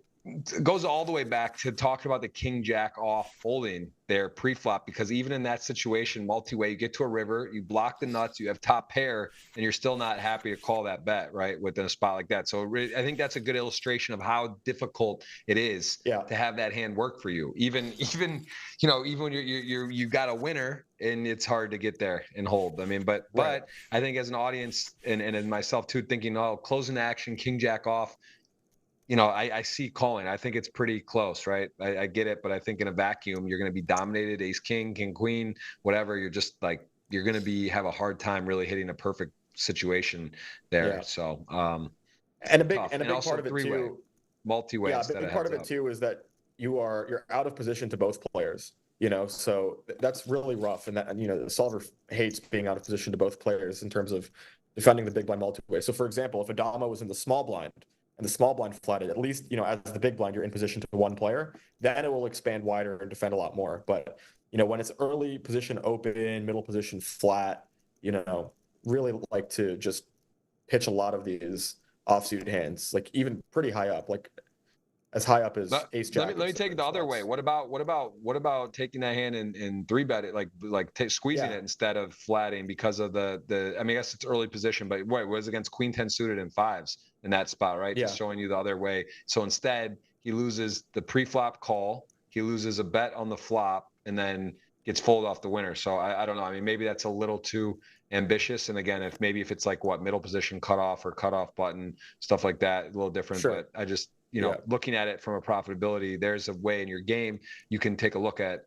[SPEAKER 1] goes all the way back to talking about the King Jack off folding there pre-flop, because even in that situation, multi-way, you get to a river, you block the nuts, you have top pair, and you're still not happy to call that bet, right, within a spot like that. So I think that's a good illustration of how difficult it is to have that hand work for you. Even you know, even when you got a winner and it's hard to get there and hold. I mean, but I think as an audience and myself too, thinking, oh, closing action, King Jack off. You know, I see calling. I think it's pretty close, right? I get it, but I think in a vacuum, you're going to be dominated, ace, king, king, queen, whatever. You're just like, you're going to have a hard time really hitting a perfect situation there. So,
[SPEAKER 2] and a big part of it too,
[SPEAKER 1] multi-way.
[SPEAKER 2] Yeah, a big part of it too is that you're out of position to both players. You know, so that's really rough, and that, you know, the solver hates being out of position to both players in terms of defending the big blind multi-way. So, for example, if Adamo was in the small blind and the small blind flatted, at least, you know, as the big blind, you're in position to one player, then it will expand wider and defend a lot more. But, you know, when it's early position open, middle position flat, you know, really like to just pitch a lot of these offsuit hands, like even pretty high up, like as high up as ace jack.
[SPEAKER 1] Let me take it the other way. What about taking that hand and three bet it, squeezing it instead of flatting because of the I mean, I guess it's early position, but what was against queen 10 suited and fives in that spot, right? Just showing you the other way. So instead, he loses the pre-flop call, he loses a bet on the flop, and then gets folded off the winner. So I don't know. I mean, maybe that's a little too ambitious. And again, if it's like middle position cutoff or cutoff button, stuff like that, a little different. But I just, you know, looking at it from a profitability, there's a way in your game you can take a look at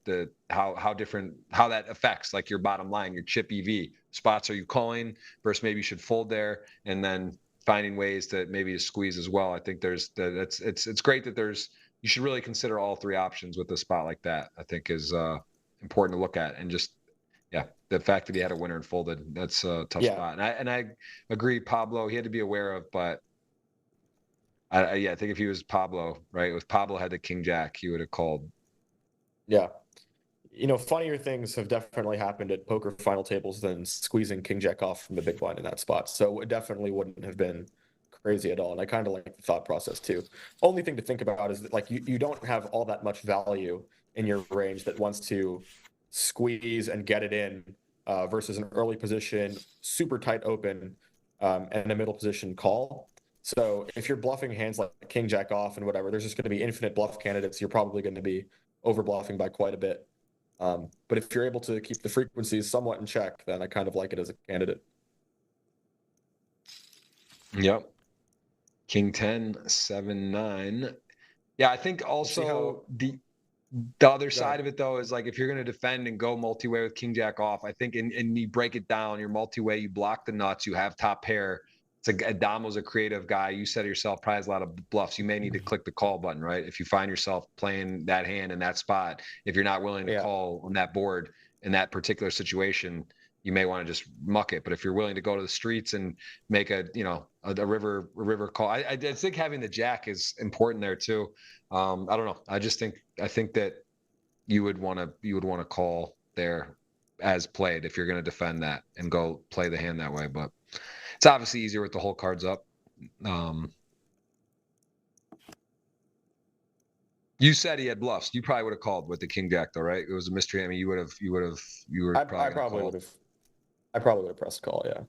[SPEAKER 1] how that affects like your bottom line, your chip EV spots. Are you calling versus maybe you should fold there, and then finding ways to maybe to squeeze as well. I think it's great that you should really consider all three options with a spot like that. I think is important to look at, and just the fact that he had a winner and folded, that's a tough spot. And I agree, Pablo, he had to be aware of, but I think if he was Pablo, right? If Pablo had the King Jack, he would have called.
[SPEAKER 2] Yeah. You know, funnier things have definitely happened at poker final tables than squeezing King Jack off from the big blind in that spot. So it definitely wouldn't have been crazy at all. And I kind of like the thought process too. Only thing to think about is that like you don't have all that much value in your range that wants to squeeze and get it in versus an early position, super tight open, and a middle position call. So if you're bluffing hands like King Jack off and whatever, there's just going to be infinite bluff candidates. You're probably going to be over bluffing by quite a bit. But if you're able to keep the frequencies somewhat in check, then I kind of like it as a candidate.
[SPEAKER 1] Yep. King 10, 7-9. Yeah, I think also the other side of it though is like if you're going to defend and go multi-way with King Jack off, I think and you break it down, you're multi-way, you block the nuts, you have top pair. It's like Adamo's a creative guy. You said it yourself, probably has a lot of bluffs. You may need to click the call button, right? If you find yourself playing that hand in that spot, if you're not willing to call on that board in that particular situation, you may want to just muck it. But if you're willing to go to the streets and make a river call, I think having the jack is important there too. I don't know. I think that you would want to call there as played if you're going to defend that and go play the hand that way. But it's obviously easier with the whole cards up. You said he had bluffs. You probably would have called with the King Jack though, right? It was a mystery. I mean, I probably would
[SPEAKER 2] have pressed call. Yeah.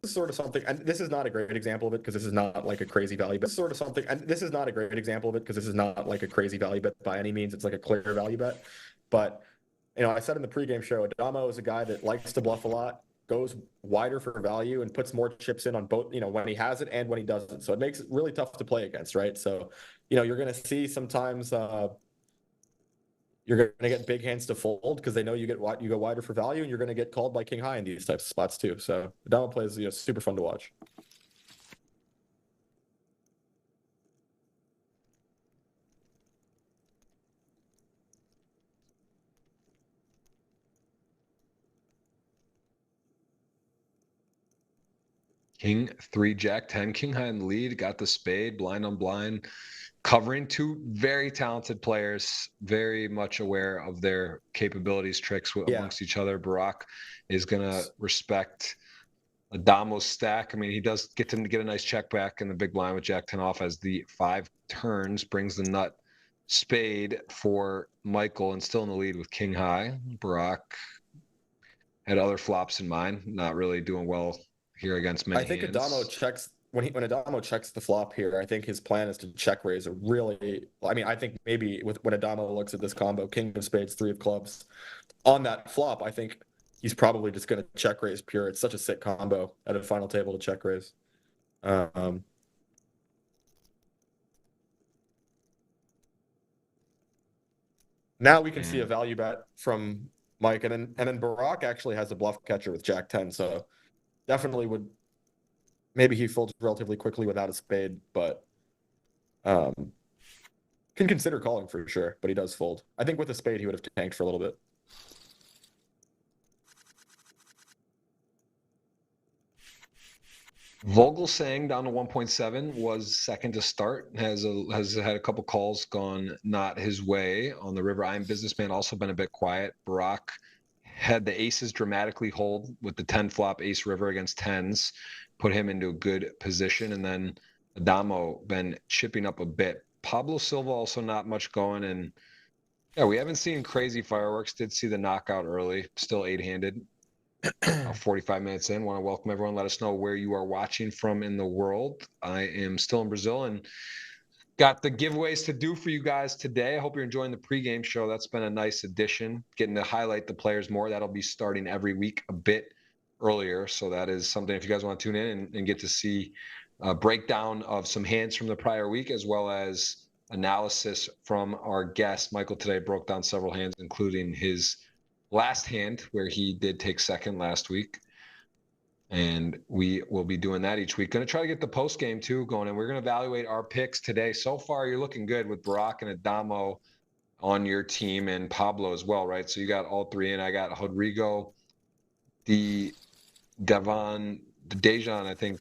[SPEAKER 2] This is sort of something, and this is not a great example of it because this is not like a crazy value bet. This is sort of something, and this is not a great example of it because this is not like a crazy value bet by any means. It's like a clear value bet. But, I said in the pregame show, Adamo is a guy that likes to bluff a lot, goes wider for value, and puts more chips in on both, when he has it and when he doesn't. So it makes it really tough to play against, right? So, you're going to see sometimes you're going to get big hands to fold because they know you go wider for value, and you're going to get called by King High in these types of spots too. So Adamo plays super fun to watch.
[SPEAKER 1] King 3, Jack 10, King High in the lead, got the spade, blind on blind, covering two very talented players, very much aware of their capabilities, tricks amongst each other. Barack is going to respect Adamo's stack. I mean, he does get to get a nice check back in the big blind with Jack 10 off as the 5 turns, brings the nut spade for Michael and still in the lead with King High. Barack had other flops in mind, not really doing well here against many hands.
[SPEAKER 2] Adamo checks when Adamo checks the flop here. I think his plan is to check raise I think maybe when Adamo looks at this combo, King of Spades, 3 of Clubs, on that flop, I think he's probably just going to check raise pure. It's such a sick combo at a final table to check raise. Now we can see a value bet from Mike, and then Barack actually has a bluff catcher with Jack 10, so definitely maybe he folds relatively quickly without a spade, but can consider calling for sure, but he does fold. I think with a spade he would have tanked for a little bit.
[SPEAKER 1] Vogelsang down to 1.7 was second to start. Has had a couple calls gone not his way on the river. I'm Businessman also been a bit quiet. Barack had the aces dramatically hold with the 10 flop ace river against tens, put him into a good position, and then Adamo been chipping up a bit. Pablo Silva also not much going, and yeah, we haven't seen crazy fireworks. Did see the knockout early, still 8-handed. 45 minutes in. Want to welcome everyone. Let us know where you are watching from in the world. I am still in Brazil and got the giveaways to do for you guys today. I hope you're enjoying the pregame show. That's been a nice addition, getting to highlight the players more. That'll be starting every week a bit earlier. So that is something if you guys want to tune in and get to see a breakdown of some hands from the prior week, as well as analysis from our guest. Michael today broke down several hands, including his last hand where he did take second last week, and we will be doing that each week. Going to try to get the post game too going, and we're going to evaluate our picks today. So far you're looking good with Barack and Adamo on your team, and Pablo as well, right? So you got all 3 in. I got Rodrigo, the Dejan, I think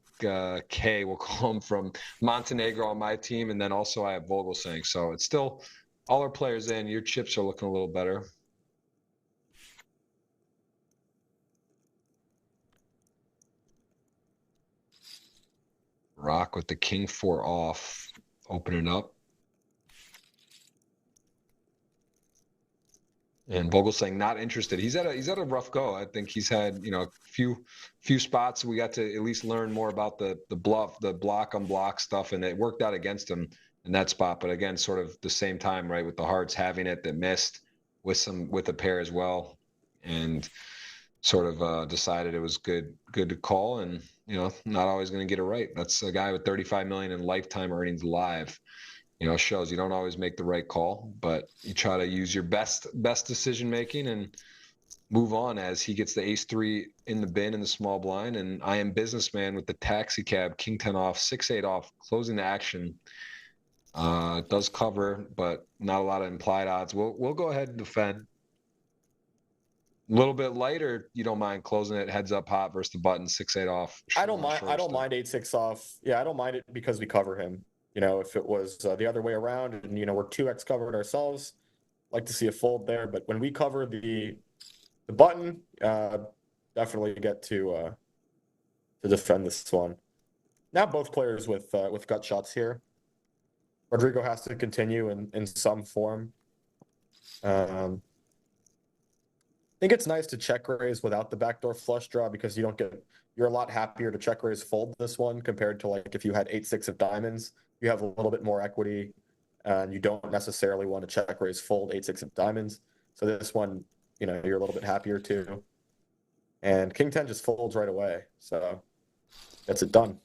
[SPEAKER 1] K will call him, from Montenegro on my team, and then also I have Vogelsang. So it's still all our players in. Your chips are looking a little better. Rock with the King 4 off, opening up. And Vogelsang not interested. He's had a rough go. I think he's had, a few spots. We got to at least learn more about the bluff, the block on block stuff, and it worked out against him in that spot. But again, sort of the same time, right, with the hearts having it that missed with a pair as well. And sort of decided it was good to call, and not always going to get it right. That's a guy with 35 million in lifetime earnings live. Shows you don't always make the right call, but you try to use your best decision making and move on as he gets the ace-3 in the bin in the small blind, and I am businessman with the taxi cab, king 10 off, 6-8 off, closing the action. It does cover, but not a lot of implied odds. We'll go ahead and defend. A little bit lighter, you don't mind closing it heads up hot versus the button, 6-8 off.
[SPEAKER 2] I don't mind 8-6 off. Yeah, I don't mind it because we cover him. If it was the other way around and we're 2x covered ourselves, like to see a fold there. But when we cover the button, definitely get to defend this one. Now both players with gut shots here. Rodrigo has to continue in some form. I think it's nice to check raise without the backdoor flush draw because you're a lot happier to check raise fold this one compared to like if you had 8-6 of diamonds. You have a little bit more equity and you don't necessarily want to check raise fold 8-6 of diamonds. So this one, you're a little bit happier too. And king 10 just folds right away. So that's it done.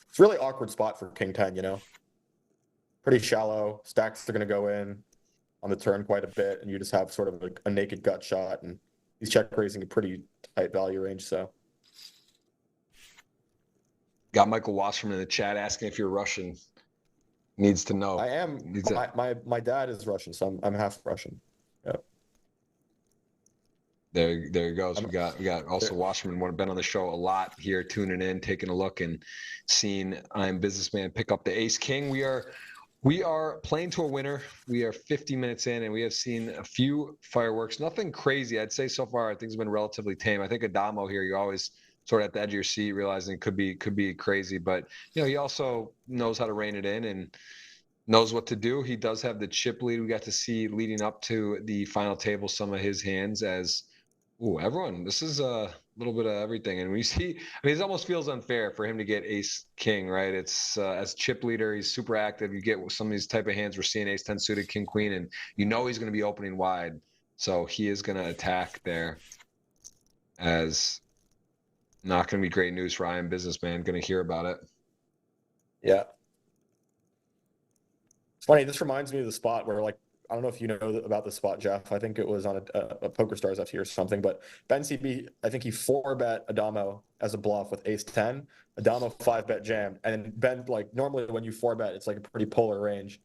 [SPEAKER 2] It's a really awkward spot for king 10, Pretty shallow. Stacks are going to go in on the turn quite a bit, and you just have sort of a naked gut shot, and he's check raising a pretty tight value range. So,
[SPEAKER 1] got Michael Wasserman in the chat asking if you're Russian. Needs to know.
[SPEAKER 2] I am. My dad is Russian, so I'm half Russian. Yeah.
[SPEAKER 1] There he goes. We got also Wasserman, been on the show a lot here, tuning in, taking a look, and seeing I'm businessman pick up the ace king. We are playing to a winner. We are 50 minutes in, and we have seen a few fireworks. Nothing crazy, I'd say so far. Things have been relatively tame. I think Adamo here, you're always sort of at the edge of your seat, realizing it could be crazy, but he also knows how to rein it in and knows what to do. He does have the chip lead. We got to see leading up to the final table some of his hands as. Ooh, everyone, this is a little bit of everything. And we see, it almost feels unfair for him to get ace king, right? It's as chip leader, he's super active. You get some of these type of hands, we're seeing ace 10 suited, king queen, and he's going to be opening wide. So he is going to attack there as not going to be great news for I Am Businessman. Going to hear about it.
[SPEAKER 2] Yeah. It's funny. This reminds me of the spot where I don't know if you know about this spot, Jeff. I think it was on a Poker Stars FT or something. But Ben CB, I think he 4-bet Adamo as a bluff with ace 10. Adamo 5-bet jammed. And Ben, normally when you 4-bet, it's like a pretty polar range.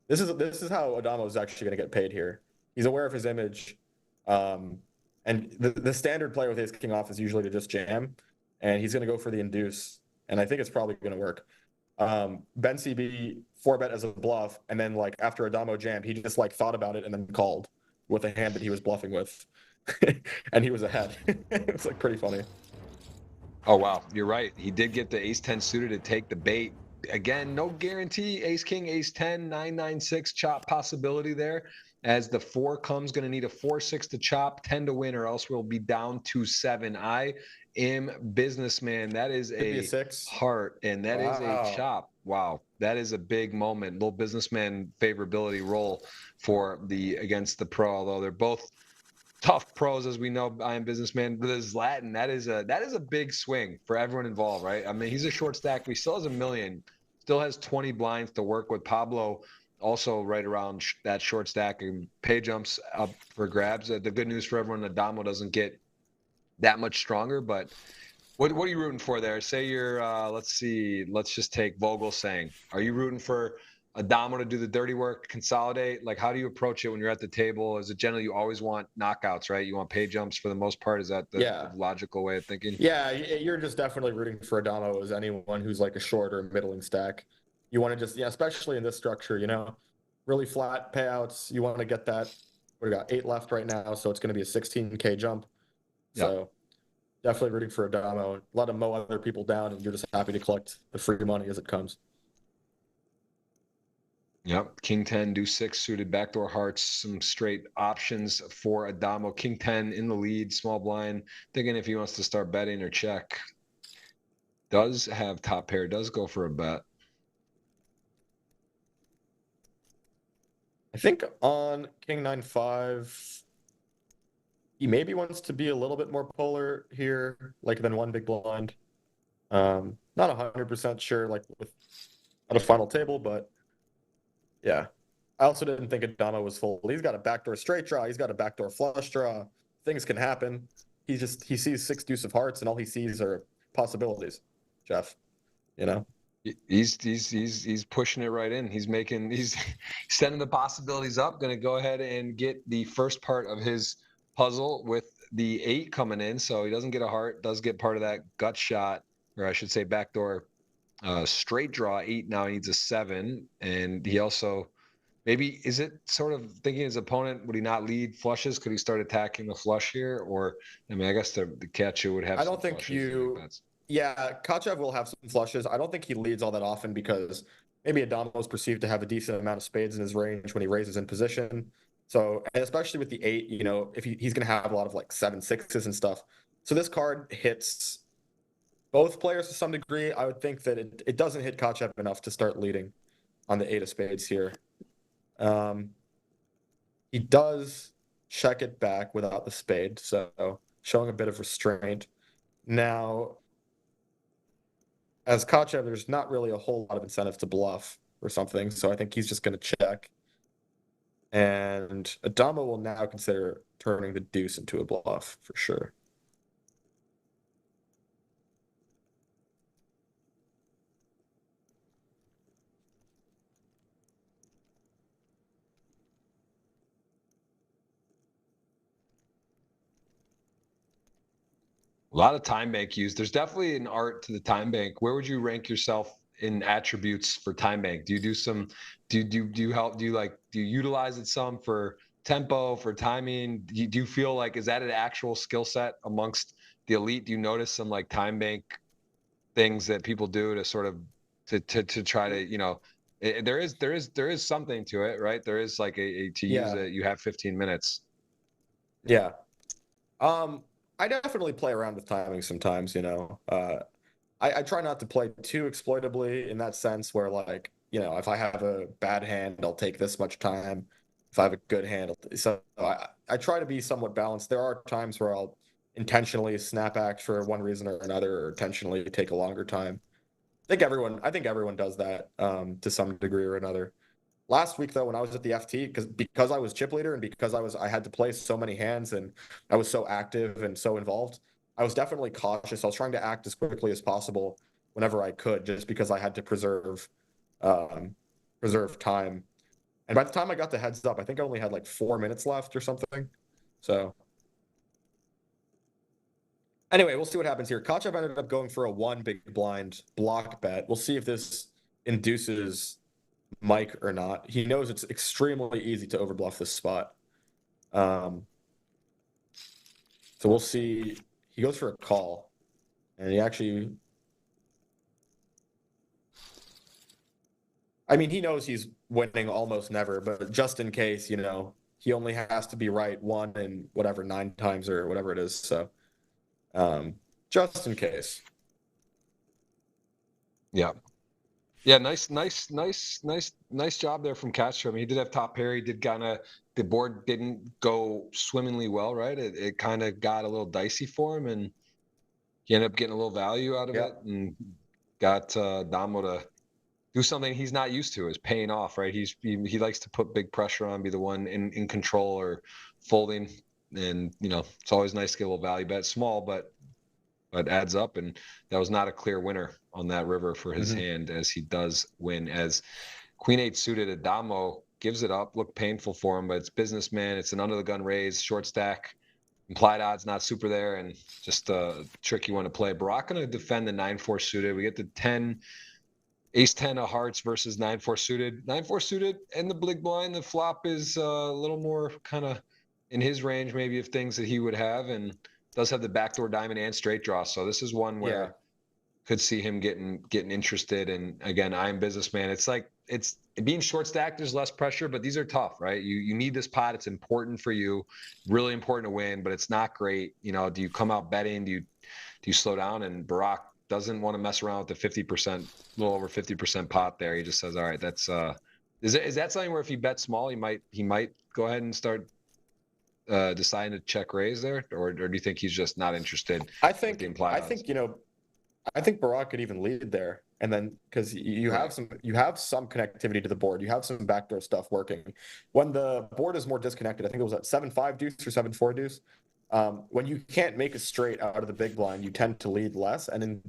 [SPEAKER 2] This is how Adamo is actually going to get paid here. He's aware of his image. And the standard play with ace king off is usually to just jam. And he's going to go for the induce. And I think it's probably going to work. Ben CB 4-bet as a bluff, and then after Adamo jammed, he just thought about it and then called with a hand that he was bluffing with, and he was ahead. It's pretty funny.
[SPEAKER 1] Oh wow, you're right. He did get the ace 10 suited to take the bait. Again, no guarantee. Ace king, ace 10, 9-9-6 chop possibility there. As the 4 comes, going to need a 4-6 to chop, 10 to win, or else we'll be down to 7. I am businessman. That is a
[SPEAKER 2] 6
[SPEAKER 1] heart, and that is a chop. Wow, that is a big moment. Little businessman favorability roll for against the pro, although they're both tough pros, as we know. I Am Businessman, but this Latin, that is a big swing for everyone involved, right? I mean, he's a short stack, but he still has $1 million, still has 20 blinds to work with. Pablo also right around that short stack, and pay jumps up for grabs. The good news for everyone, Adamo doesn't get that much stronger, but what are you rooting for there? Say you're, let's just take Vogel saying, are you rooting for Adamo to do the dirty work, consolidate? How do you approach it when you're at the table? Is it generally you always want knockouts, right? You want pay jumps for the most part? Is that the logical way of thinking?
[SPEAKER 2] Yeah, you're just definitely rooting for Adamo as anyone who's a short or middling stack. You want to just, especially in this structure, really flat payouts. You want to get that. We got 8 left right now, so it's going to be a 16K jump. So definitely rooting for Adamo. Let him mow other people down, and you're just happy to collect the free money as it comes.
[SPEAKER 1] Yep, king 10, deuce 6 suited, backdoor hearts, some straight options for Adamo. King 10 in the lead, small blind, thinking if he wants to start betting or check. Does have top pair, does go for a bet. I
[SPEAKER 2] think on king 9-5, he maybe wants to be a little bit more polar here, like than one big blind. Not 100% sure, like with on a final table, but yeah. I also didn't think Adamo was full. He's got a backdoor straight draw. He's got a backdoor flush draw. Things can happen. He sees 6 deuce of hearts, and all he sees are possibilities. Jeff, you know.
[SPEAKER 1] He's pushing it right in. He's sending the possibilities up. Going to go ahead and get the first part of his puzzle with the 8 coming in. So he doesn't get a heart, does get part of that gut shot, or I should say backdoor straight draw 8. Now he needs a 7, and he also maybe is it sort of thinking his opponent, would he not lead flushes? Could he start attacking the flush here? Or I mean, I guess the catcher would have.
[SPEAKER 2] I don't think Yeah, Kachev will have some flushes. I don't think he leads all that often because maybe Adamo is perceived to have a decent amount of spades in his range when he raises in position. So, and especially with the 8, you know, if he's going to have a lot of like 7 6s and stuff. So this card hits both players to some degree. I would think that it doesn't hit Kachev enough to start leading on the 8 of spades here. He does check it back without the spade, so showing a bit of restraint. Now, as Kachev, there's not really a whole lot of incentive to bluff or something, so I think he's just going to check. And Adamo will now consider turning the deuce into a bluff for sure.
[SPEAKER 1] A lot of time bank use. There's definitely an art to the time bank. Where would you rank yourself in attributes for time bank? Do you do some? Do you help? Do you utilize it some for tempo, for timing? Do you feel like is that an actual skill set amongst the elite? Do you notice some like time bank things that people do to sort of to try to there is something to it, right? There is like use it. You have 15 minutes.
[SPEAKER 2] Yeah. I definitely play around with timing sometimes, you know. I try not to play too exploitably in that sense where, like, you know, if I have a bad hand, I'll take this much time. If I have a good hand, so I try to be somewhat balanced. There are times where I'll intentionally snap act for one reason or another, or intentionally take a longer time. I think everyone does that to some degree or another. Last week, though, when I was at the FT, because I was chip leader and because I had to play so many hands and I was so active and so involved, I was definitely cautious. I was trying to act as quickly as possible whenever I could, just because I had to preserve time. And by the time I got the heads up, I think I only had like 4 minutes left or something. So anyway, we'll see what happens here. Kachev ended up going for a 1 big blind block bet. We'll see if this induces Mike or not. He knows it's extremely easy to overbluff this spot. So we'll see. He goes for a call, and he actually, I mean, he knows he's winning almost never, but just in case, you know, he only has to be right 1 in whatever 9 times or whatever it is. So just in case.
[SPEAKER 1] Yeah. Yeah, nice job there from Castro. I mean, he did have top pair. He did the board didn't go swimmingly well, right? It kind of got a little dicey for him, and he ended up getting a little value out of it, and got Damo to do something he's not used to, is paying off, right? He likes to put big pressure on, be the one in control or folding, and you know it's always nice to get a little value bet, small, but adds up, and that was not a clear winner on that river for his hand, as he does win. As Queen 8 suited, Adamo gives it up. Looked painful for him, but it's businessman. It's an under the gun raise, short stack, implied odds not super there, and just a tricky one to play. Barack going to defend the 9-4 suited. We get the 10 ace 10 of hearts versus 9-4 suited. 9-4 suited and the big blind. The flop is a little more kind of in his range, maybe, of things that he would have, and does have the backdoor diamond and straight draw. So this is one where could see him getting interested. And again, I am businessman. It's like, it's being short stacked, there's less pressure, but these are tough, right? You need this pot. It's important for you, really important to win, but it's not great. You know, do you come out betting? Do you slow down? And Barack doesn't want to mess around with the 50%, a little over 50% pot there. He just says, all right, that's is that something where if he bets small, he might go ahead and start deciding to check raise there, or do you think he's just not interested?
[SPEAKER 2] I
[SPEAKER 1] with
[SPEAKER 2] think
[SPEAKER 1] the implied
[SPEAKER 2] I
[SPEAKER 1] odds?
[SPEAKER 2] think I think Barak could even lead there, and then because you
[SPEAKER 1] Right.
[SPEAKER 2] have some connectivity to the board, you have some backdoor stuff working. When the board is more disconnected, I think it was at 7-5 deuce or 7-4 deuce. When you can't make a straight out of the big blind, you tend to lead less, and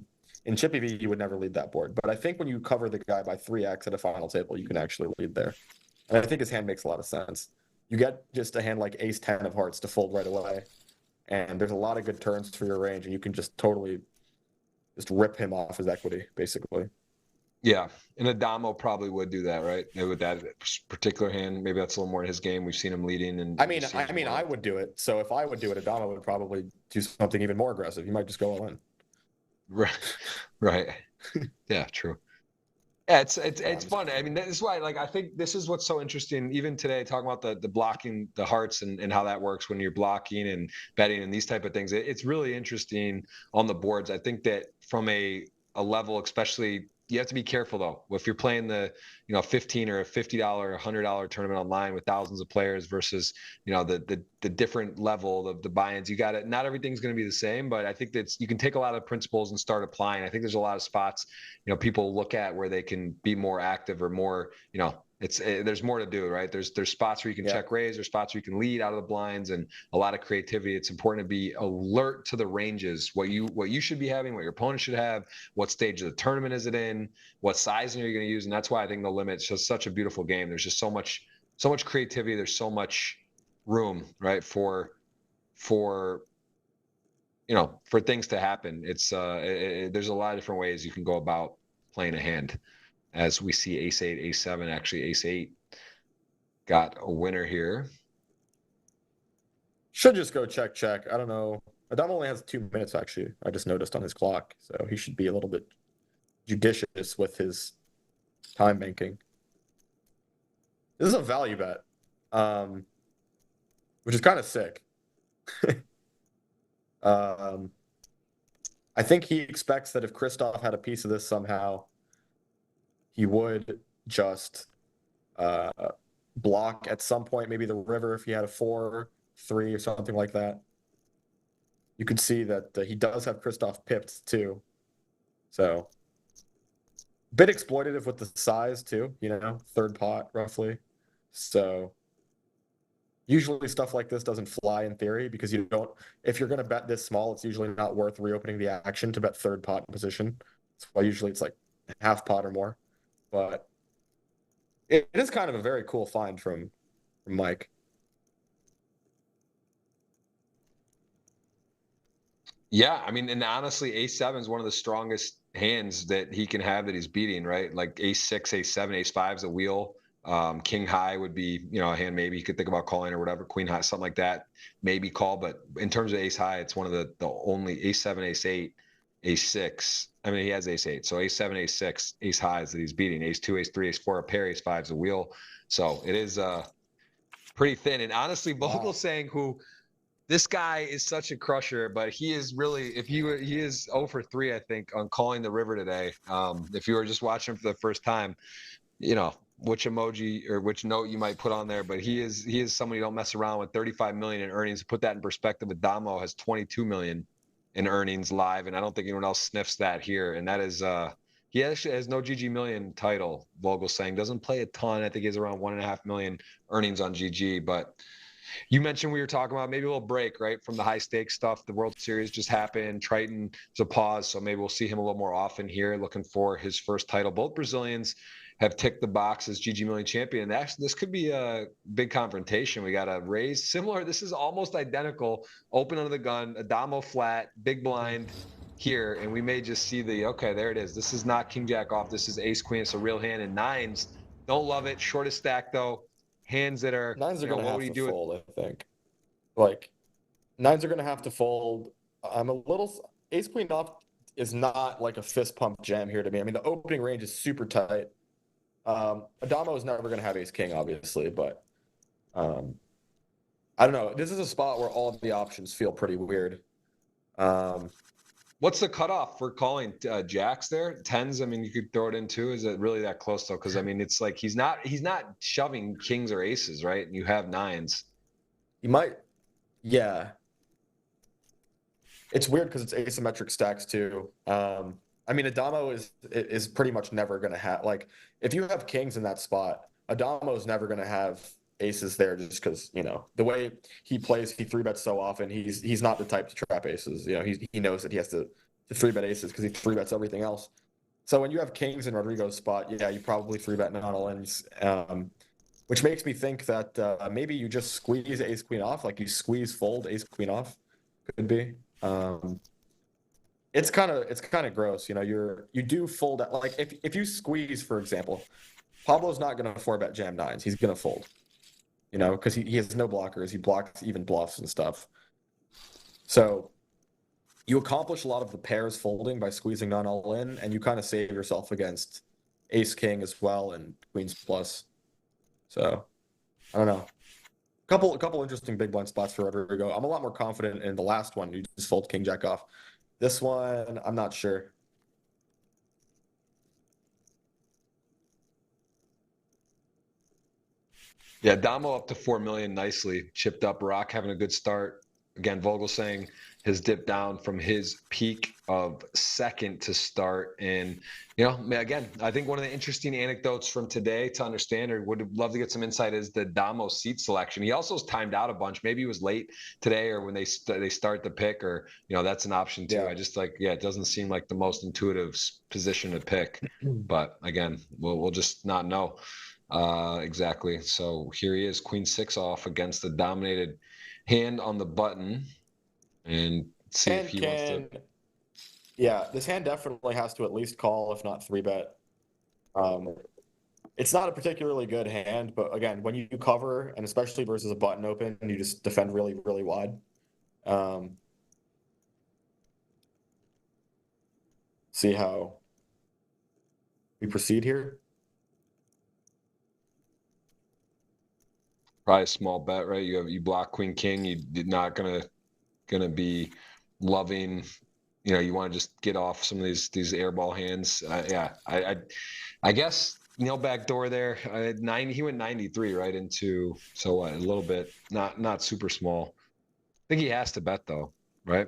[SPEAKER 2] in Chippy V, you would never lead that board. But I think when you cover the guy by 3x at a final table, you can actually lead there. And I think his hand makes a lot of sense. You get just a hand like ace 10 of hearts to fold right away, and there's a lot of good turns for your range, and you can just totally just rip him off his equity, basically.
[SPEAKER 1] Yeah, and Adamo probably would do that, right? With that particular hand, maybe that's a little more in his game. We've seen him leading, and
[SPEAKER 2] I mean, I would do it. So if I would do it, Adamo would probably do something even more aggressive. He might just go all in.
[SPEAKER 1] Right, right. Yeah, true. Yeah, it's fun. I mean, this is why, like, I think this is what's so interesting. Even today, talking about the blocking the hearts and how that works when you're blocking and betting and these type of things. It's really interesting on the boards. I think that from a level, especially, you have to be careful though. If you're playing the 15 or a $50, $100 tournament online with thousands of players versus the different level of the buy-ins, you got it. Not everything's going to be the same, but I think that you can take a lot of principles and start applying. I think there's a lot of spots people look at where they can be more active or more there's more to do, right? There's spots where you can check raise, there's spots where you can lead out of the blinds, and a lot of creativity. It's important to be alert to the ranges, what you should be having, what your opponent should have, what stage of the tournament is it in, what sizing are you going to use. And that's why I think the limit's just such a beautiful game. There's just so much creativity, there's so much room, right, for things to happen. It's there's a lot of different ways you can go about playing a hand. As we see ace 8, ace 7, actually ace 8 got a winner here.
[SPEAKER 2] Should just go check, check. I don't know. Adamo only has 2 minutes, actually. I just noticed on his clock. So he should be a little bit judicious with his time banking. This is a value bet, which is kind of sick. I think he expects that if Christoph had a piece of this somehow, he would just block at some point, maybe the river if he had a 4-3 or something like that. You could see that he does have Christoph pipped too. So, bit exploitative with the size too, third pot roughly. So, usually stuff like this doesn't fly in theory because if you're going to bet this small, it's usually not worth reopening the action to bet third pot in position. That's why usually it's like half pot or more. But it is kind of a very cool find from Mike.
[SPEAKER 1] Yeah, I mean, and honestly, ace 7 is one of the strongest hands that he can have that he's beating, right? Like ace 6, ace 7, ace 5 is a wheel. King high would be, a hand maybe you could think about calling or whatever. Queen high, something like that, maybe call. But in terms of ace high, it's one of the only ace 7, ace 8, ace 6. I mean, he has ace 8. So ace 7, ace 6, ace highs that he's beating. Ace 2, ace 3, ace 4, a pair, ace 5 is a wheel. So it is pretty thin. And honestly, Vogel's saying this guy is such a crusher, but he is really, he is 0 for 3, I think, on calling the river today. If you were just watching him for the first time, which emoji or which note you might put on there, but he is somebody you don't mess around with. 35 million in earnings. To put that in perspective, Adamo has 22 million in earnings live, and I don't think anyone else sniffs that here. And that is he actually has no GGMillion title. Vogel's saying doesn't play a ton. I think he has around 1.5 million earnings on GG. But you mentioned we were talking about maybe a little break, right, from the high stakes stuff. The World Series just happened. Triton is a pause, so maybe we'll see him a little more often here, looking for his first title. Both Brazilians have ticked the box as GGMillion champion. And actually, this could be a big confrontation. We got a raise similar. This is almost identical. Open under the gun, Adamo flat, big blind here, and we may just see okay, there it is. This is not king jack off. This is ace queen. It's a real hand, and nines. Don't love it. Shortest stack though. Hands that are
[SPEAKER 2] nines are going to have to fold.
[SPEAKER 1] I
[SPEAKER 2] think like nines are going to have to fold. I'm a little ace queen off is not like a fist pump jam here to me. I mean, the opening range is super tight. Adamo is never going to have ace king, obviously, but I don't know. This is a spot where all of the options feel pretty weird.
[SPEAKER 1] What's the cutoff for calling jacks there? Tens? I mean, you could throw it in too. Is it really that close though? Because I mean, it's like he's not shoving kings or aces, right? And you have nines.
[SPEAKER 2] He might. Yeah. It's weird because it's asymmetric stacks too. I mean, Adamo is pretty much never going to have, like, if you have kings in that spot, Adamo is never going to have aces there just because, you know, the way he plays, he three bets so often. He's not the type to trap aces. You know, he knows that he has to three bet aces because he three bets everything else. So when you have kings in Rodrigo's spot, yeah, you probably three bet not all ins. Which makes me think that maybe you just squeeze ace queen off, like you squeeze fold ace queen off, could be. It's kind of gross, you know. You do fold at, like, if you squeeze, for example, Pablo's not going to four bet jam nines. He's going to fold, you know, because he has no blockers. He blocks even bluffs and stuff. So you accomplish a lot of the pairs folding by squeezing non all in, and you kind of save yourself against ace king as well and queens plus. So I don't know. Couple interesting big blind spots for Rodrigo. I'm a lot more confident in the last one. You just fold king jack off. This one, I'm not sure.
[SPEAKER 1] Yeah, Damo up to 4 million nicely. Chipped up. Rock having a good start. Again, Vogel saying has dipped down from his peak of second to start. And, you know, again, I think one of the interesting anecdotes from today to understand, or would love to get some insight, is the Damo seat selection. He also timed out a bunch. Maybe he was late today, or when they start the pick, or, you know, that's an option too.
[SPEAKER 2] Yeah.
[SPEAKER 1] I just like, yeah, it doesn't seem like the most intuitive position to pick. But again, we'll just not know exactly. So here he is, queen six off against the dominated hand on the button, and see if he wants to.
[SPEAKER 2] Yeah, this hand definitely has to at least call, if not three bet. It's not a particularly good hand, but again, when you cover, and especially versus a button open, you just defend really, really wide. See how we proceed here.
[SPEAKER 1] Probably a small bet, right? You block queen king. You're not gonna be loving. You know, you want to just get off some of these airball hands. Yeah, I guess, you know, backdoor there. 90. He went 93 right into, so what? A little bit, not super small. I think he has to bet though, right?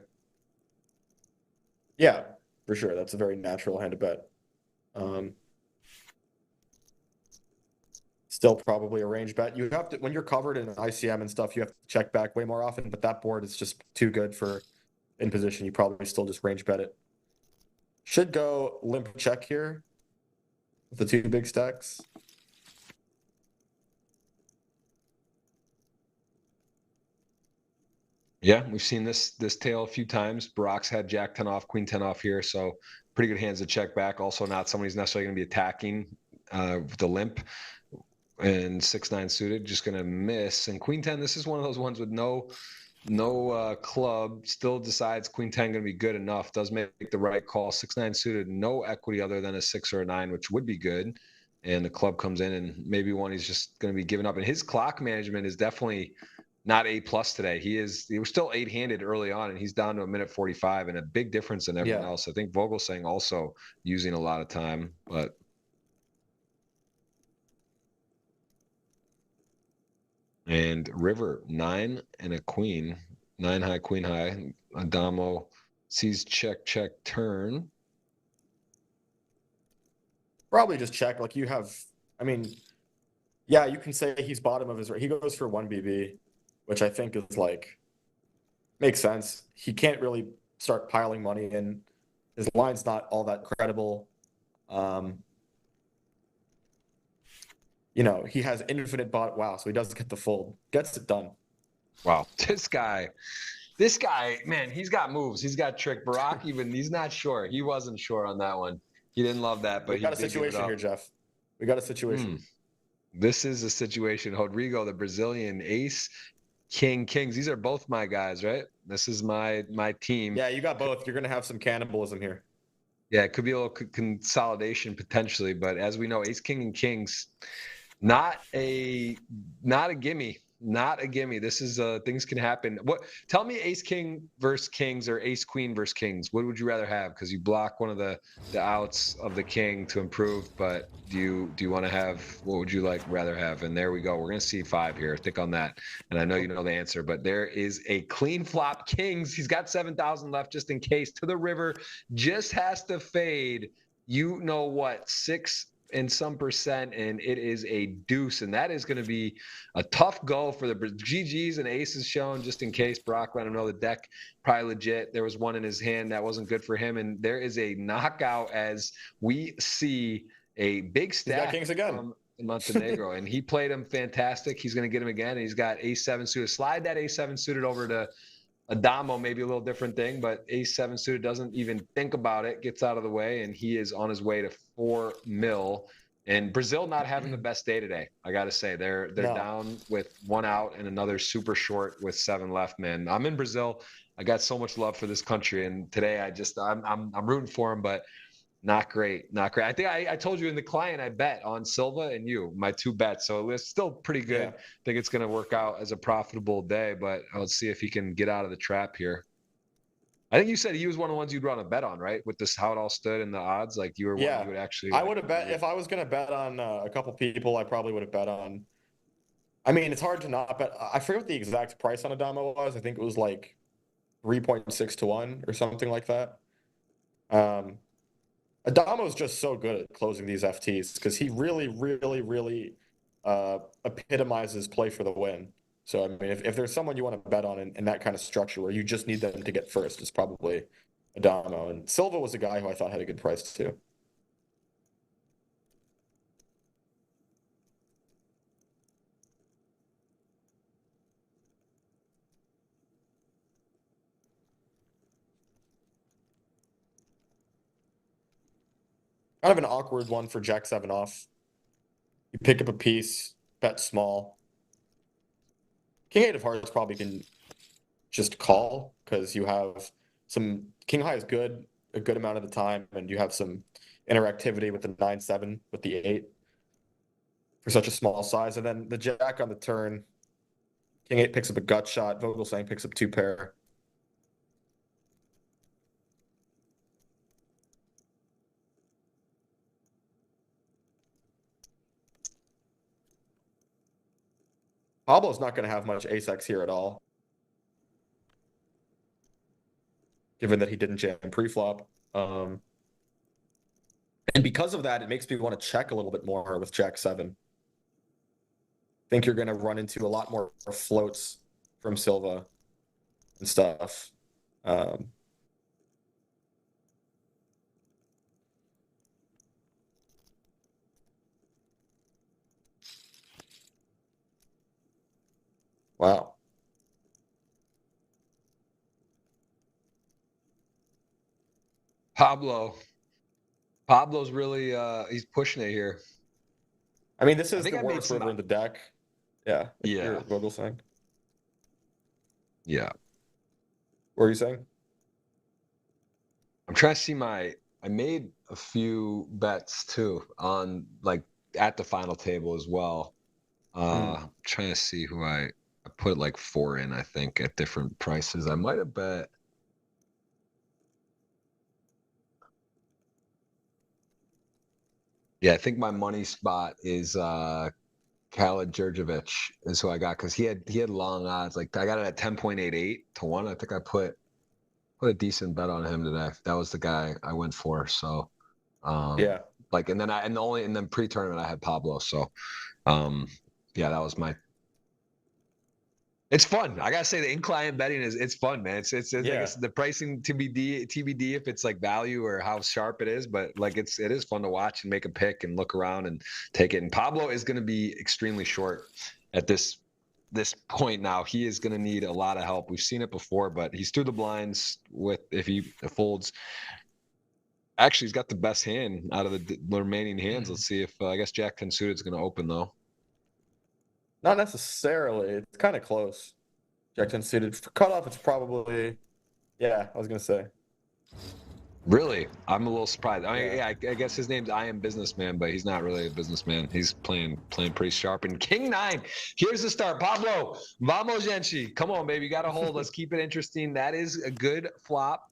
[SPEAKER 2] Yeah, for sure. That's a very natural hand to bet. Still probably a range bet. You have to, when you're covered in ICM and stuff, you have to check back way more often, but that board is just too good for in position. You probably still just range bet it. Should go limp check here with the two big stacks.
[SPEAKER 1] Yeah, we've seen this tail a few times. Barack's had Jack 10 off, Queen 10 off here, so pretty good hands to check back. Also, not somebody who's necessarily going to be attacking with the limp, and 6-9 suited, just going to miss. And Queen 10, this is one of those ones with no club, still decides Queen 10 going to be good enough. Does make the right call. 6-9 suited, no equity other than a 6 or a 9, which would be good. And the club comes in, and maybe one he's just going to be giving up. And his clock management is definitely not A+ today. He was still 8-handed early on, and he's down to a minute 45, and a big difference than everyone else. I think Vogel's saying also using a lot of time, but. And river 9 and a queen, 9 high, queen high. Adamo sees check turn.
[SPEAKER 2] Probably just check. Like you have, I mean, yeah, you can say he's bottom of his. He goes for 1 BB, which I think is like makes sense. He can't really start piling money in. His line's not all that credible. You know, he has infinite bot. Wow, so he doesn't get the fold. Gets it done.
[SPEAKER 1] Wow, this guy, man, he's got moves. He's got trick. Barack, even he's not sure. He wasn't sure on that one. He didn't love that, but
[SPEAKER 2] we got a situation here, Jeff. We got a situation.
[SPEAKER 1] This is a situation. Rodrigo, the Brazilian ace, kings. These are both my guys, right? This is my team.
[SPEAKER 2] Yeah, you got both. You're gonna have some cannibalism here.
[SPEAKER 1] Yeah, it could be a little consolidation potentially, but as we know, ace, king, and kings, not a gimme. not a gimme. This is things can happen. What? Tell me, ace king versus kings or ace queen versus kings. What would you rather have? Because you block one of the outs of the king to improve. But do you want to have? What would you rather have? And there we go. We're gonna see 5 here. Think on that. And I know you know the answer, but there is a clean flop kings. He's got 7,000 left just in case to the river. Just has to fade. You know what? 6 and some percent, and it is a deuce, and that is going to be a tough go for the GGs and aces shown, just in case. Brock let him know the deck probably legit. There was one in his hand that wasn't good for him, and there is a knockout as we see a big stack.
[SPEAKER 2] He's got kings again
[SPEAKER 1] from Montenegro, and he played him fantastic. He's going to get him again, and he's got ace-7 suited. Slide that ace-7 suited over to Adamo, maybe a little different thing, but ace-7 suited doesn't even think about it, gets out of the way, and he is on his way to 4 mil. And Brazil not having the best day today. I got to say, they're down with 1 out and another super short with 7 left. Man, I'm in Brazil. I got so much love for this country, and today I'm rooting for him, but not great, not great. I think I told you in the client I bet on Silva and you, my 2 bets. So it's still pretty good.
[SPEAKER 2] Yeah.
[SPEAKER 1] I think it's going to work out as a profitable day, but let's see if he can get out of the trap here. I think you said he was one of the ones you'd run a bet on, right? With this, how it all stood and the odds, like you were one you would actually.
[SPEAKER 2] I would have bet if I was going to bet on a couple people. I probably would have bet on. I mean, it's hard to not bet. I forget what the exact price on Adamo was. I think it was like 3.6 to 1 or something like that. Adamo is just so good at closing these FTs because he really, really, really epitomizes play for the win. So, I mean, if there's someone you want to bet on in that kind of structure where you just need them to get first, it's probably Adamo. And Silva was a guy who I thought had a good price too. Kind of an awkward one for Jack-7 off. You pick up a piece, bet small. King-8 of hearts probably can just call because you have some king high is good a good amount of the time, and you have some interactivity with the 9-7 with the 8 for such a small size. And then the jack on the turn, king-8 picks up a gut shot, Vogelsang picks up 2 pair. Pablo's not going to have much ace-x here at all, given that he didn't jam pre-flop. And because of that, it makes me want to check a little bit more with Jack-7. I think you're going to run into a lot more floats from Silva and stuff. Wow.
[SPEAKER 1] Pablo's really he's pushing it here.
[SPEAKER 2] I mean, this is the worst river in the deck. Yeah.
[SPEAKER 1] Yeah.
[SPEAKER 2] Vogelsang.
[SPEAKER 1] Yeah.
[SPEAKER 2] What are you saying?
[SPEAKER 1] I'm trying to see I made a few bets too on at the final table as well. I'm trying to see who I put 4 in, I think, at different prices. I might have bet. Yeah, I think my money spot is Khalid Djurdjevic is who I got because he had long odds. I got it at 10.88 to 1. I think I put a decent bet on him today. That was the guy I went for. So
[SPEAKER 2] yeah.
[SPEAKER 1] And then pre-tournament I had Pablo. So yeah, that was my. It's fun. I gotta say the in-client betting it's fun, man. It's the pricing TBD if it's value or how sharp it is, but it is fun to watch and make a pick and look around and take it. And Pablo is going to be extremely short at this point now. He is going to need a lot of help. We've seen it before, but he's through the blinds if he folds. Actually, he's got the best hand out of the remaining hands. Let's see if I guess Jack-10 suited is going to open though.
[SPEAKER 2] Not necessarily. It's kind of close. Jack-10 suited. For cutoff, it's probably... Yeah, I was going to say.
[SPEAKER 1] Really? I'm a little surprised. I mean,
[SPEAKER 2] Yeah.
[SPEAKER 1] yeah, I guess his name's I Am Businessman, but he's not really a businessman. He's playing pretty sharp. And King 9, here's the start. Pablo, vamos, gente. Come on, baby. You got to hold. Let's keep it interesting. That is a good flop.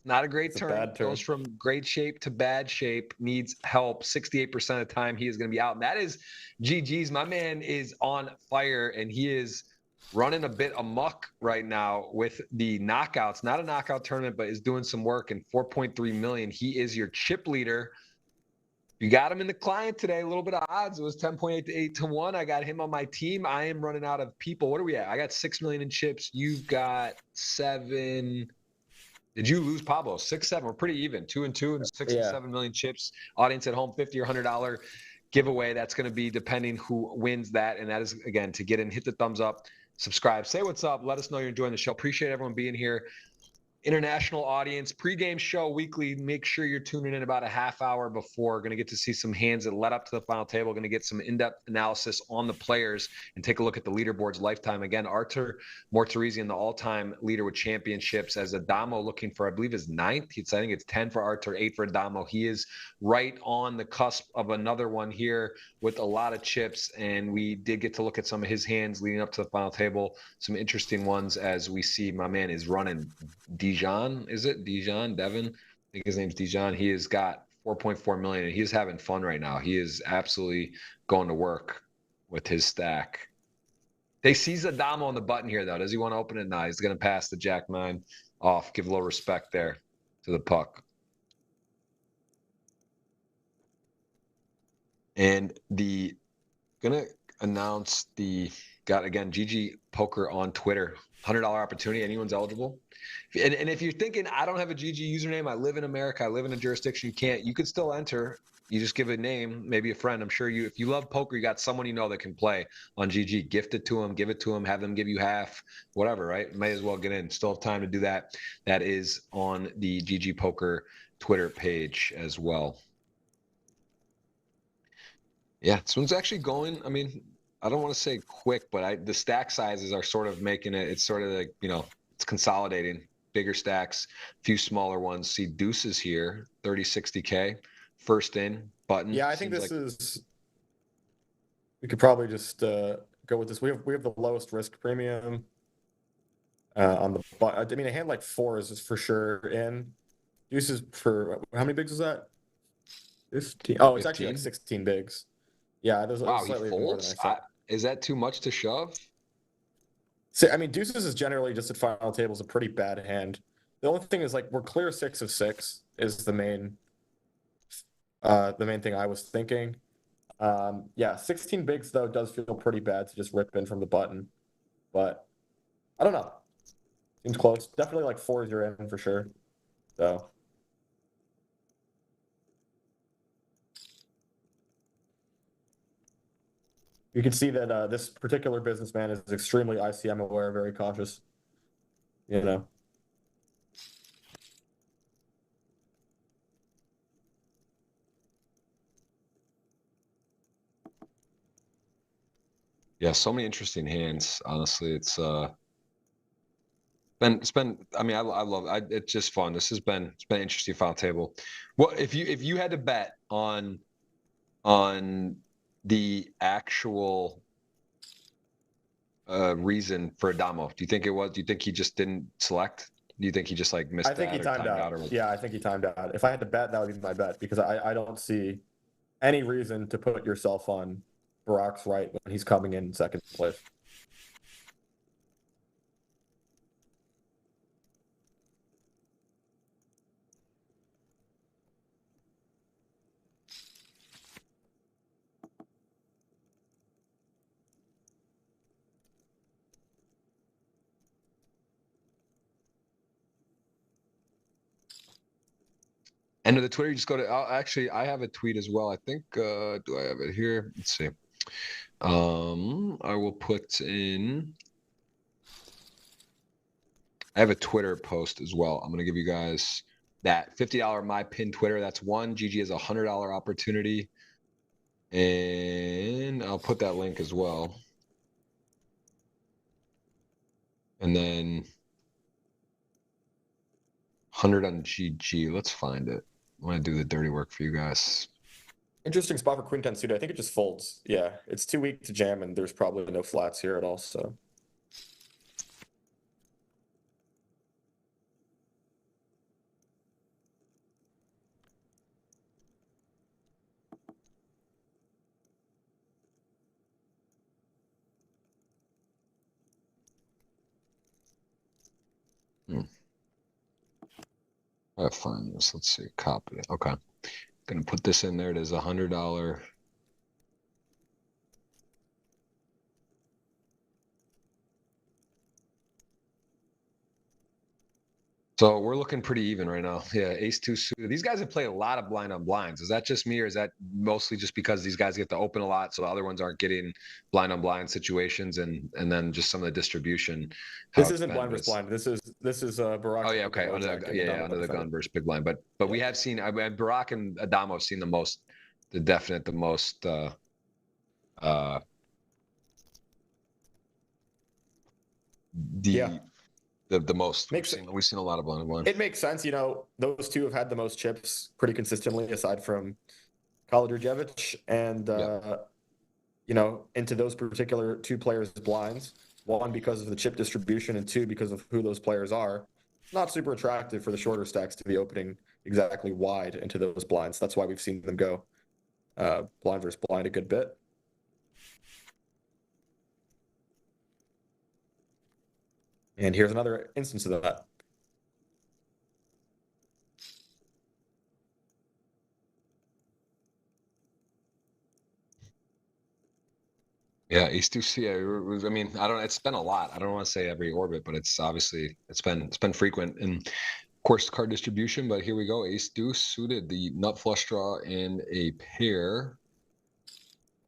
[SPEAKER 1] Not a great
[SPEAKER 2] It's a
[SPEAKER 1] turn.
[SPEAKER 2] bad turn.
[SPEAKER 1] Goes from great shape to bad shape. Needs help. 68% of the time he is going to be out. And that is GG's. My man is on fire, and he is running a bit amok right now with the knockouts. Not a knockout tournament, but is doing some work. And 4.3 million. He is your chip leader. You got him in the client today. A little bit of odds. It was 10.8 to 8 to 1. I got him on my team. I am running out of people. What are we at? I got 6 million in chips. You've got 7. Did you lose, Pablo? 6, 7. We're pretty even. 2 and 2 and 6 and 7 million chips. Audience at home, $50 or $100 giveaway. That's going to be depending who wins that. And that is, again, to get in, hit the thumbs up, subscribe, say what's up. Let us know you're enjoying the show. Appreciate everyone being here. International audience, pregame show weekly. Make sure you're tuning in about a half hour before. Going to get to see some hands that led up to the final table. Going to get some in-depth analysis on the players and take a look at the leaderboards lifetime. Again, Artur Mortarizian, the all-time leader with championships, as Adamo looking for, I believe, his 9th. I think it's 10 for Artur, 8 for Adamo. He is right on the cusp of another one here with a lot of chips, and we did get to look at some of his hands leading up to the final table. Some interesting ones as we see my man is running Dijon, is it? Dijon, Devin? I think his name's Dijon. He has got 4.4 million, and he's having fun right now. He is absolutely going to work with his stack. They sees Adamo on the button here, though. Does he want to open it? No, he's going to pass the Jack 9 off. Give a little respect there to the puck. And gonna announce got again GGPoker on Twitter. $100 opportunity. Anyone's eligible. And if you're thinking, I don't have a GG username, I live in America, I live in a jurisdiction, you could still enter. You just give a name, maybe a friend. I'm sure if you love poker, you got someone you know that can play on GG. Gift it to them, give it to them, have them give you half, whatever, right? May as well get in. Still have time to do that. That is on the GGPoker Twitter page as well. Yeah, this one's actually going, I mean, I don't want to say quick, but the stack sizes are sort of making it, it's sort of like, it's consolidating. Bigger stacks, few smaller ones. See deuces here, 30, 60K. First in, button.
[SPEAKER 2] Yeah, I think this is, we could probably just go with this. We have the lowest risk premium on the button. I mean, a hand like 4 is for sure in. Deuces for, how many bigs is that? 15. Oh, it's 15? Actually like 16 bigs. Yeah, there's slightly more than I thought.
[SPEAKER 1] Is that too much to shove?
[SPEAKER 2] So, I mean, deuces is generally just at final tables a pretty bad hand. The only thing is, like, we're clear 6 of 6 is the main thing I was thinking. Yeah, 16 bigs though does feel pretty bad to just rip in from the button, but I don't know. Seems close. Definitely like 4s you're in for sure. So. You can see that this particular businessman is extremely ICM aware, very cautious.
[SPEAKER 1] Yeah, so many interesting hands. Honestly, it's been. I mean, I love it. It's just fun. It's been interesting final table. Well, if you had to bet on the actual reason for Adamo, do you think he just didn't select? Do you think he just like missed?
[SPEAKER 2] I think he timed out. Yeah, I think he timed out. If I had to bet, that would be my bet, because I don't see any reason to put yourself on Barack's right when he's coming in second place.
[SPEAKER 1] End of the Twitter, you just go to, actually, I have a tweet as well. I think, do I have it here? Let's see. I will put in, I have a Twitter post as well. I'm going to give you guys that $50 my pin Twitter. That's one. GG has a $100 opportunity. And I'll put that link as well. And then 100 on GG. Let's find it. I want to do the dirty work for you guys.
[SPEAKER 2] Interesting spot for queen 10 suited. I think it just folds. Yeah, it's too weak to jam, and there's probably no flats here at all. So
[SPEAKER 1] I find this. Let's see. Copy it. Okay. Gonna put this in there. It is $100. So we're looking pretty even right now. Yeah, ace two suited. These guys have played a lot of blind on blinds. Is that just me, or is that mostly just because these guys get to open a lot, so the other ones aren't getting blind on blind situations, and then just some of the distribution?
[SPEAKER 2] this isn't blind versus blind. This is Barack.
[SPEAKER 1] Oh yeah, okay. Under the gun versus big blind. But yeah. We have seen. Barack and Adamo have seen the most
[SPEAKER 2] yeah.
[SPEAKER 1] The most. We've seen a lot of blind on blind.
[SPEAKER 2] It makes sense. Those two have had the most chips pretty consistently, aside from Kalidrujevich, and into those particular two players' blinds. One, because of the chip distribution, and two, because of who those players are. Not super attractive for the shorter stacks to be opening exactly wide into those blinds. That's why we've seen them go blind versus blind a good bit. And here's another instance of that.
[SPEAKER 1] Yeah, ace two C. I mean, I don't. It's been a lot. I don't want to say every orbit, but it's been frequent, and of course card distribution. But here we go. Ace deuce suited, the nut flush draw in a pair.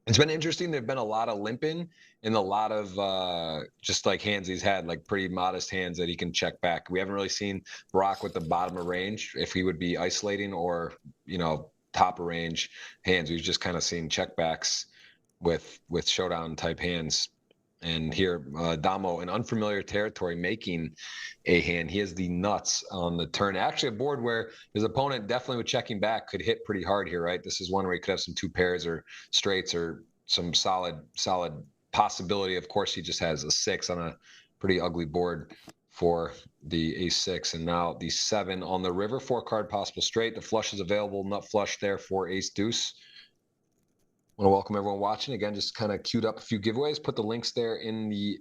[SPEAKER 1] It's been interesting. There've been a lot of limping and a lot of just like hands he's had, like pretty modest hands that he can check back. We haven't really seen Barack with the bottom of range, if he would be isolating or, top of range hands. We've just kind of seen checkbacks with showdown type hands. And here, Adamo in unfamiliar territory making a hand. He has the nuts on the turn. Actually, a board where his opponent definitely with checking back could hit pretty hard here, right? This is one where he could have some two pairs or straights or some solid possibility. Of course, he just has a 6 on a pretty ugly board for the ace 6. And now the 7 on the river, 4-card possible straight. The flush is available, nut flush there for ace deuce. I want to welcome everyone watching. Again, just kind of queued up a few giveaways. Put the links there in the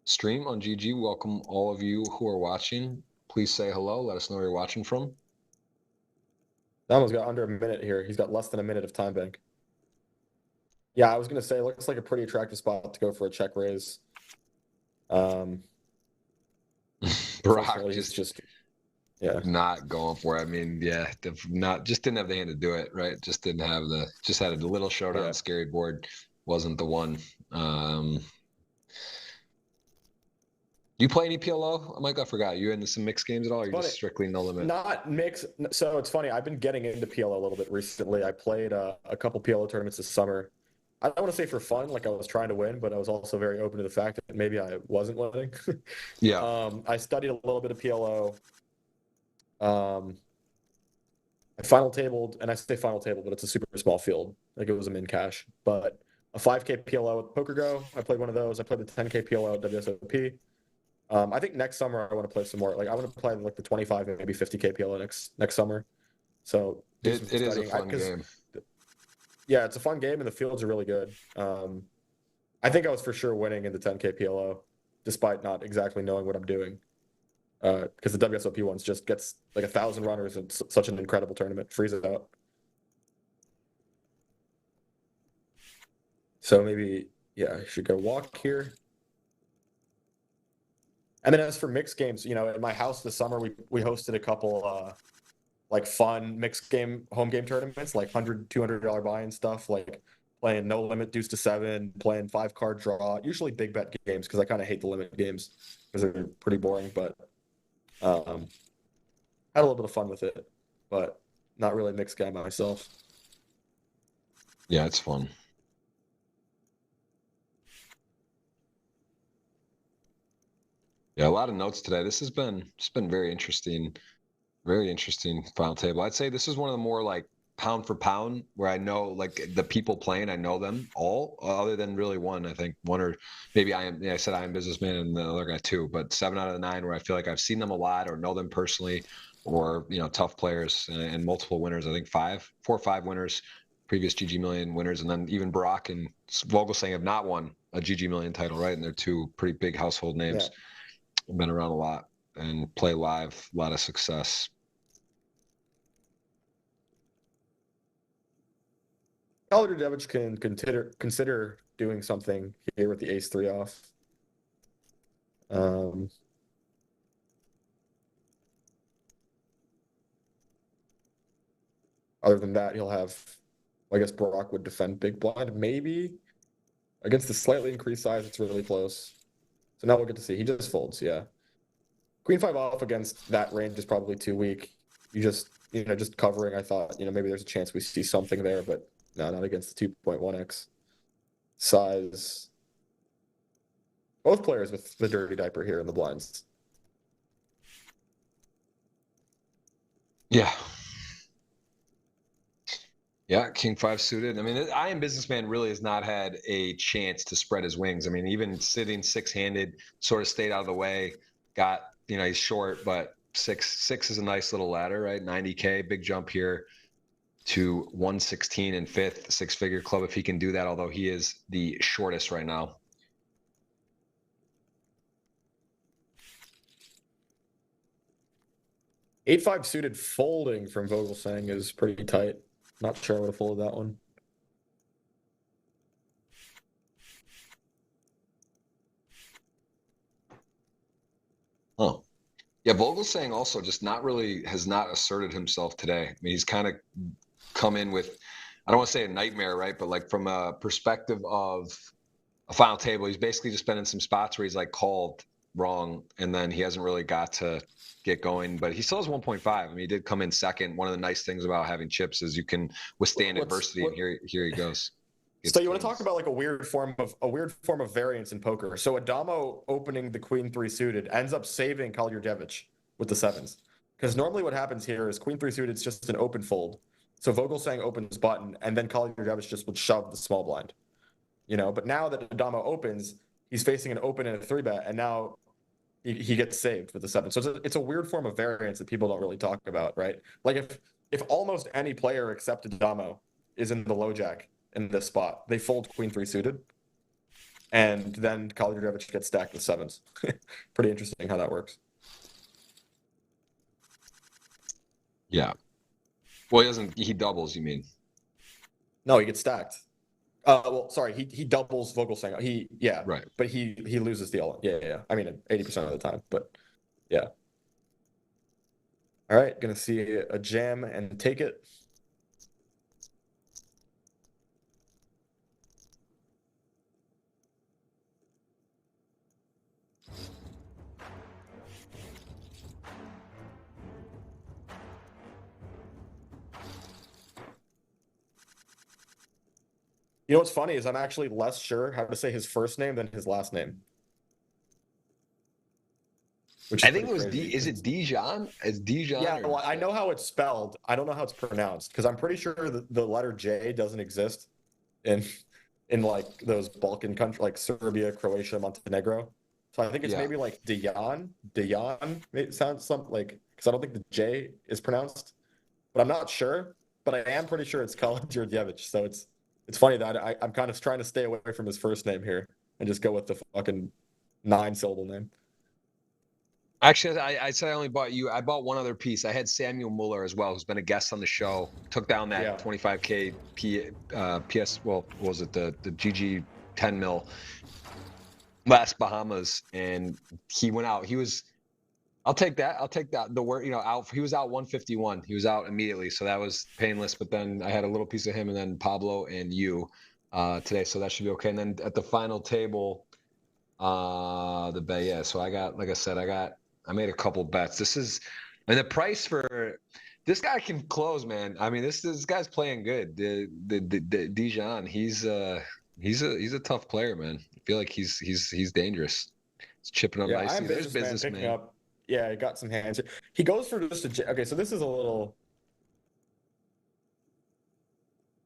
[SPEAKER 1] stream on GG. Welcome all of you who are watching. Please say hello. Let us know where you're watching from.
[SPEAKER 2] Damo's got under a minute here. He's got less than a minute of time bank. Yeah, I was going to say, it looks like a pretty attractive spot to go for a check raise.
[SPEAKER 1] Brock just not going for it. I mean, yeah, just didn't have the hand to do it, right? Just didn't have just had a little showdown scary board. Wasn't the one. Do you play any PLO? Mike, I forgot. You into some mixed games at all, or you just strictly no limit?
[SPEAKER 2] Not mixed. So it's funny. I've been getting into PLO a little bit recently. I played a couple PLO tournaments this summer. I don't want to say for fun, like I was trying to win, but I was also very open to the fact that maybe I wasn't winning.
[SPEAKER 1] Yeah.
[SPEAKER 2] I studied a little bit of PLO. I final tabled, and I say final table, but it's a super small field. Like it was a min cash, but a 5K PLO with Poker Go. I played one of those. I played the 10K PLO at WSOP. I think next summer I want to play some more. Like I want to play like the 25 and maybe 50K PLO next summer. So
[SPEAKER 1] it is a fun game.
[SPEAKER 2] Yeah, it's a fun game, and the fields are really good. I think I was for sure winning in the 10K PLO, despite not exactly knowing what I'm doing. Because the WSOP ones just gets like 1,000 runners and such an incredible tournament, freezes out. So maybe, I should go walk here. And then as for mixed games, at my house this summer, we hosted a couple like fun mixed game home game tournaments, like $100, $200 buy-in stuff, like playing no limit deuce to 7, playing 5-card draw, usually big bet games because I kind of hate the limit games because they're pretty boring, but had a little bit of fun with it, but not really a mixed guy myself.
[SPEAKER 1] Yeah, it's fun. Yeah, a lot of notes today. This has been very interesting Very interesting final table. I'd say this is one of the more like pound for pound where I know like the people playing, I know them all, other than really one. I think one or maybe I said I am businessman and the other guy too, but 7 out of the 9 where I feel like I've seen them a lot or know them personally, or tough players and multiple winners. I think 4 or 5 winners, previous GGMillion winners, and then even Barack and Vogelsang have not won a GGMillion title, right? And they're 2 pretty big household names. Yeah. Been around a lot and play live, a lot of success.
[SPEAKER 2] Consolidating can consider doing something here with the ace-3 off. Other than that, he'll have, I guess Barack would defend big blind, maybe. Against the slightly increased size, it's really close. So now we'll get to see. He just folds, yeah. Queen 5 off against that range is probably too weak. You just, just covering, I thought, maybe there's a chance we see something there, but no, not against the 2.1x size. Both players with the dirty diaper here in the blinds.
[SPEAKER 1] Yeah. Yeah, King 5 suited. I mean, I Am Businessman really has not had a chance to spread his wings. I mean, even sitting 6-handed, sort of stayed out of the way. Got, he's short, but 6 is a nice little ladder, right? 90K, big jump here to 116 in 5th, 6-figure club if he can do that, although he is the shortest right now.
[SPEAKER 2] Eight 5 suited folding from Vogelsang is pretty tight. Not sure I would have folded that one.
[SPEAKER 1] Oh, yeah. Vogelsang also just has not asserted himself today. I mean, he's kind of come in with, I don't want to say a nightmare, right? But like from a perspective of a final table, he's basically just been in some spots where he's like called wrong, and then he hasn't really got to get going, but he still has 1.5. I mean, he did come in second. One of the nice things about having chips is you can withstand adversity, and here he goes.
[SPEAKER 2] So you want to talk about like a weird form of variance in poker. So Adamo opening the Queen 3 suited ends up saving Kaljurdevich with the 7s. Because normally what happens here is Queen 3 suited is just an open fold. So Vogelsang opens button, and then Kaljurdevich just would shove the small blind. But now that Adamo opens, he's facing an open and a 3-bet, and now he gets saved with the 7. So it's a weird form of variance that people don't really talk about, right? Like if almost any player except Adamo is in the low jack in this spot, they fold Queen 3 suited, and then Kaljurdevich gets stacked with 7s. Pretty interesting how that works.
[SPEAKER 1] Yeah. Well, he doubles, you mean?
[SPEAKER 2] No, he gets stacked. Well, sorry, he doubles Vogelsang.
[SPEAKER 1] Right.
[SPEAKER 2] But he loses the element. Yeah. I mean, 80% of the time, but yeah. All right, gonna see a jam and take it. You know what's funny is I'm actually less sure how to say his first name than his last name.
[SPEAKER 1] Which I think it was is it Dijon? It's Dijon.
[SPEAKER 2] Yeah, well, I know how it's spelled. I don't know how it's pronounced because I'm pretty sure the letter J doesn't exist in like those Balkan countries like Serbia, Croatia, Montenegro. So I think it's maybe like Dijon. It sounds something like, because I don't think the J is pronounced, but I'm not sure. But I am pretty sure it's Kaljurdevich. So it's funny that I'm kind of trying to stay away from his first name here and just go with the fucking 9-syllable name.
[SPEAKER 1] Actually, I said I bought one other piece. I had Samuel Muller as well, who's been a guest on the show. Took down that 25K PS. Well, what was it the GG 10 mil last Bahamas, and he went out. I'll take that. The word, out. He was out 151. He was out immediately, so that was painless. But then I had a little piece of him, and then Pablo and you today, so that should be okay. And then at the final table, the bet, yeah. So I got, like I said, I made a couple bets. The price for this guy can close, man. I mean, this guy's playing good. The Dijon, he's a tough player, man. I feel like he's dangerous. He's chipping up nicely.
[SPEAKER 2] There's businessman. Yeah, he got some hands. He goes for just a okay. So this is a little.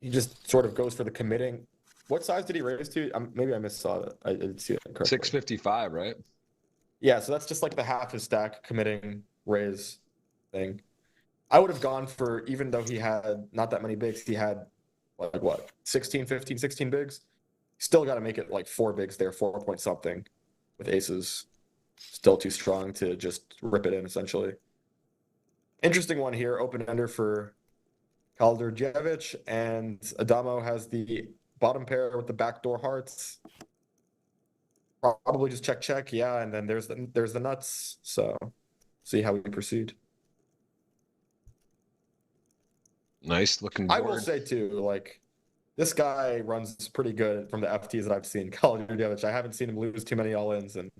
[SPEAKER 2] He just sort of goes for the committing. What size did he raise to? Maybe I missaw that. I didn't see it correctly.
[SPEAKER 1] 655, right?
[SPEAKER 2] Yeah, so that's just like the half his stack committing raise thing. I would have gone for, even though he had not that many bigs, he had like what, 16, 15, 16 bigs. Still got to make it like 4 bigs there, 4 point something with aces. Still too strong to just rip it in, essentially. Interesting one here, open ender for Kaldrjevich, and Adamo has the bottom pair with the backdoor hearts. Probably just check, yeah, and then there's the nuts. So see how we proceed.
[SPEAKER 1] Nice looking board.
[SPEAKER 2] I will say too, like, this guy runs pretty good from the FTs that I've seen. Kaldrjevich, I haven't seen him lose too many all-ins, and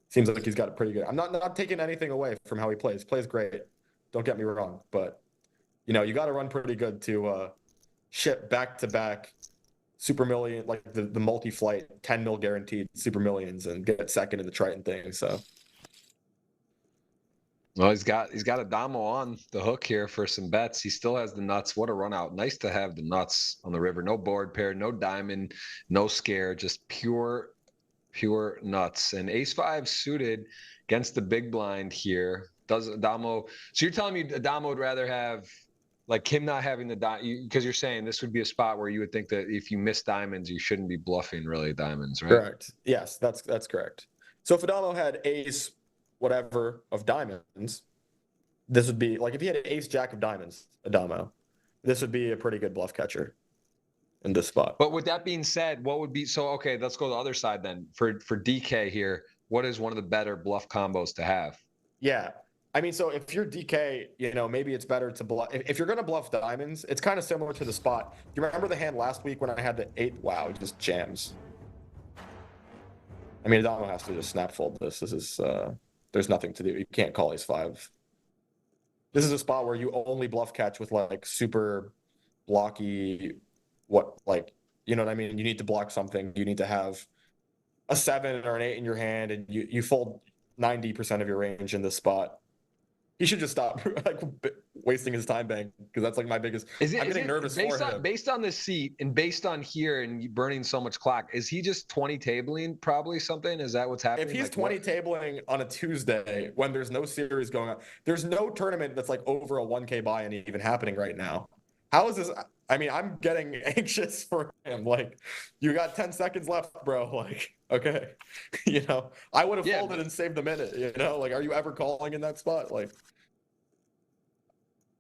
[SPEAKER 2] seems like he's got it pretty good. I'm not taking anything away from how he plays. Plays great. Don't get me wrong, but you know, you got to run pretty good to ship back-to-back super million, like the multi-flight 10 mil guaranteed super millions, and get second in the Triton thing. So,
[SPEAKER 1] well, he's got Adamo on the hook here for some bets. He still has the nuts. What a run out! Nice to have the nuts on the river. No board pair, no diamond, no scare, just pure nuts. And ace 5 suited against the big blind here. Does Adamo? So you're telling me Adamo would rather have, like, him not having the because you're saying this would be a spot where you would think that if you miss diamonds, you shouldn't be bluffing really diamonds, right?
[SPEAKER 2] correct. Yes, that's correct. So if Adamo had ace whatever of diamonds, this would be like if he had an ace jack of diamonds, Adamo, this would be a pretty good bluff catcher in this spot.
[SPEAKER 1] But with that being said, what would be so? Okay, let's go to the other side then. For DK here, what is one of the better bluff combos to have?
[SPEAKER 2] Yeah. I mean, so if you're DK, you know, maybe it's better to bluff. If you're going to bluff diamonds, it's kind of similar to the spot. You remember the hand last week when I had the 8? Wow, it just jams. I mean, Adamo has to just snap fold this. This is, there's nothing to do. You can't call ace 5. This is a spot where you only bluff catch with like super blocky, like, you know what I mean? You need to block something. You need to have a 7 or an 8 in your hand, and you fold 90% of your range in this spot. He should just stop like wasting his time bank, because that's like my biggest. I'm getting nervous for him.
[SPEAKER 1] Based on the seat and based on here and burning so much clock, is he just 20 tabling probably something? Is that what's happening?
[SPEAKER 2] If he's 20 tabling on a Tuesday when there's no series going on, there's no tournament that's like over a 1K buy-in even happening right now. How is this? I mean, I'm getting anxious for him. Like, you got 10 seconds left, bro. Like, okay, you know, I would have folded and saved a minute. You know, like, are you ever calling in that spot? Like,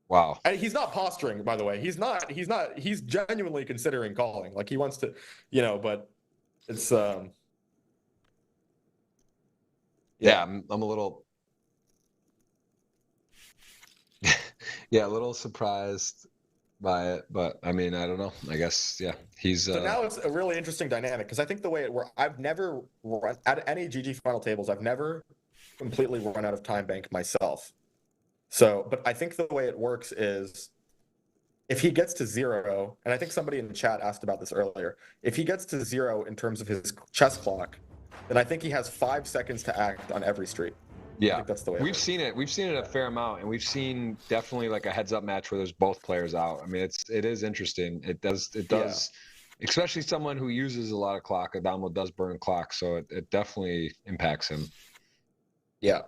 [SPEAKER 1] wow.
[SPEAKER 2] And he's not posturing, by the way. He's not. He's genuinely considering calling. Like, he wants to, you know. But it's
[SPEAKER 1] yeah. I'm a little. Yeah, a little surprised by it, but I mean, I don't know. I guess, yeah, he's.
[SPEAKER 2] So now it's a really interesting dynamic, because I think the way it works, I've never run at any GG final tables. I've never completely run out of time bank myself. So, but I think the way it works is if he gets to 0, and I think somebody in the chat asked about this earlier, if he gets to 0 in terms of his chess clock, then I think he has 5 seconds to act on every street.
[SPEAKER 1] Yeah,
[SPEAKER 2] that's the way
[SPEAKER 1] we've seen it. We've seen it a fair amount, and we've seen definitely like a heads-up match where there's both players out. I mean, it is interesting. It does, yeah. Especially someone who uses a lot of clock. Adamo does burn clock, so it definitely impacts him.
[SPEAKER 2] Yeah.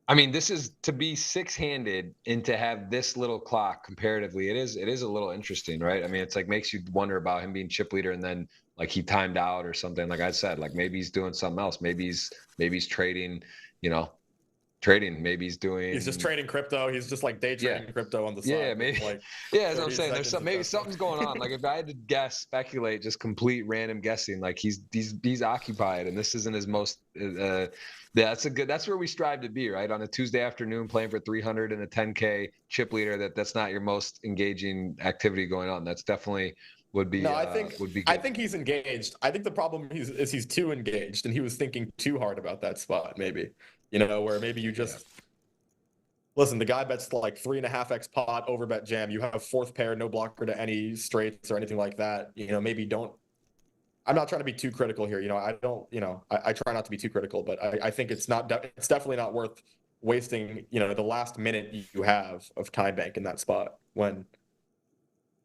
[SPEAKER 1] I mean, this is to be 6-handed and to have this little clock comparatively. It is a little interesting, right? I mean, it's like makes you wonder about him being chip leader and then like he timed out or something. Like I said, like maybe he's doing something else. Maybe he's trading, you know, maybe he's
[SPEAKER 2] just trading crypto. He's just like day trading crypto on the side.
[SPEAKER 1] Yeah, maybe.
[SPEAKER 2] Like,
[SPEAKER 1] yeah, that's what I'm saying. There's maybe something's going on. Like if I had to guess, speculate, just complete random guessing, like he's occupied and this isn't his most that's where we strive to be, right? On a Tuesday afternoon playing for 300 and a 10K chip leader, that's not your most engaging activity going on. That's definitely would be. No,
[SPEAKER 2] I think he's engaged. I think the problem is he's too engaged, and he was thinking too hard about that spot. Maybe, you know, where maybe you just listen. The guy bets like 3.5x pot over bet jam. You have 4th pair, no blocker to any straights or anything like that. You know, maybe don't. I'm not trying to be too critical here. I don't, I try not to be too critical, but I think it's definitely not worth wasting, the last minute you have of time bank in that spot when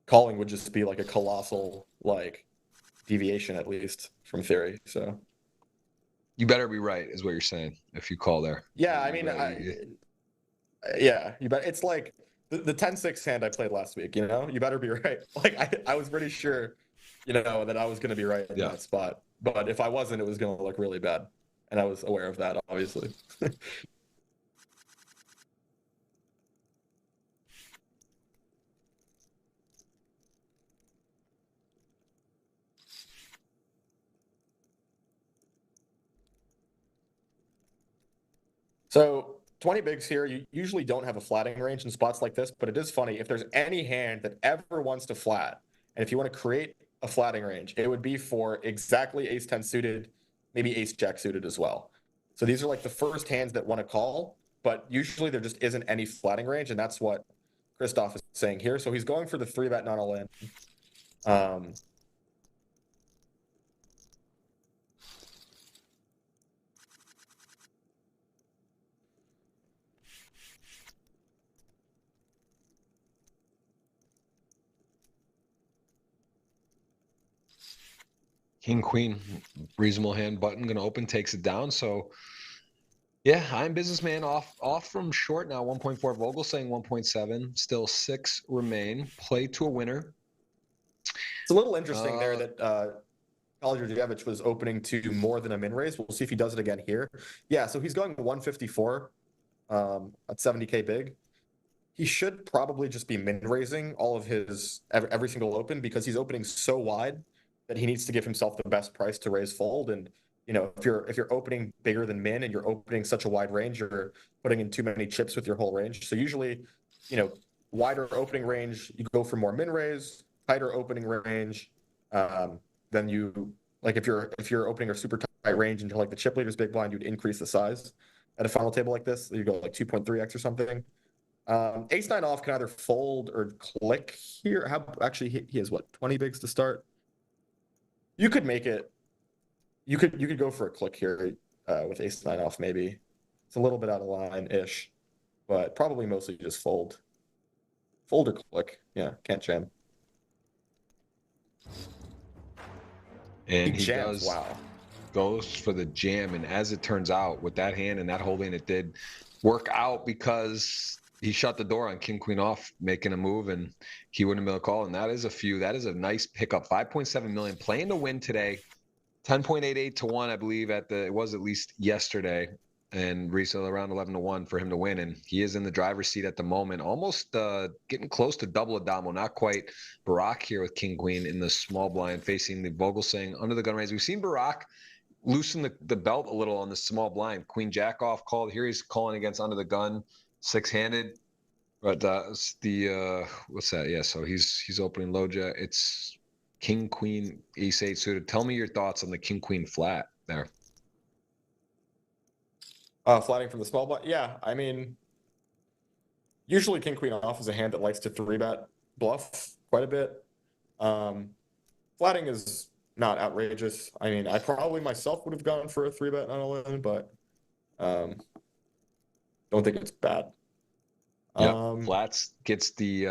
[SPEAKER 2] calling would just be like a colossal, like, deviation at least from theory. So
[SPEAKER 1] You better be right, is what you're saying. If you call there.
[SPEAKER 2] yeah, I mean, yeah, you bet. It's like the 10-6 hand I played last week. You better be right. Like I was pretty sure, that I was going to be right in that spot. But if I wasn't, it was going to look really bad, and I was aware of that, obviously. So 20 bigs here, you usually don't have a flatting range in spots like this, but it is funny. If there's any hand that ever wants to flat, and if you want to create a flatting range, it would be for exactly ace 10 suited, maybe ace jack suited as well. So these are like the first hands that want to call, but usually there just isn't any flatting range, and that's what Christoph is saying here. So he's going for the 3-bet not all in.
[SPEAKER 1] King, queen, reasonable hand button going to open, takes it down. So yeah, I'm businessman off from short now. 1.4 Vogel saying 1.7. Still 6 remain. Play to a winner.
[SPEAKER 2] It's a little interesting there that Kalajdzic was opening to more than a min raise. We'll see if he does it again here. Yeah, so he's going 154 at 70K big. He should probably just be min raising all of his every single open because he's opening so wide that he needs to give himself the best price to raise fold. And if you're opening bigger than min and you're opening such a wide range, you're putting in too many chips with your whole range. So usually, wider opening range, you go for more min raise. Tighter opening range, then you like if you're opening a super tight range into like the chip leader's big blind, you'd increase the size at a final table like this. You go like 2.3x or something. Ace 9 off can either fold or click here. Actually he has what, 20 bigs to start? You could make it. You could go for a click here with ace 9 off maybe. It's a little bit out of line ish, but probably mostly just fold. Fold or click. Yeah, can't jam.
[SPEAKER 1] And
[SPEAKER 2] he jams, wow.
[SPEAKER 1] Goes for the jam. And as it turns out, with that hand and that holding, it did work out because he shut the door on king queen off, making a move, and he wouldn't have been a call. And that is a nice pickup. 5.7 million playing to win today. 10.88 to 1, I believe, it was at least yesterday, and resale around 11 to 1 for him to win. And he is in the driver's seat at the moment, almost getting close to double Adamo, not quite. Barak here with king queen in the small blind facing the Vogelsang under the gun raise. We've seen Barak loosen the belt a little on the small blind. Queen jack off called. Here he's calling against under the gun, 6-handed. But what's that? Yeah, so he's opening low jack. It's king queen ace 8 suited. Tell me your thoughts on the king queen flat there.
[SPEAKER 2] Flatting from the small blind. Yeah, I mean, usually king queen off is a hand that likes to 3-bet bluff quite a bit. Flatting is not outrageous. I mean, I probably myself would have gone for a 3-bet not all in, but don't think it's bad.
[SPEAKER 1] Yeah, flats gets the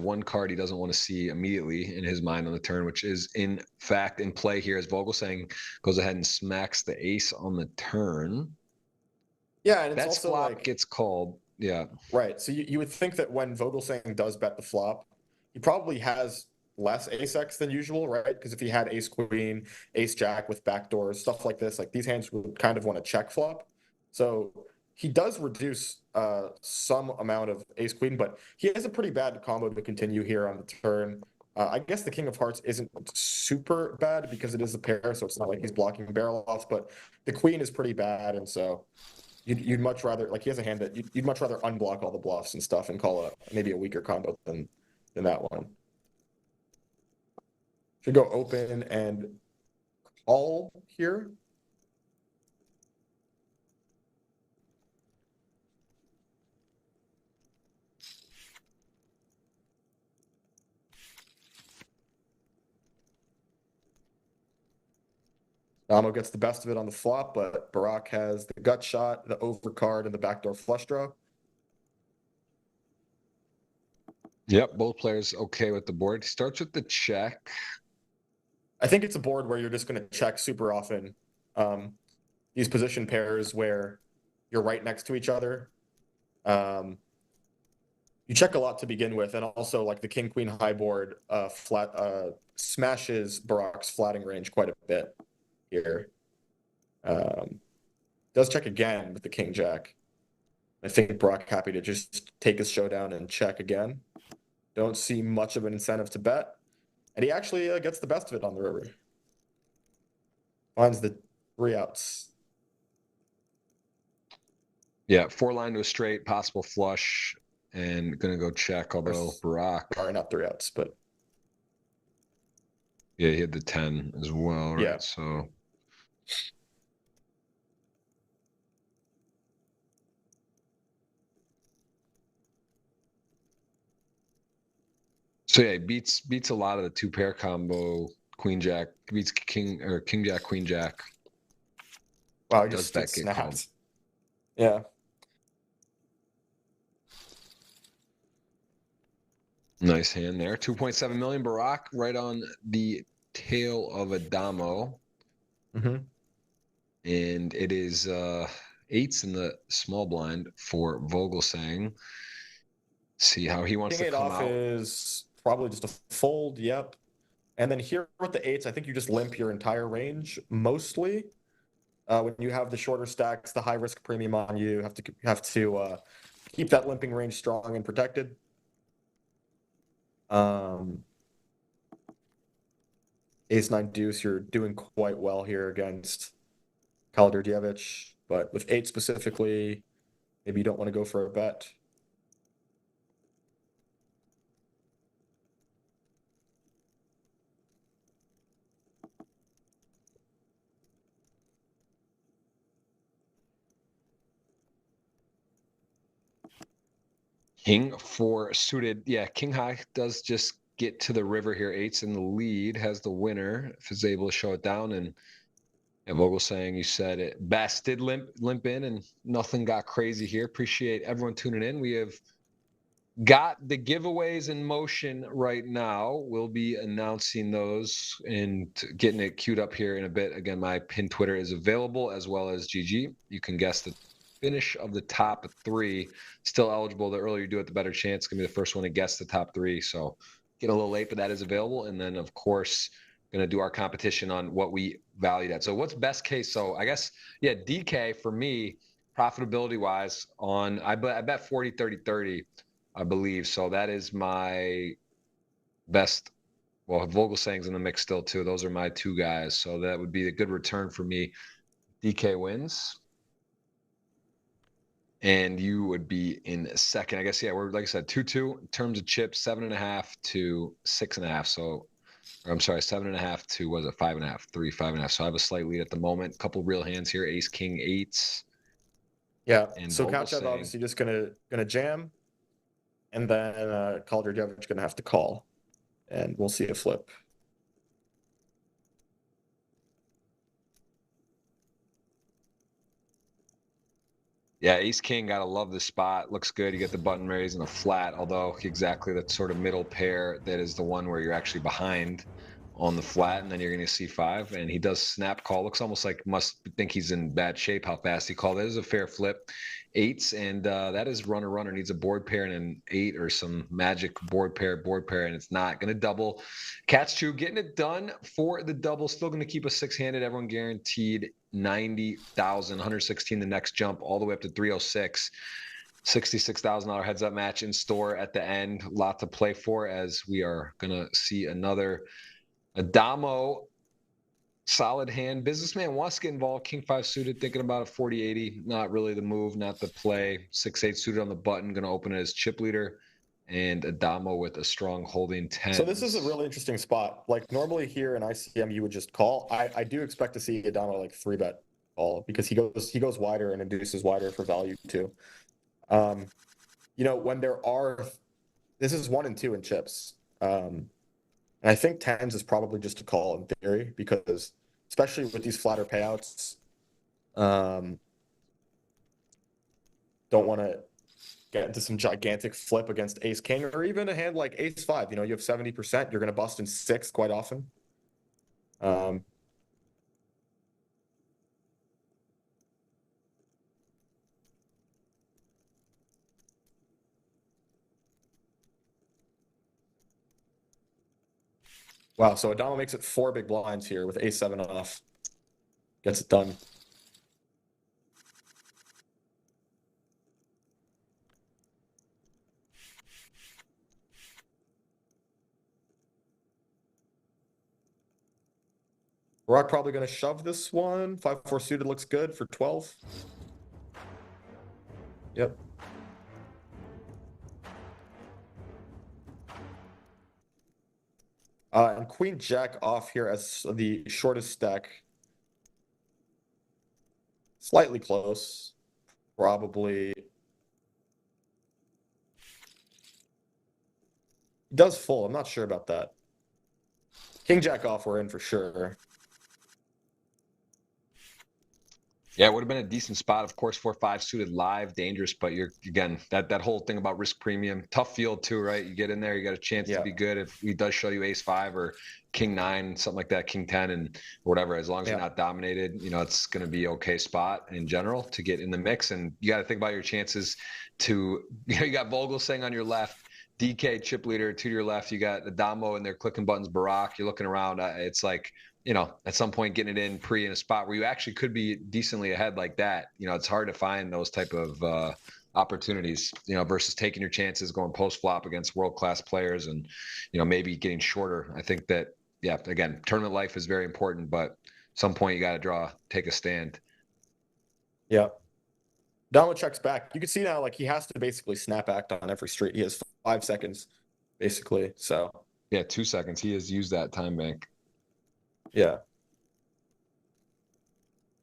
[SPEAKER 1] one card he doesn't want to see immediately in his mind on the turn, which is in fact in play here as Vogelsang goes ahead and smacks the ace on the turn.
[SPEAKER 2] Yeah, and it's
[SPEAKER 1] that
[SPEAKER 2] also
[SPEAKER 1] flop
[SPEAKER 2] like
[SPEAKER 1] gets called. Yeah,
[SPEAKER 2] right. So you would think that when Vogelsang does bet the flop, he probably has less ace X than usual, right? Because if he had ace queen, ace jack with backdoors, stuff like this, like these hands would kind of want to check flop. So he does reduce some amount of ace queen, but he has a pretty bad combo to continue here on the turn. I guess the king of hearts isn't super bad because it is a pair, so it's not like he's blocking barrel offs, but the queen is pretty bad, and so you'd much rather, like, he has a hand that you'd much rather unblock all the bluffs and stuff and call maybe a weaker combo than that one. Should go open and call here. Adamo gets the best of it on the flop, but Barak has the gut shot, the overcard, and the backdoor flush draw.
[SPEAKER 1] Yep, both players okay with the board. Starts with the check.
[SPEAKER 2] I think it's a board where you're just going to check super often. These position pairs where you're right next to each other. You check a lot to begin with, and also like the king queen high board smashes Barak's flatting range quite a bit here. Does check again with the king jack. I think Barak happy to just take his showdown and check again. Don't see much of an incentive to bet, and he actually gets the best of it on the river. Finds the 3 outs.
[SPEAKER 1] Yeah, 4 line to a straight, possible flush, and gonna go check. Although Barak,
[SPEAKER 2] Sorry, not 3 outs, but
[SPEAKER 1] yeah, he had the 10 as well, right?
[SPEAKER 2] Yeah.
[SPEAKER 1] So yeah, he beats a lot of the 2-pair combo. Queen jack beats king or king jack queen jack.
[SPEAKER 2] wow, he
[SPEAKER 1] Does
[SPEAKER 2] just
[SPEAKER 1] that get called?
[SPEAKER 2] snapped. Yeah.
[SPEAKER 1] Nice hand there. 2.7 million. Barak right on the tail of Adamo.
[SPEAKER 2] Mm-hmm.
[SPEAKER 1] And it is 8s in the small blind for Vogelsang. See how he wants
[SPEAKER 2] King
[SPEAKER 1] to
[SPEAKER 2] 8
[SPEAKER 1] come
[SPEAKER 2] off
[SPEAKER 1] out.
[SPEAKER 2] is probably just a fold, yep. And then here with the 8s, I think you just limp your entire range mostly. When you have the shorter stacks, the high risk premium on you, have to keep that limping range strong and protected. Ace 9 deuce, you're doing quite well here against Kalderdjevich, but with 8 specifically, maybe you don't want to go for a bet.
[SPEAKER 1] King 4 suited. Yeah, king high does just get to the river here. 8's in the lead, has the winner if he's able to show it down. And Vogelsang, you said it best. Did limp in, and nothing got crazy here. Appreciate everyone tuning in. We have got the giveaways in motion right now. We'll be announcing those and getting it queued up here in a bit. Again, my pin Twitter is available, as well as GG. You can guess the finish of the top 3. Still eligible. The earlier you do it, the better chance. It's gonna be the first one to guess the top 3. So get a little late, but that is available. And then of course, gonna do our competition on what we valued at. So what's best case? So I guess, yeah, DK for me, profitability wise, on I bet 40, 30, 30. I believe. So that is my best. Well, Vogelsang's in the mix still too. Those are my 2 guys. So that would be a good return for me. DK wins. And you would be in second. I guess, yeah, we're, like I said, 2-2 in terms of chips, 7.5 to 6.5. So, or I'm sorry, 7.5 to, what is it, 5.5, 3, 5.5. So I have a slight lead at the moment. Couple real hands here, ace, king, 8s.
[SPEAKER 2] Yeah.
[SPEAKER 1] And
[SPEAKER 2] So
[SPEAKER 1] Vogelsang
[SPEAKER 2] Kachev obviously just gonna jam, and then Kalderdjevich gonna have to call, and we'll see a flip.
[SPEAKER 1] Yeah, ace king, gotta love this spot. Looks good. You get the button raise and a flat, although exactly that sort of middle pair that is the one where you're actually behind on the flat, and then you're gonna see 5. And he does snap call. Looks almost like must think he's in bad shape how fast he called. That is a fair flip. 8s, and that is runner needs a board pair and an 8 or some magic board pair, and it's not gonna double. Catch 2 getting it done for the double. Still gonna keep a 6-handed. Everyone guaranteed 90,000, 116 the next jump, all the way up to 306. $66,000 heads up match in store at the end. A lot to play for, as we are gonna see another Adamo solid hand. Businessman wants to get involved. King 5 suited, thinking about a 40-80. Not really the move, not the play. 6-8 suited on the button, gonna open it as chip leader. And Adamo with a strong holding 10.
[SPEAKER 2] So this is a really interesting spot. Like normally here in ICM, you would just call. I do expect to see Adamo like 3-bet call, because he goes wider and induces wider for value too. You know, when there are, this is 1 and 2 in chips. And I think 10s is probably just a call in theory, because especially with these flatter payouts. Don't want to get into some gigantic flip against ace king, or even a hand like ace 5. You know, you have 70%, you're going to bust in 6 quite often. Wow, so Adamo makes it 4 big blinds here with ace 7 off. Gets it done. Rock probably going to shove this one. 5-4 suited looks good for 12. Yep. And queen jack off here as the shortest stack. Slightly close. Probably. Does full. I'm not sure about that. King jack off, we're in for sure.
[SPEAKER 1] Yeah, it would have been a decent spot. Of course, 4-5 suited live, dangerous, but you're, again, that whole thing about risk premium, tough field too, right? You get in there, you got a chance to be good. If he does show you ace 5 or king 9, something like that, king 10 and whatever, as long as you're not dominated, you know, it's going to be okay spot in general to get in the mix. And you got to think about your chances to, you know, you got Vogel saying on your left, DK chip leader to your left, you got Adamo and they're clicking buttons, Barack, you're looking around, it's like, you know, at some point getting it in in a spot where you actually could be decently ahead like that. You know, it's hard to find those type of opportunities, you know, versus taking your chances going post flop against world-class players and, you know, maybe getting shorter. I think that, yeah, again, tournament life is very important, but at some point you got to take a stand.
[SPEAKER 2] Yeah. Damo checks back. You can see now, like, he has to basically snap act on every street. He has 5 seconds, basically. So,
[SPEAKER 1] yeah, 2 seconds. He has used that time bank.
[SPEAKER 2] Yeah.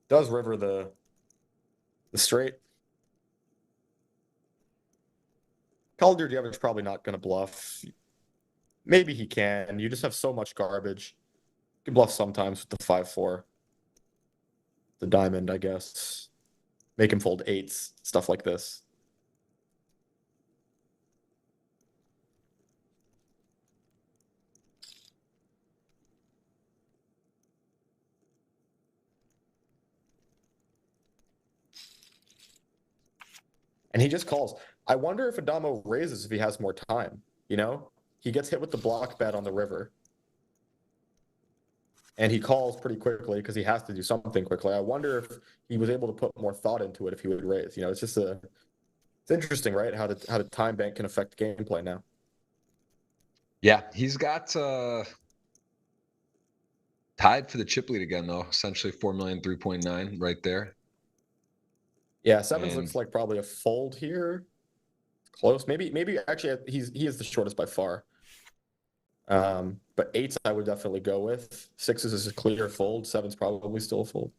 [SPEAKER 2] Does river the straight. Calder Dievich's probably not going to bluff. Maybe he can. You just have so much garbage. You can bluff sometimes with the 5-4. The diamond, I guess. Make him fold 8s, stuff like this. And he just calls. I wonder if Adamo raises if he has more time, you know? He gets hit with the block bet on the river. And he calls pretty quickly because he has to do something quickly. I wonder if he was able to put more thought into it if he would raise. You know, it's just it's interesting, right? How the time bank can affect gameplay now.
[SPEAKER 1] Yeah, he's got tied for the chip lead again, though. Essentially 4 million, 3.9 right there.
[SPEAKER 2] Yeah, 7s looks like probably a fold here. Close. Maybe actually he is the shortest by far. But 8s I would definitely go with. 6s is a clear fold. 7s probably still a fold.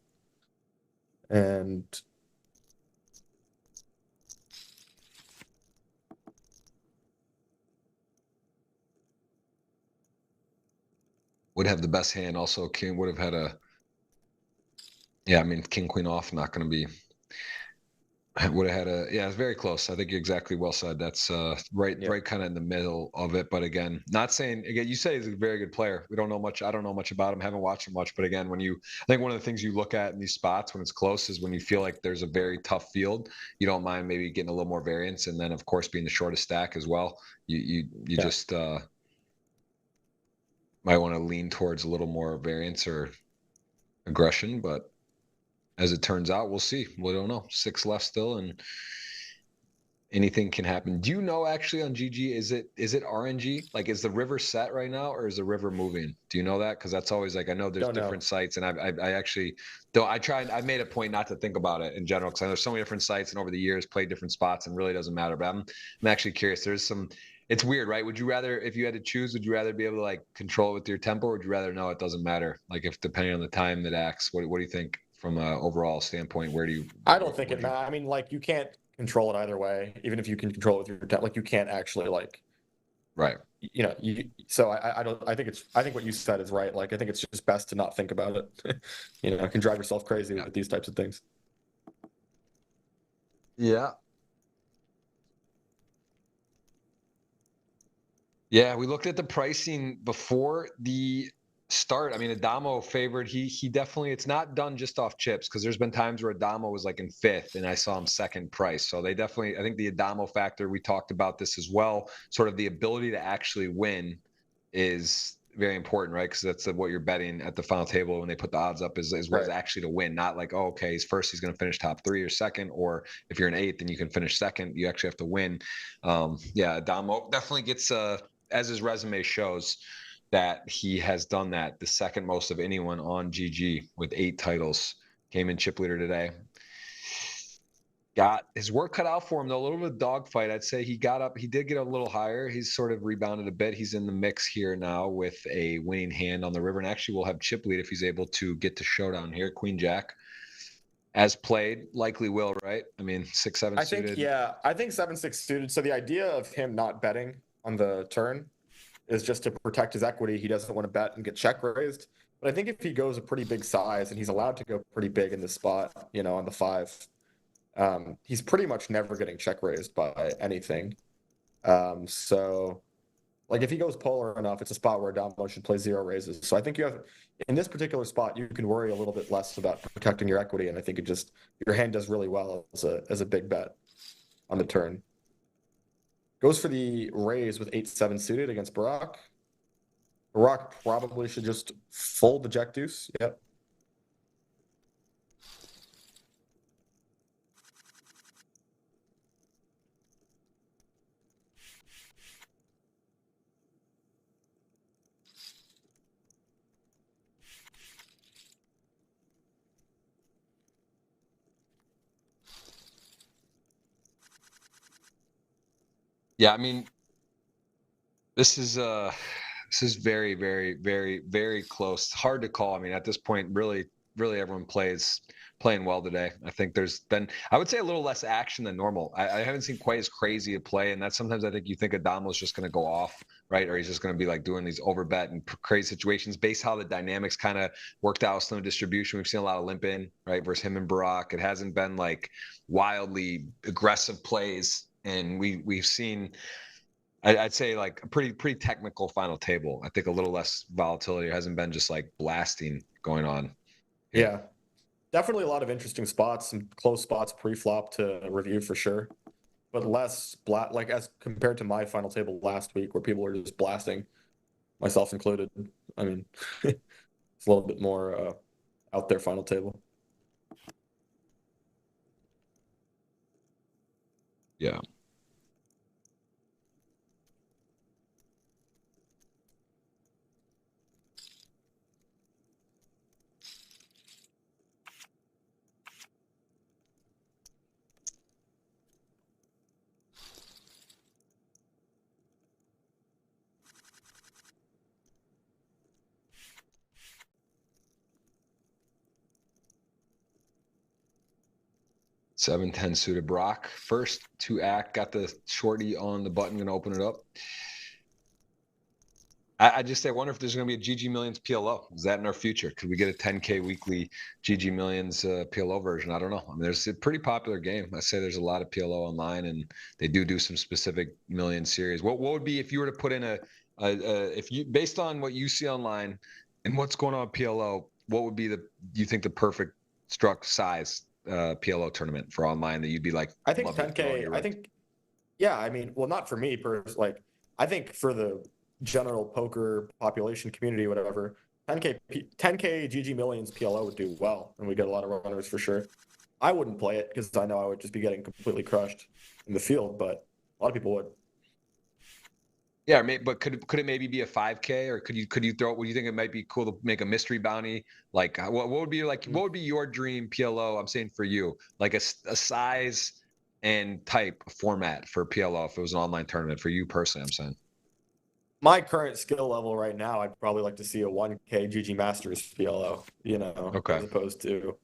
[SPEAKER 2] And
[SPEAKER 1] would have the best hand. Also, king would have had a. Yeah, I mean, king queen off, not going to be. Would have had a. Yeah, it's very close. I think you're exactly well said. That's right kind of in the middle of it. But again, not saying again. You say he's a very good player. We don't know much. I don't know much about him. Haven't watched him much. But again, I think one of the things you look at in these spots when it's close is when you feel like there's a very tough field. You don't mind maybe getting a little more variance, and then of course being the shortest stack as well. You just might want to lean towards a little more variance or aggression, but as it turns out, we'll see. We don't know. 6 left still, and anything can happen. Do you know actually on GG, is it RNG? Like, is the river set right now, or is the river moving? Do you know that? Because that's always like, I know there's different sites, and I actually though I made a point not to think about it in general because I know there's so many different sites, and over the years played different spots, and really doesn't matter. But I'm actually curious. There's some. It's weird, right? Would you rather, if you had to choose, would you rather be able to like control it with your tempo, or would you rather know it doesn't matter? Like, if depending on the time that acts, what do you think from an overall standpoint? Where do you?
[SPEAKER 2] I don't think it matters. I mean, like, you can't control it either way, even if you can control it with your like, you can't actually like,
[SPEAKER 1] right.
[SPEAKER 2] so I think what you said is right. Like, I think it's just best to not think about it. It can drive yourself crazy with these types of things.
[SPEAKER 1] Yeah. Yeah, we looked at the pricing before the start. I mean, Adamo favored. He definitely, it's not done just off chips, because there's been times where Adamo was like in fifth and I saw him second price. So they definitely, I think the Adamo factor, we talked about this as well, sort of the ability to actually win is very important, right? Because that's what you're betting at the final table when they put the odds up is what is
[SPEAKER 2] Right.
[SPEAKER 1] actually to win, not like, oh, okay, he's first, he's going to finish top three or second, or if you're an eighth and you can finish second, you actually have to win. Yeah, Adamo definitely gets as his resume shows, that he has done that the second most of anyone on GG with 8 titles. Came in chip leader today. Got his work cut out for him, though. A little bit of dogfight. I'd say he got up. He did get a little higher. He's sort of rebounded a bit. He's in the mix here now with a winning hand on the river. And actually, we'll have chip lead if he's able to get to showdown here. Queen Jack, as played, likely will, right? I mean, 6-7 suited.
[SPEAKER 2] I think 7-6 suited. So the idea of him not betting on the turn is just to protect his equity. He doesn't want to bet and get check raised. But I think if he goes a pretty big size, and he's allowed to go pretty big in this spot, on the 5, he's pretty much never getting check raised by anything. So, like, if he goes polar enough, it's a spot where Adamo should play 0 raises. So I think you have, in this particular spot, you can worry a little bit less about protecting your equity, and I think your hand does really well as a big bet on the turn. Goes for the raise with 8-7 suited against Barack. Barack probably should just fold the jack deuce. Yep.
[SPEAKER 1] Yeah, I mean, this is very, very, very, very close. Hard to call. I mean, at this point, really, really everyone playing well today. I think there's been, I would say, a little less action than normal. I haven't seen quite as crazy a play, and that's sometimes I think you think Adamo's just going to go off, right? Or he's just going to be like doing these overbet and crazy situations based how the dynamics kind of worked out with some distribution. We've seen a lot of limp in, right, versus him and Barack. It hasn't been like wildly aggressive plays, and we've seen, I'd say, like a pretty technical final table. I think a little less volatility. It hasn't been just like blasting going on.
[SPEAKER 2] Yeah, definitely a lot of interesting spots, some close spots pre-flop to review for sure, but less like as compared to my final table last week where people were just blasting, myself included. I mean, it's a little bit more out there final table.
[SPEAKER 1] Yeah. Seven ten suited Brock. First to act, got the shorty on the button, gonna open it up. I just say, I wonder if there's gonna be a GG Millions PLO. Is that in our future? Could we get a 10K weekly GG Millions PLO version? I don't know. I mean, there's a pretty popular game. I say there's a lot of PLO online, and they do some specific million series. What would be if you were to put in if you, based on what you see online and what's going on PLO, what would be you think the perfect struck size PLO tournament for online that you'd be like?
[SPEAKER 2] I think 10K. I think, yeah. I mean, well, not for me, like, I think for the general poker population community, whatever, 10K GG Millions PLO would do well, and we get a lot of runners for sure. I wouldn't play it because I know I would just be getting completely crushed in the field, but a lot of people would.
[SPEAKER 1] Yeah, but could it maybe be a 5K, or could you throw? Would you think it might be cool to make a mystery bounty? Like, what would be like? What would be your dream PLO? I'm saying for you, like a size and type format for PLO if it was an online tournament for you personally. I'm saying.
[SPEAKER 2] My current skill level right now, I'd probably like to see a 1K GG Masters PLO.
[SPEAKER 1] Okay.
[SPEAKER 2] As opposed to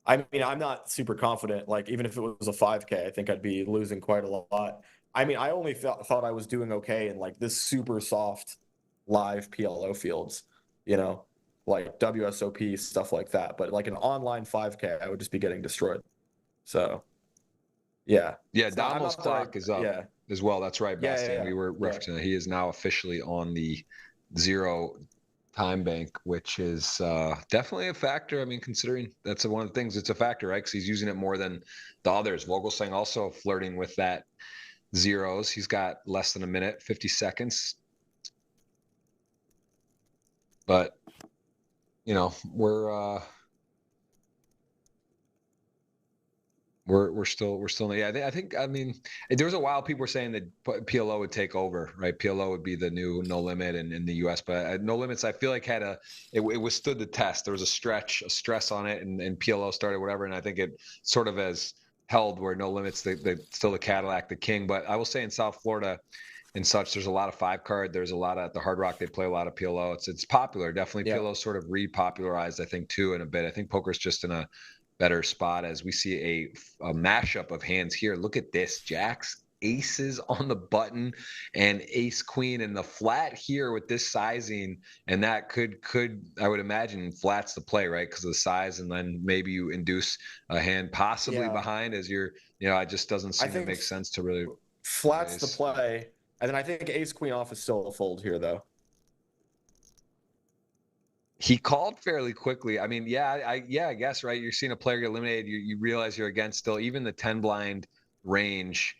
[SPEAKER 2] I mean, I'm not super confident. Like, even if it was a 5K, I think I'd be losing quite a lot. I mean, I only thought I was doing okay in like this super soft live PLO fields, you know, like WSOP, stuff like that. But like an online 5K, I would just be getting destroyed. So, yeah.
[SPEAKER 1] Yeah,
[SPEAKER 2] It's not, I'm
[SPEAKER 1] Damo's
[SPEAKER 2] not the right,
[SPEAKER 1] stock is up
[SPEAKER 2] yeah.
[SPEAKER 1] as well. That's right,
[SPEAKER 2] Yeah,
[SPEAKER 1] Bastian.
[SPEAKER 2] yeah,
[SPEAKER 1] We were
[SPEAKER 2] yeah.
[SPEAKER 1] referencing that he is now officially on the zero time bank, which is definitely a factor. I mean, considering that's one of the things, it's a factor, right? Because he's using it more than the others. Vogelsang also flirting with that zeros. He's got less than a minute, 50 seconds. But, you know, we're still yeah. I mean, there was a while people were saying that PLO would take over, right? PLO would be the new No Limit in the U.S. But No Limits, I feel like it withstood the test. There was a stress on it, and PLO started whatever, and I think it sort of has held where No Limits still the Cadillac, the king. But I will say in South Florida and such, there's a lot of 5 card. There's a lot of at the Hard Rock. They play a lot of PLO. It's popular, definitely.
[SPEAKER 2] Yeah.
[SPEAKER 1] PLO sort of repopularized, I think, too, in a bit. I think poker's just in a better spot as we see a mashup of hands here. Look at this, jacks, aces on the button, and ace queen in the flat here with this sizing, and that could I would imagine flats the play, right, because of the size, and then maybe you induce a hand possibly behind as you're, it just doesn't seem to make sense to really
[SPEAKER 2] flats the play, and then I think ace queen off is still a fold here though.
[SPEAKER 1] He called fairly quickly. I mean, I guess, right? You're seeing a player get eliminated. You realize you're against still even the 10 blind range.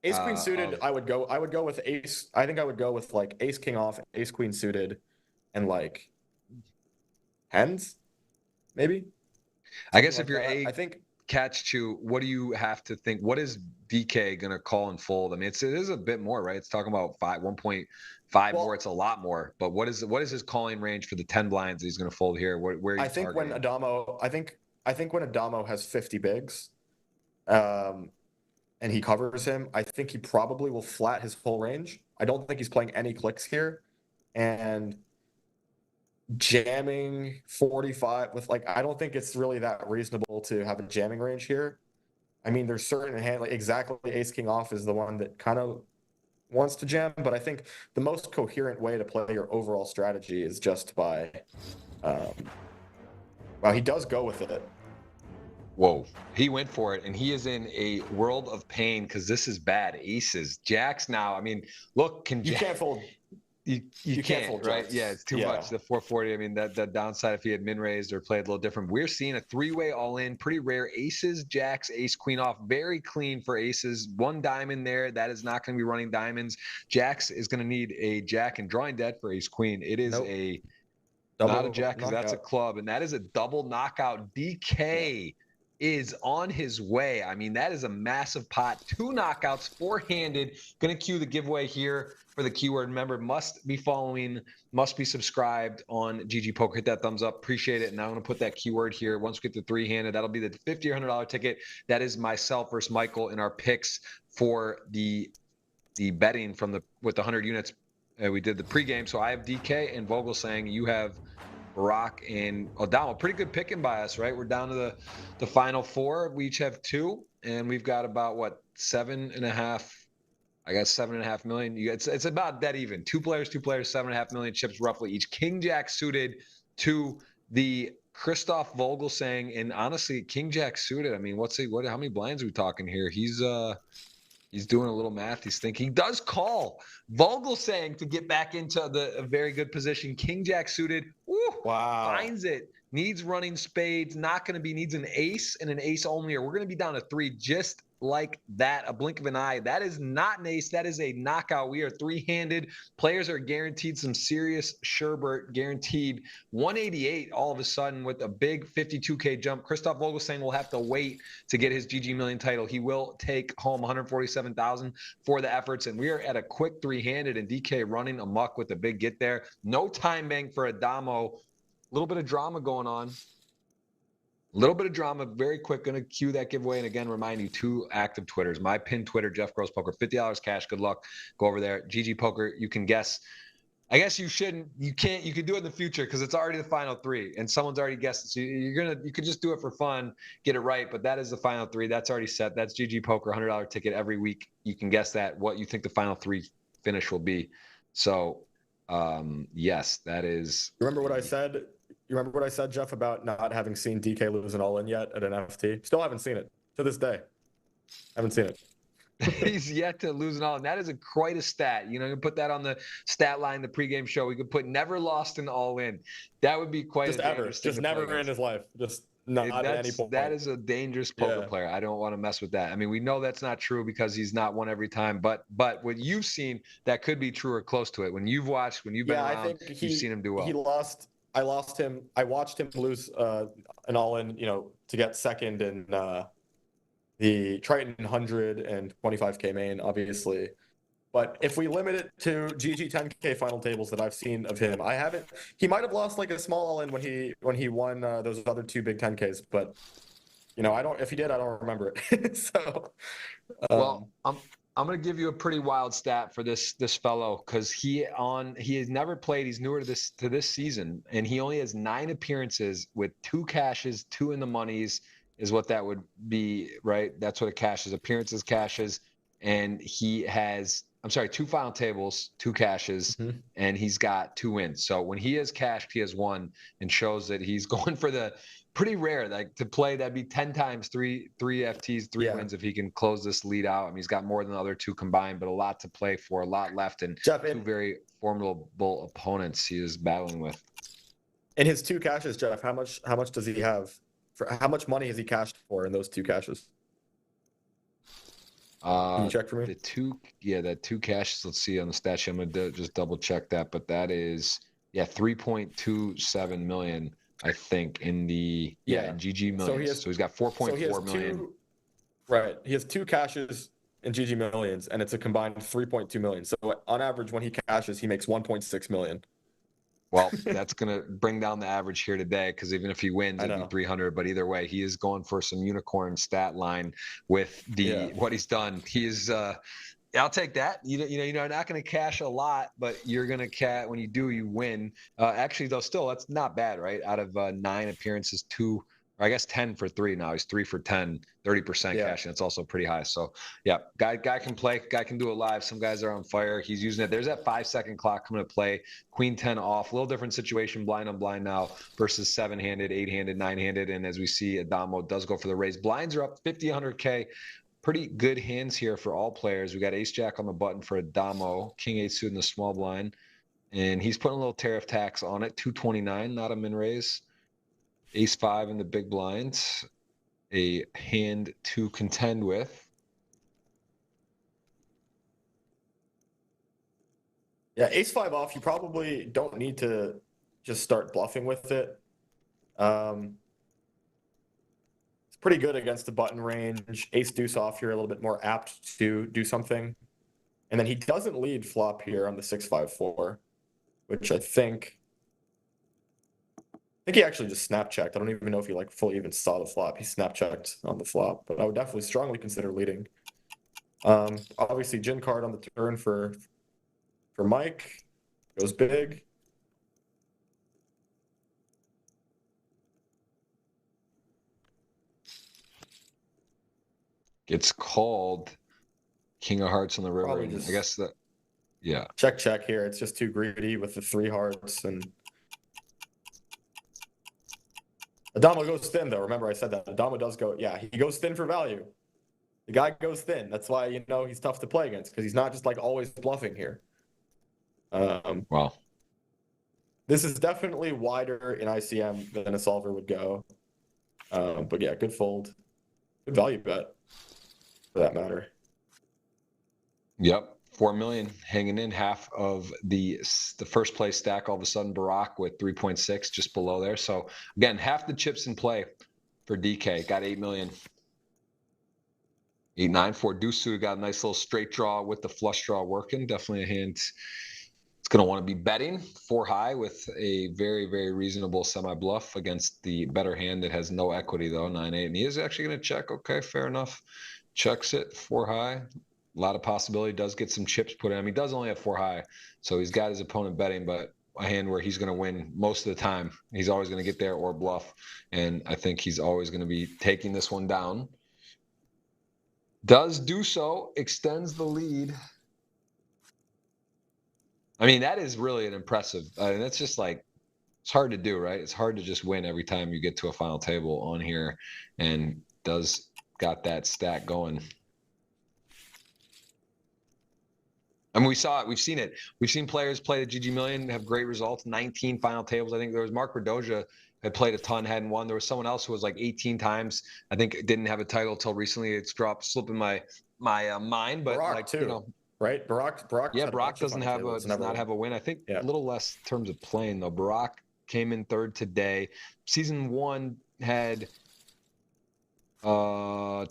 [SPEAKER 2] Ace queen suited, I would go with ace. I think I would go with like ace king off, ace queen suited, and like hens, maybe.
[SPEAKER 1] I guess
[SPEAKER 2] like
[SPEAKER 1] if you're
[SPEAKER 2] that. I think
[SPEAKER 1] catch two, what do you have to think? What is DK gonna call and fold? I mean, it is a bit more, right? It's talking about 1.5 more. It's a lot more. But what is his calling range for the 10 blinds that he's gonna fold here? Where
[SPEAKER 2] I think
[SPEAKER 1] targeting?
[SPEAKER 2] when Adamo, I think when Adamo has 50 bigs, and he covers him, I think he probably will flat his full range. I don't think he's playing any clicks here, and jamming 45 with like, I don't think it's really that reasonable to have a jamming range here. I mean, there's certain hand, like exactly ace king off is the one that kind of wants to jam, but I think the most coherent way to play your overall strategy is just by, well, he does go with it.
[SPEAKER 1] Whoa, he went for it, and he is in a world of pain because this is bad. Aces, jacks now. I mean, look,
[SPEAKER 2] you can't fold.
[SPEAKER 1] You can't, right? Jacks. Yeah, it's too much. The 440. I mean, that downside if he had min raised or played a little different. We're seeing a 3-way all in, pretty rare. Aces, jacks, ace, queen off, very clean for aces. 1 diamond there. That is not going to be running diamonds. Jacks is going to need a jack and drawing dead for ace queen. It is a double not a jack because that's a club, and that is a double knockout. DK. Is on his way. I mean, that is a massive pot. 2 knockouts, 4-handed. Going to cue the giveaway here for the keyword. Remember, must be following, must be subscribed on GGPoker. Hit that thumbs up. Appreciate it. And I'm going to put that keyword here. Once we get the 3-handed, that'll be the $50 or $100 ticket. That is myself versus Michael in our picks for the betting from with the 100 units. We did the pregame. So I have DK and Vogelsang. You have Rock and Adamo. Pretty good picking by us, right? We're down to the final 4. We each have 2, and we've got about what 7.5. I got 7.5 million. It's about dead even. 2 players, 7.5 million chips roughly each. King Jack suited to the Christoph Vogelsang, and honestly, King Jack suited. I mean, how many blinds are we talking here? He's doing a little math. He's thinking. He does call Vogelsang to get back into a very good position. King Jack suited. Ooh, wow. Finds it. Needs running spades. Not going to be. Needs an ace and an ace only. Or we're going to be down to 3 just like that. A blink of an eye. That is not an ace. That is a knockout. We are 3-handed. Players are guaranteed some serious sherbert. Guaranteed 188 all of a sudden with a big 52K jump. Christoph Vogelsang will have to wait to get his GGMillion title. He will take home $147,000 for the efforts. And we are at a quick 3-handed, and DK running amok with a big get there. No time bank for Adamo. A little bit of drama going on. A little bit of drama, very quick. Going to cue that giveaway. And again, remind you, 2 active Twitters. My pin Twitter, Jeff Gross Poker, $50 cash. Good luck. Go over there. GG Poker. You can guess I guess you can't, you could do it in the future because it's already the final three and someone's already guessed it. So you could just do it for fun, get it right. But that is the final three. That's already set. That's GGPoker, $100 ticket every week. You can guess what you think the final three finish will be. So, yes, that is.
[SPEAKER 2] You remember what I said? You remember what I said, Jeff, about not having seen DK lose an all-in yet at an FT? Still haven't seen it to this day. Haven't seen it.
[SPEAKER 1] He's yet to lose an all, and that is quite a stat. You put that on the stat line, the pregame show. We could put never lost an all in. That would be quite
[SPEAKER 2] just
[SPEAKER 1] a
[SPEAKER 2] ever, just never in his life, just not at any point.
[SPEAKER 1] That is a dangerous poker player. I don't want to mess with that. I mean, we know that's not true because he's not won every time. But what you've seen, that could be true or close to it. When you've watched, when you've been around,
[SPEAKER 2] I think
[SPEAKER 1] you've seen him do well.
[SPEAKER 2] He lost. I lost him. I watched him lose an all in. To get second in the Triton 100 and 25K main, obviously. But if we limit it to GG 10K final tables that I've seen of him, he might have lost like a small all-in when he won those other two big 10Ks, but if he did, I don't remember it. So
[SPEAKER 1] well, I'm going to give you a pretty wild stat for this fellow because he has never played. He's newer to this season, and he only has 9 appearances with 2 cashes, 2 in the monies is what that would be, right? That's what a cash is, appearances, cashes. And he has, 2 final tables, 2 cashes, and he's got 2 wins. So when he has cashed, he has won, and shows that he's going for the pretty rare, like to play, that'd be 10 times 3 FTs, 3 wins if he can close this lead out. I mean, he's got more than the other 2 combined, but a lot to play for, a lot left, and
[SPEAKER 2] Jeff,
[SPEAKER 1] 2 very formidable opponents he is battling with.
[SPEAKER 2] In his 2 cashes, Jeff, how much does he have? How much money has he cashed for in those 2 cashes? Can you check for me?
[SPEAKER 1] The 2 cashes. Let's see on the stat sheet. I'm gonna just double check that, but that is 3.27 million, I think, in the in GGMillion. So he's got 4.4 million.
[SPEAKER 2] Right, he has 2 cashes in GGMillions, and it's a combined 3.2 million. So on average, when he cashes, he makes 1.6 million.
[SPEAKER 1] Well, that's going to bring down the average here today because even if he wins, it'd be 300. But either way, he is going for some unicorn stat line with what he's done. He is. I'll take that. You're not going to cash a lot, but you're going to cash when you do. You win. Actually, though, still that's not bad, right? Out of 9 appearances, 2. Or I guess 10 for 3 now. He's 3 for 10, 30% cash, and it's also pretty high. So, guy can play. Guy can do it live. Some guys are on fire. He's using it. There's that 5-second clock coming to play. Queen 10 off. A little different situation, blind on blind now versus 7-handed, 8-handed, 9-handed. And as we see, Adamo does go for the raise. Blinds are up 50, 100K. Pretty good hands here for all players. We got Ace-Jack on the button for Adamo. King-8 suit in the small blind. And he's putting a little tariff tax on it. 229, not a min raise. Ace-5 in the big blinds, a hand to contend with.
[SPEAKER 2] Yeah, Ace-5 off, you probably don't need to just start bluffing with it. It's pretty good against the button range. Ace-Deuce off, you're a little bit more apt to do something. And then he doesn't lead flop here on the 6-5-4, which I think he actually just snap checked. I don't even know if he fully even saw the flop. He snap checked on the flop, but I would definitely strongly consider leading. Obviously, gin card on the turn for Mike goes big.
[SPEAKER 1] It's called King of Hearts on the river. I guess that,
[SPEAKER 2] Check here. It's just too greedy with the 3 hearts and. Adamo goes thin, though. Remember, I said that. Adamo does go, he goes thin for value. The guy goes thin. That's why, he's tough to play against because he's not just always bluffing here.
[SPEAKER 1] Wow.
[SPEAKER 2] This is definitely wider in ICM than a solver would go. But good fold. Good value bet for that matter.
[SPEAKER 1] Yep. 4 million hanging in, half of the first place stack. All of a sudden, Barack with 3.6 just below there. So again, half the chips in play for DK. Got 8 million. 8-9 deuce suit. Got a nice little straight draw with the flush draw working. Definitely a hand it's going to want to be betting 4 high with a very, very reasonable semi bluff against the better hand that has no equity though. 9-8, and he is actually going to check. Okay, fair enough. Checks it 4 high. A lot of possibility. Does get some chips put in. I mean, he does only have 4 high, so he's got his opponent betting, but a hand where he's going to win most of the time. He's always going to get there or bluff, and I think he's always going to be taking this one down. Does do so, extends the lead. I mean, that is really an impressive. And that's just like, it's hard to do, right? It's hard to just win every time you get to a final table on here, and does got that stat going. I mean, we saw it. We've seen it. We've seen players play the GGMillion have great results. 19 final tables. I think there was Mark Verdoja had played a ton, hadn't won. There was someone else who was like 18 times. I think didn't have a title till recently. It's slipping my mind, but
[SPEAKER 2] Barack
[SPEAKER 1] like
[SPEAKER 2] too,
[SPEAKER 1] you know,
[SPEAKER 2] right? Barack.
[SPEAKER 1] yeah, Brock doesn't have a does not have a win. I think a little less in terms of playing though. Brock came in 3rd today. Season 1 had I'm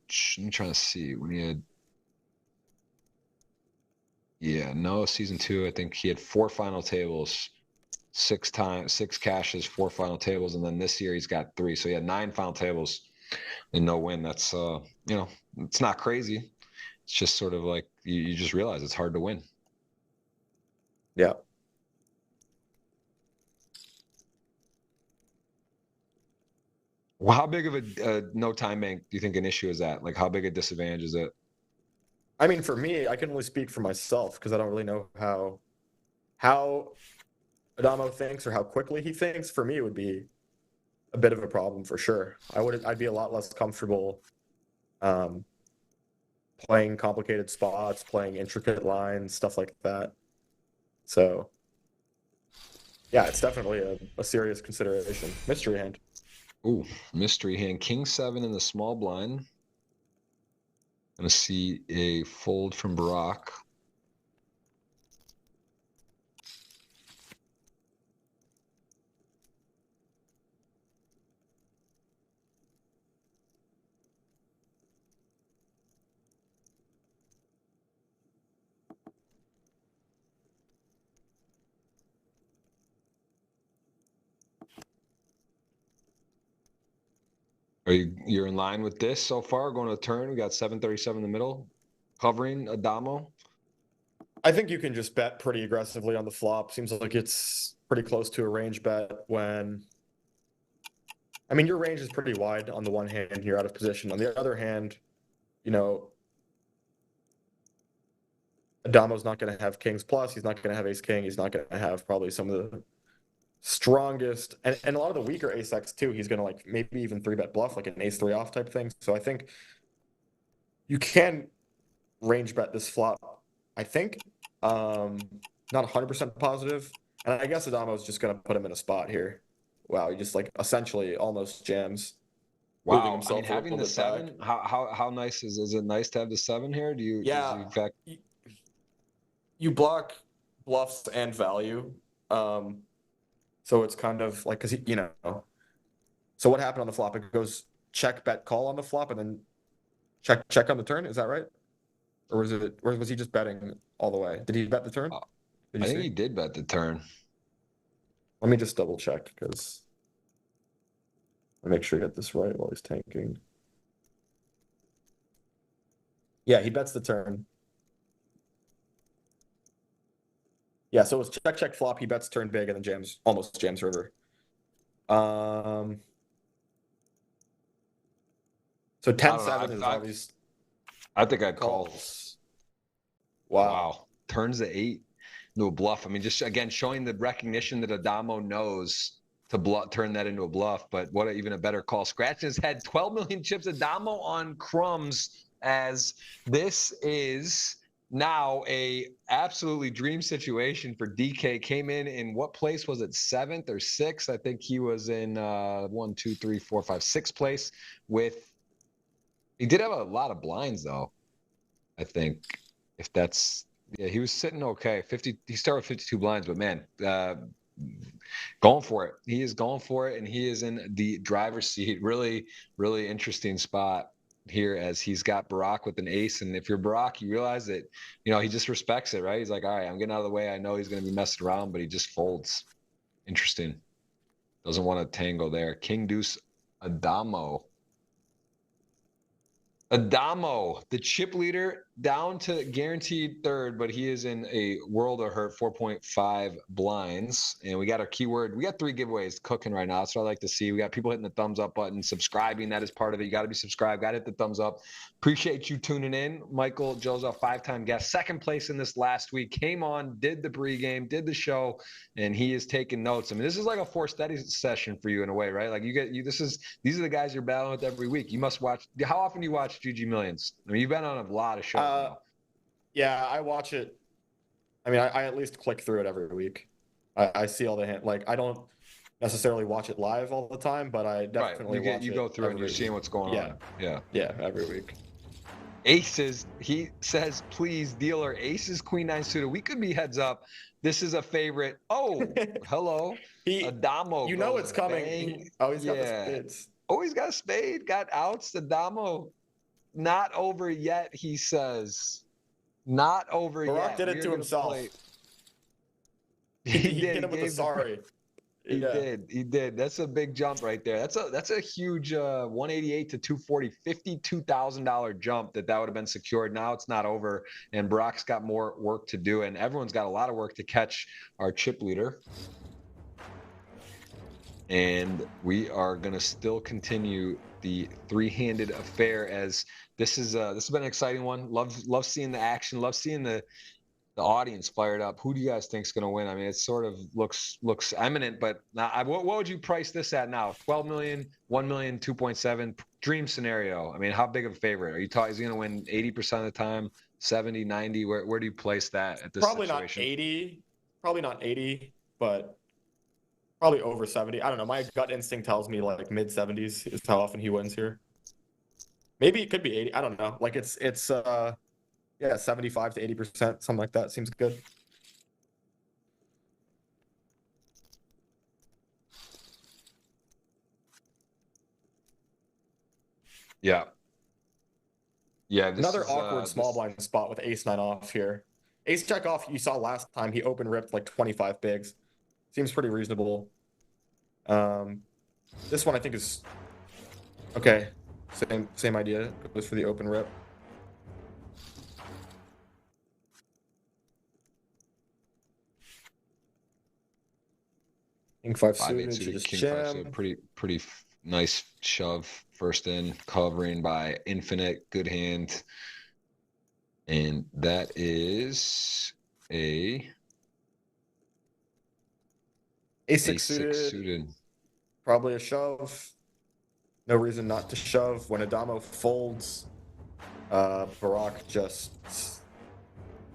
[SPEAKER 1] trying to see when he had. Yeah, no, season 2, I think he had 4 final tables, 6 cashes, 4 final tables, and then this year he's got 3. So he had 9 final tables and no win. That's you know, it's not crazy. It's just sort of like you just realize it's hard to win.
[SPEAKER 2] Yeah.
[SPEAKER 1] Well, how big of a no time bank do you think an issue is that? Like, how big a disadvantage is it?
[SPEAKER 2] I mean, for me, I can only speak for myself because I don't really know how Adamo thinks or how quickly he thinks. For me, it would be a bit of a problem for sure. I'd be a lot less comfortable playing complicated spots, playing intricate lines, stuff like that. So, yeah, it's definitely a serious consideration. Mystery hand.
[SPEAKER 1] Ooh, mystery hand. King 7 in the small blind. Gonna see a fold from Barack. You're in line with this so far? Going to a turn, we got 737 in the middle, covering Adamo.
[SPEAKER 2] I think you can just bet pretty aggressively on the flop. Seems like it's pretty close to a range bet when. I mean, your range is pretty wide on the one hand. You're out of position. On the other hand, you know, Adamo's not going to have kings plus. He's not going to have ace king. He's not going to have probably some of the strongest and a lot of the weaker ace X too. He's going to like maybe even 3-bet bluff like an ace 3 off type thing. So I think you can range bet this flop. I think not 100% positive. And I guess Adamo's just going to put him in a spot here. Wow, he just like essentially almost jams.
[SPEAKER 1] Wow, I mean, having the 7, how nice is it? Nice to have the 7 here? Do you?
[SPEAKER 2] Yeah,
[SPEAKER 1] in fact,
[SPEAKER 2] you block bluffs and value. So it's kind of like because you know. So what happened on the flop? It goes check, bet, call on the flop, and then check on the turn. Is that right? Or was he just betting all the way? Did he bet the turn?
[SPEAKER 1] I think he did bet the turn.
[SPEAKER 2] Let me just double check because I make sure I get this right while he's tanking. Yeah, he bets the turn. Yeah, so it was check flop. He bets turn big and then almost jams river. So 10-7 is obvious.
[SPEAKER 1] I think I'd call.
[SPEAKER 2] Wow.
[SPEAKER 1] Turns the 8 into a bluff. I mean, just again showing the recognition that Adamo knows to turn that into a bluff. But what even a better call. Scratching his head, 12 million chips. Adamo on crumbs as this is now a absolutely dream situation for DK. Came in what place was it? 7th or 6th? I think he was in 1, 2, 3, 4, 5, 6th place with. He did have a lot of blinds though. I think if that's he was sitting okay. 50. He started with 52 blinds, but man, going for it. He is going for it, and he is in the driver's seat. Really, really interesting spot here as he's got Barack with an ace. And if you're Barack, you realize that he just respects it, right? He's like, all right, I'm getting out of the way. I know he's going to be messing around, but he just folds. Interesting. Doesn't want to tangle there. King deuce Adamo. Adamo, the chip leader, down to guaranteed third, but he is in a world of hurt, 4.5 blinds. And we got our keyword. We got 3 giveaways cooking right now. That's what I like to see. We got people hitting the thumbs up button, subscribing. That is part of it. You got to be subscribed. Got to hit the thumbs up. Appreciate you tuning in. Michael Jozoff, 5-time guest, second place in this last week. Came on, did the pregame, did the show, and he is taking notes. I mean, this is like a forced study session for you in a way, right? Like these are the guys you're battling with every week. You must watch. How often do you watch GGMillions? I mean, you've been on a lot of shows now.
[SPEAKER 2] Yeah, I watch it. I mean, I at least click through it every week. I see all the like I don't necessarily watch it live all the time, but I definitely watch it.
[SPEAKER 1] You go through and you're seeing what's going on.
[SPEAKER 2] Yeah, every week.
[SPEAKER 1] Aces, he says, please, dealer, aces, queen nine suited. We could be heads up. This is a favorite. Oh, hello. Adamo.
[SPEAKER 2] You know it's coming. He's got the spades.
[SPEAKER 1] Oh, he's got a spade, got outs. Adamo. Not over yet, he says. Not over yet.
[SPEAKER 2] Barack did it to himself.
[SPEAKER 1] He
[SPEAKER 2] hit him with a sorry.
[SPEAKER 1] He did. That's a big jump right there. That's a huge 188 to 240, $52,000 jump that would have been secured. Now it's not over, and Barack's got more work to do, and everyone's got a lot of work to catch our chip leader. And we are going to still continue the 3-handed affair, as this has been an exciting one. Love seeing the action. Love seeing the audience fired up. Who do you guys think is going to win? I mean, it sort of looks eminent, but now, what would you price this at now? 12 million, 1 million, 2.7 dream scenario. I mean, how big of a favorite are you talking? Is he going to win 80% of the time, 70, 90? Where do you place that at this situation?
[SPEAKER 2] Probably not 80, but probably over 70. I don't know. My gut instinct tells me like mid 70s is how often he wins here. Maybe it could be 80. I don't know. Like it's 75 to 80%, something like that seems good.
[SPEAKER 1] Yeah.
[SPEAKER 2] Another awkward small blind spot with ace 9 off here. Ace check off, you saw last time he open ripped like 25 bigs. Seems pretty reasonable. This one I think is okay. Same idea. Goes for the open rip. King 5 suited, just jam.
[SPEAKER 1] Pretty nice shove first in, covering by infinite. Good hand. And that is a
[SPEAKER 2] ace 6 suited. Probably a shove. No reason not to shove. When Adamo folds, Barack just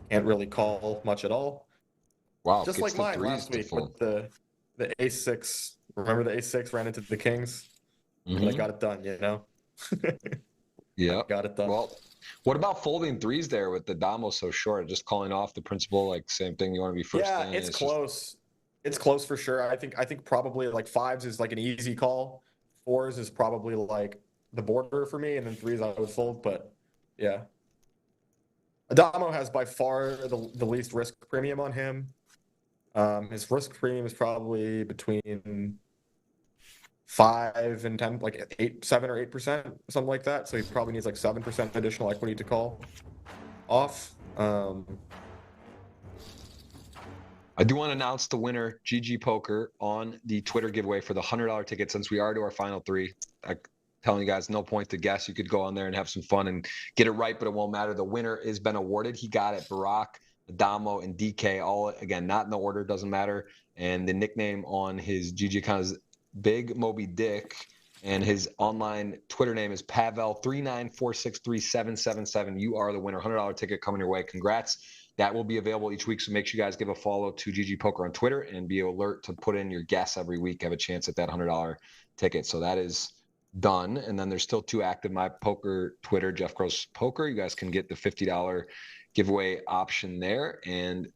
[SPEAKER 2] can't really call much at all.
[SPEAKER 1] Wow.
[SPEAKER 2] Just like mine last week with the ace 6. Remember the ace 6 ran into the kings? And I got it done, you know?
[SPEAKER 1] Yeah.
[SPEAKER 2] Got it done.
[SPEAKER 1] Well, what about folding threes there with the Adamo so short? Just calling off the principle, like same thing. You want to be first.
[SPEAKER 2] Yeah, it's close. It's close for sure. I think probably like 5s is like an easy call. 4s is probably like the border for me, and then 3s I would fold. But yeah, Adamo has by far the least risk premium on him. His risk premium is probably between 5 and 10, like 7 or 8%, something like that. So he probably needs like 7% additional equity to call off.
[SPEAKER 1] I do want to announce the winner, GGPoker, on the Twitter giveaway for the $100 ticket. Since we are to our final 3, I'm telling you guys, no point to guess. You could go on there and have some fun and get it right, but it won't matter. The winner has been awarded. He got it. Barack, Adamo, and DK, all again, not in the order, doesn't matter. And the nickname on his GG account is Big Moby Dick, and his online Twitter name is Pavel394637777. You are the winner. $100 ticket coming your way. Congrats. That will be available each week, so make sure you guys give a follow to GGPoker on Twitter and be alert to put in your guess every week. Have a chance at that $100 ticket. So that is done. And then there's still 2 active. My poker Twitter, Jeff Gross Poker. You guys can get the $50 giveaway option there. And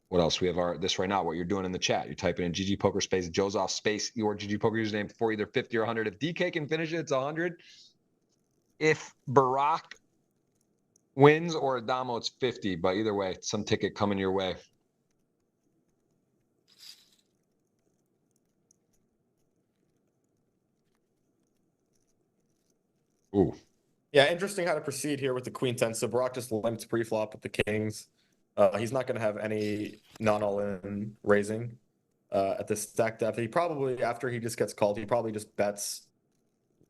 [SPEAKER 1] what else? We have this right now, what you're doing in the chat. You're typing in GGPoker space, Jozoff space, your GGPoker username for either 50 or 100. If DK can finish it, it's 100. If Barack wins or Adamo, it's 50. But either way, some ticket coming your way. Ooh,
[SPEAKER 2] Yeah, interesting how to proceed here with the queen 10. So Brock just limped pre-flop with the kings. He's not going to have any non-all-in raising at this stack depth. He probably, after he just gets called, he probably just bets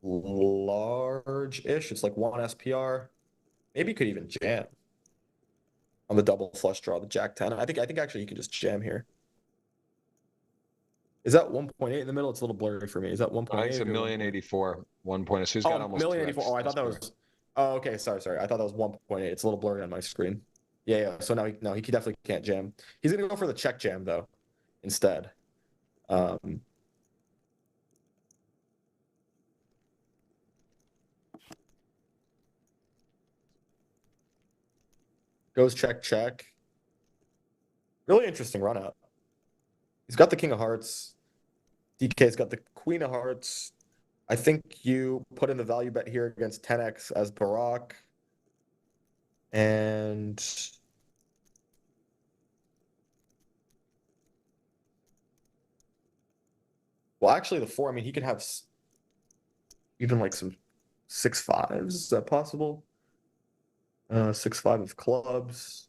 [SPEAKER 2] large-ish. It's like 1 SPR. Maybe he could even jam on the double flush draw, the jack 10. I think actually he can just jam here. Is that 1.8 in the middle? It's a little blurry for me. Is that 1.8?
[SPEAKER 1] I think it's a million 84, 1 point. So he's got almost
[SPEAKER 2] million
[SPEAKER 1] 2x
[SPEAKER 2] 84. Oh, I thought that
[SPEAKER 1] SPR.
[SPEAKER 2] was. Oh, okay. Sorry. I thought that was 1.8. It's a little blurry on my screen. Yeah. So now he definitely can't jam. He's gonna go for the check jam though, instead. Goes check check. Really interesting run out. He's got the king of hearts. DK's got the queen of hearts. I think you put in the value bet here against 10x as Barack. And well, actually, the 4, I mean, he could have even like some 6-5s. Is that possible? 6-5 of clubs.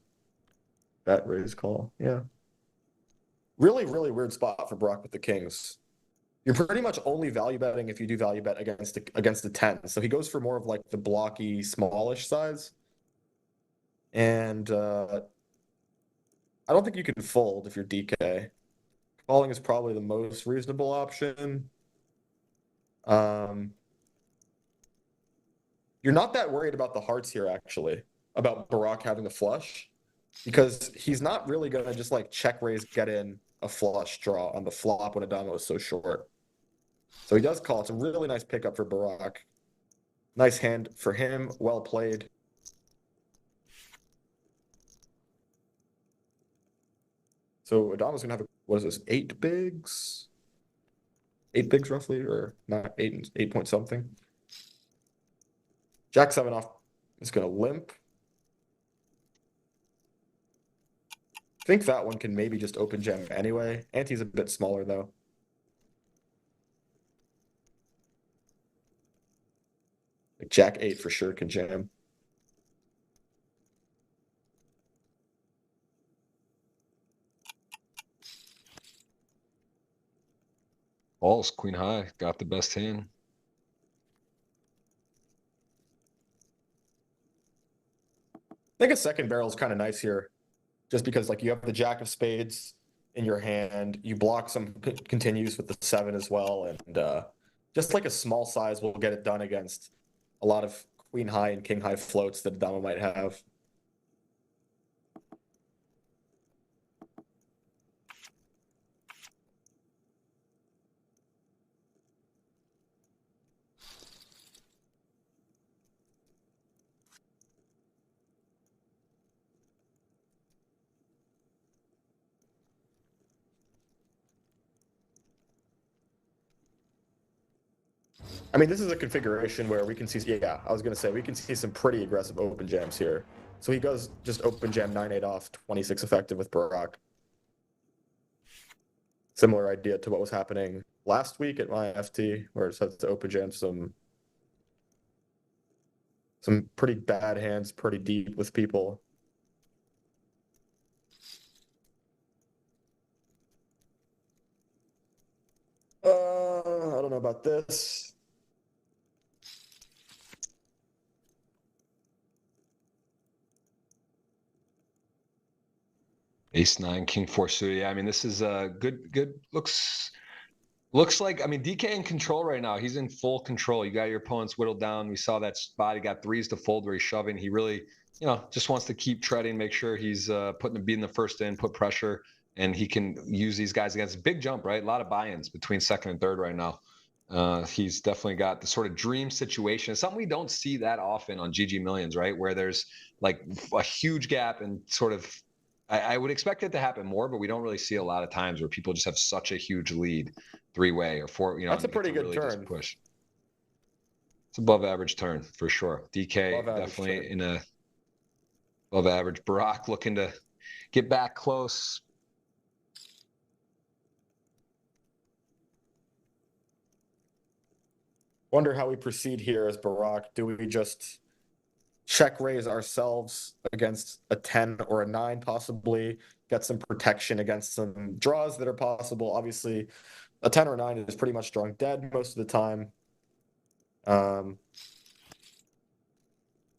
[SPEAKER 2] Bet raise call. Yeah. Really, really weird spot for Brock with the kings. You're pretty much only value betting if you do value bet against the 10. So he goes for more of like the blocky, smallish size. And I don't think you can fold if you're DK. Calling is probably the most reasonable option. You're not that worried about the hearts here, actually, about Barack having the flush, because he's not really going to just like check raise, get in a flush draw on the flop when Adamo is so short. So he does call. It's a really nice pickup for Barack. Nice hand for him. Well played. So Adamo's going to have, what is this, 8 bigs? 8 bigs roughly, or not 8 point something. Jack 7 off is going to limp. I think that one can maybe just open jam anyway. Ante's a bit smaller though. Like Jack 8 for sure can jam.
[SPEAKER 1] Balls, queen high, got the best hand.
[SPEAKER 2] I think a second barrel is kind of nice here, just because like you have the jack of spades in your hand, you block some continues with the 7 as well, and just like a small size will get it done against a lot of queen high and king high floats that Adamo might have. I mean, this is a configuration where we can see, yeah, I was going to say, we can see some pretty aggressive open jams here. So he goes just open jam 9-8 off, 26 effective with Barack. Similar idea to what was happening last week at my FT, where it starts to open jam some pretty bad hands, pretty deep with people. I don't know about this.
[SPEAKER 1] Ace 9, king 4 suited. Yeah, I mean, this is good. Looks like, I mean, DK in control right now. He's in full control. You got your opponents whittled down. We saw that spot. He got 3s to fold where he's shoving. He really, just wants to keep treading, make sure he's putting the beat in the first in, put pressure, and he can use these guys against a big jump, right? A lot of buy-ins between second and third right now. He's definitely got the sort of dream situation. It's something we don't see that often on GGMillions, right? Where there's like a huge gap and sort of, I would expect it to happen more, but we don't really see a lot of times where people just have such a huge lead 3-way or 4,
[SPEAKER 2] That's a pretty good
[SPEAKER 1] really
[SPEAKER 2] turn.
[SPEAKER 1] Push. It's above average turn for sure. DK definitely
[SPEAKER 2] turn.
[SPEAKER 1] in a above average. Barack looking to get back close.
[SPEAKER 2] Wonder how we proceed here as Barack. Do we just check raise ourselves against a 10 or a 9 possibly, get some protection against some draws that are possible. Obviously, a 10 or a 9 is pretty much drawing dead most of the time.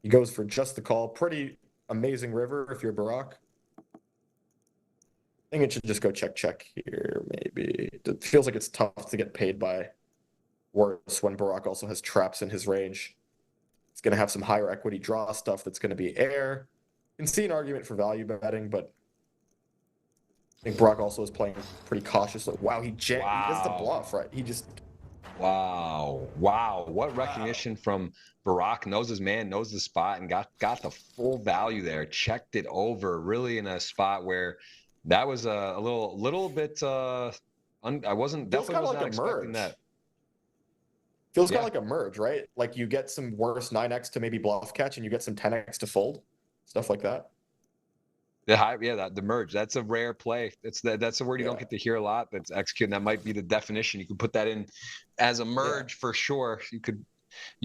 [SPEAKER 2] He goes for just the call. Pretty amazing river if you're Barack. I think it should just go check here, maybe. It feels like it's tough to get paid by worse when Barack also has traps in his range. It's going to have some higher equity draw stuff that's going to be air. You can see an argument for value betting, but I think Barack also is playing pretty cautiously. Wow, he this is a bluff, right? He just...
[SPEAKER 1] Wow. What recognition from Barack. Knows his man, knows the spot, and got the full value there. Checked it over really in a spot where that was a little bit I definitely was not expecting that.
[SPEAKER 2] Feels kind of like a merge, right? Like you get some worse 9x to maybe bluff catch and you get some 10x to fold, stuff like that.
[SPEAKER 1] The merge. That's a rare play. That's a word you don't get to hear a lot. That's executed. That might be the definition. You could put that in as a merge for sure. You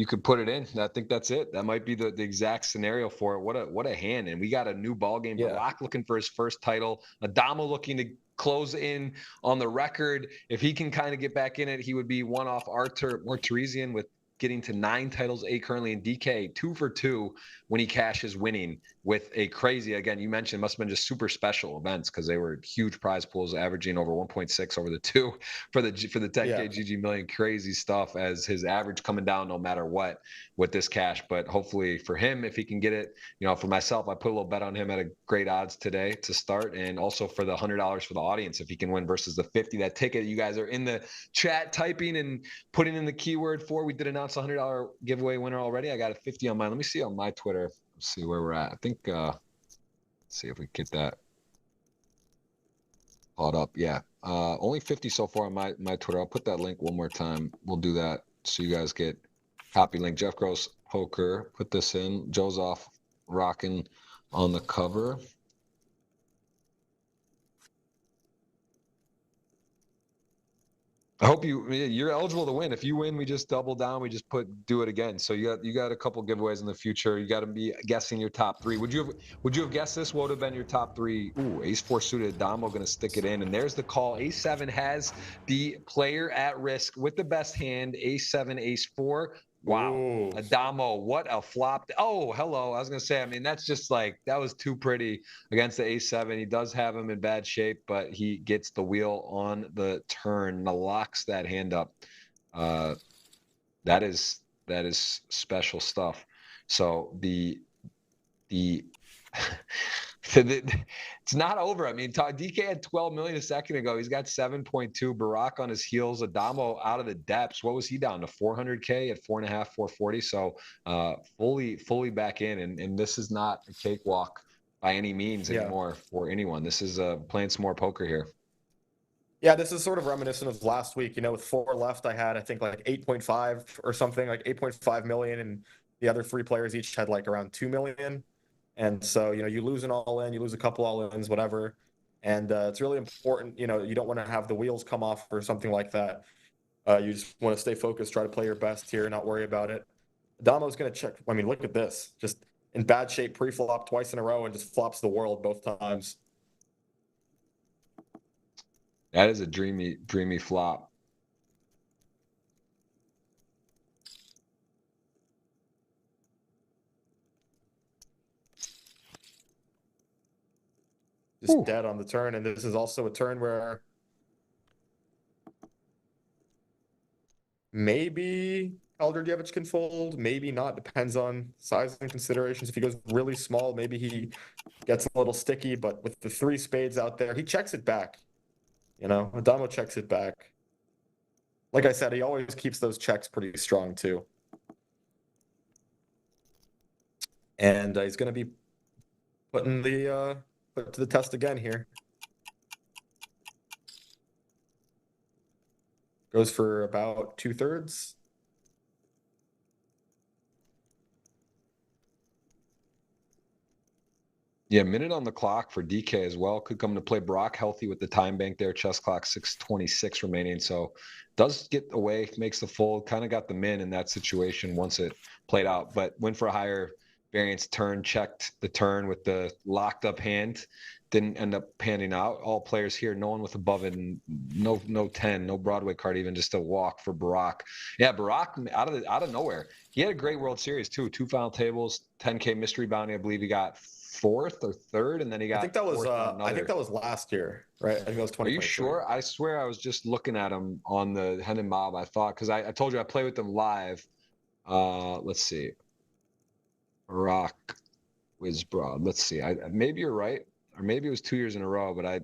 [SPEAKER 1] could put it in. I think that's it. That might be the exact scenario for it. What a hand. And we got a new ball game. Barack looking for his first title. Adamo looking to close in on the record. If he can kind of get back in it, he would be one off Teresian with getting to 9 titles, 8 currently, in DK 2 for 2 when he cashes winning with a crazy, again, you mentioned must have been just super special events because they were huge prize pools averaging over 1.6 over the 2 for the 10K GGMillion. Crazy stuff as his average coming down no matter what with this cash. But hopefully for him, if he can get it, for myself, I put a little bet on him at a great odds today to start, and also for the $100 for the audience if he can win versus the 50. That ticket you guys are in the chat typing and putting in the keyword for. We did announce a $100 giveaway winner already. I got a 50 on mine. Let me see on my Twitter. Let's see where we're at. I think let's see if we get that caught up. Yeah, only 50 so far on my Twitter. I'll put that link one more time. We'll do that so you guys get copy link. Jeff Gross Poker, put this in. Jozoff rocking on the cover. I hope you're eligible to win. If you win, we just double down. We just do it again. So you got a couple giveaways in the future. You got to be guessing your top 3. Would you have guessed this? What would have been your top 3? Ooh, ace 4 suited. Adamo going to stick it in, and there's the call. Ace 7 has the player at risk with the best hand. Ace 7, ace 4. Wow. Ooh. Adamo, what a flop. Oh, hello. I was going to say, that's just that was too pretty against the ace 7. He does have him in bad shape, but he gets the wheel on the turn, locks that hand up. That is special stuff. So it's not over. DK had 12 million a second ago. He's got 7.2. Barack on his heels. Adamo out of the depths. What was he down to? 400K at 4.5, 440. So fully back in. And this is not a cakewalk by any means anymore for anyone. This is playing some more poker here.
[SPEAKER 2] Yeah, this is sort of reminiscent of last week. With 4 left, I had, I think, 8.5 or something, 8.5 million. And the other 3 players each had around 2 million. And so, you lose an all-in, you lose a couple all-ins, whatever. And it's really important, you don't want to have the wheels come off or something like that. You just want to stay focused, try to play your best here, not worry about it. Adamo's going to check. Look at this. Just in bad shape, pre-flop twice in a row and just flops the world both times.
[SPEAKER 1] That is a dreamy flop.
[SPEAKER 2] Just dead on the turn, and this is also a turn where maybe Alderdievich can fold, maybe not. Depends on size and considerations. If he goes really small, maybe he gets a little sticky. But with the 3 spades out there, he checks it back. Adamo checks it back. Like I said, he always keeps those checks pretty strong too. And he's going to be putting put to the test again here. Goes for about 2/3.
[SPEAKER 1] Yeah, minute on the clock for DK as well. Could come to play. Brock healthy with the time bank there. Chess clock 6:26 remaining. So does get away, makes the fold. Kind of got the min in that situation once it played out, but went for a higher variance turn, checked the turn with the locked up hand, didn't end up panning out. All players here, no one with above it, and no 10, no Broadway card, even just a walk for Barack. Yeah, Barack out of nowhere. He had a great World Series too. 2 final tables, 10K mystery bounty. I believe he got 4th or 3rd, and then he got.
[SPEAKER 2] I think that was last year, right? I think that was 2023.
[SPEAKER 1] Are you sure? I swear I was just looking at him on the Hendon Mob. I thought, because I told you I play with them live. Let's see. Rock Wizbroad. Let's see. Maybe you're right, or maybe it was 2 years in a row, but I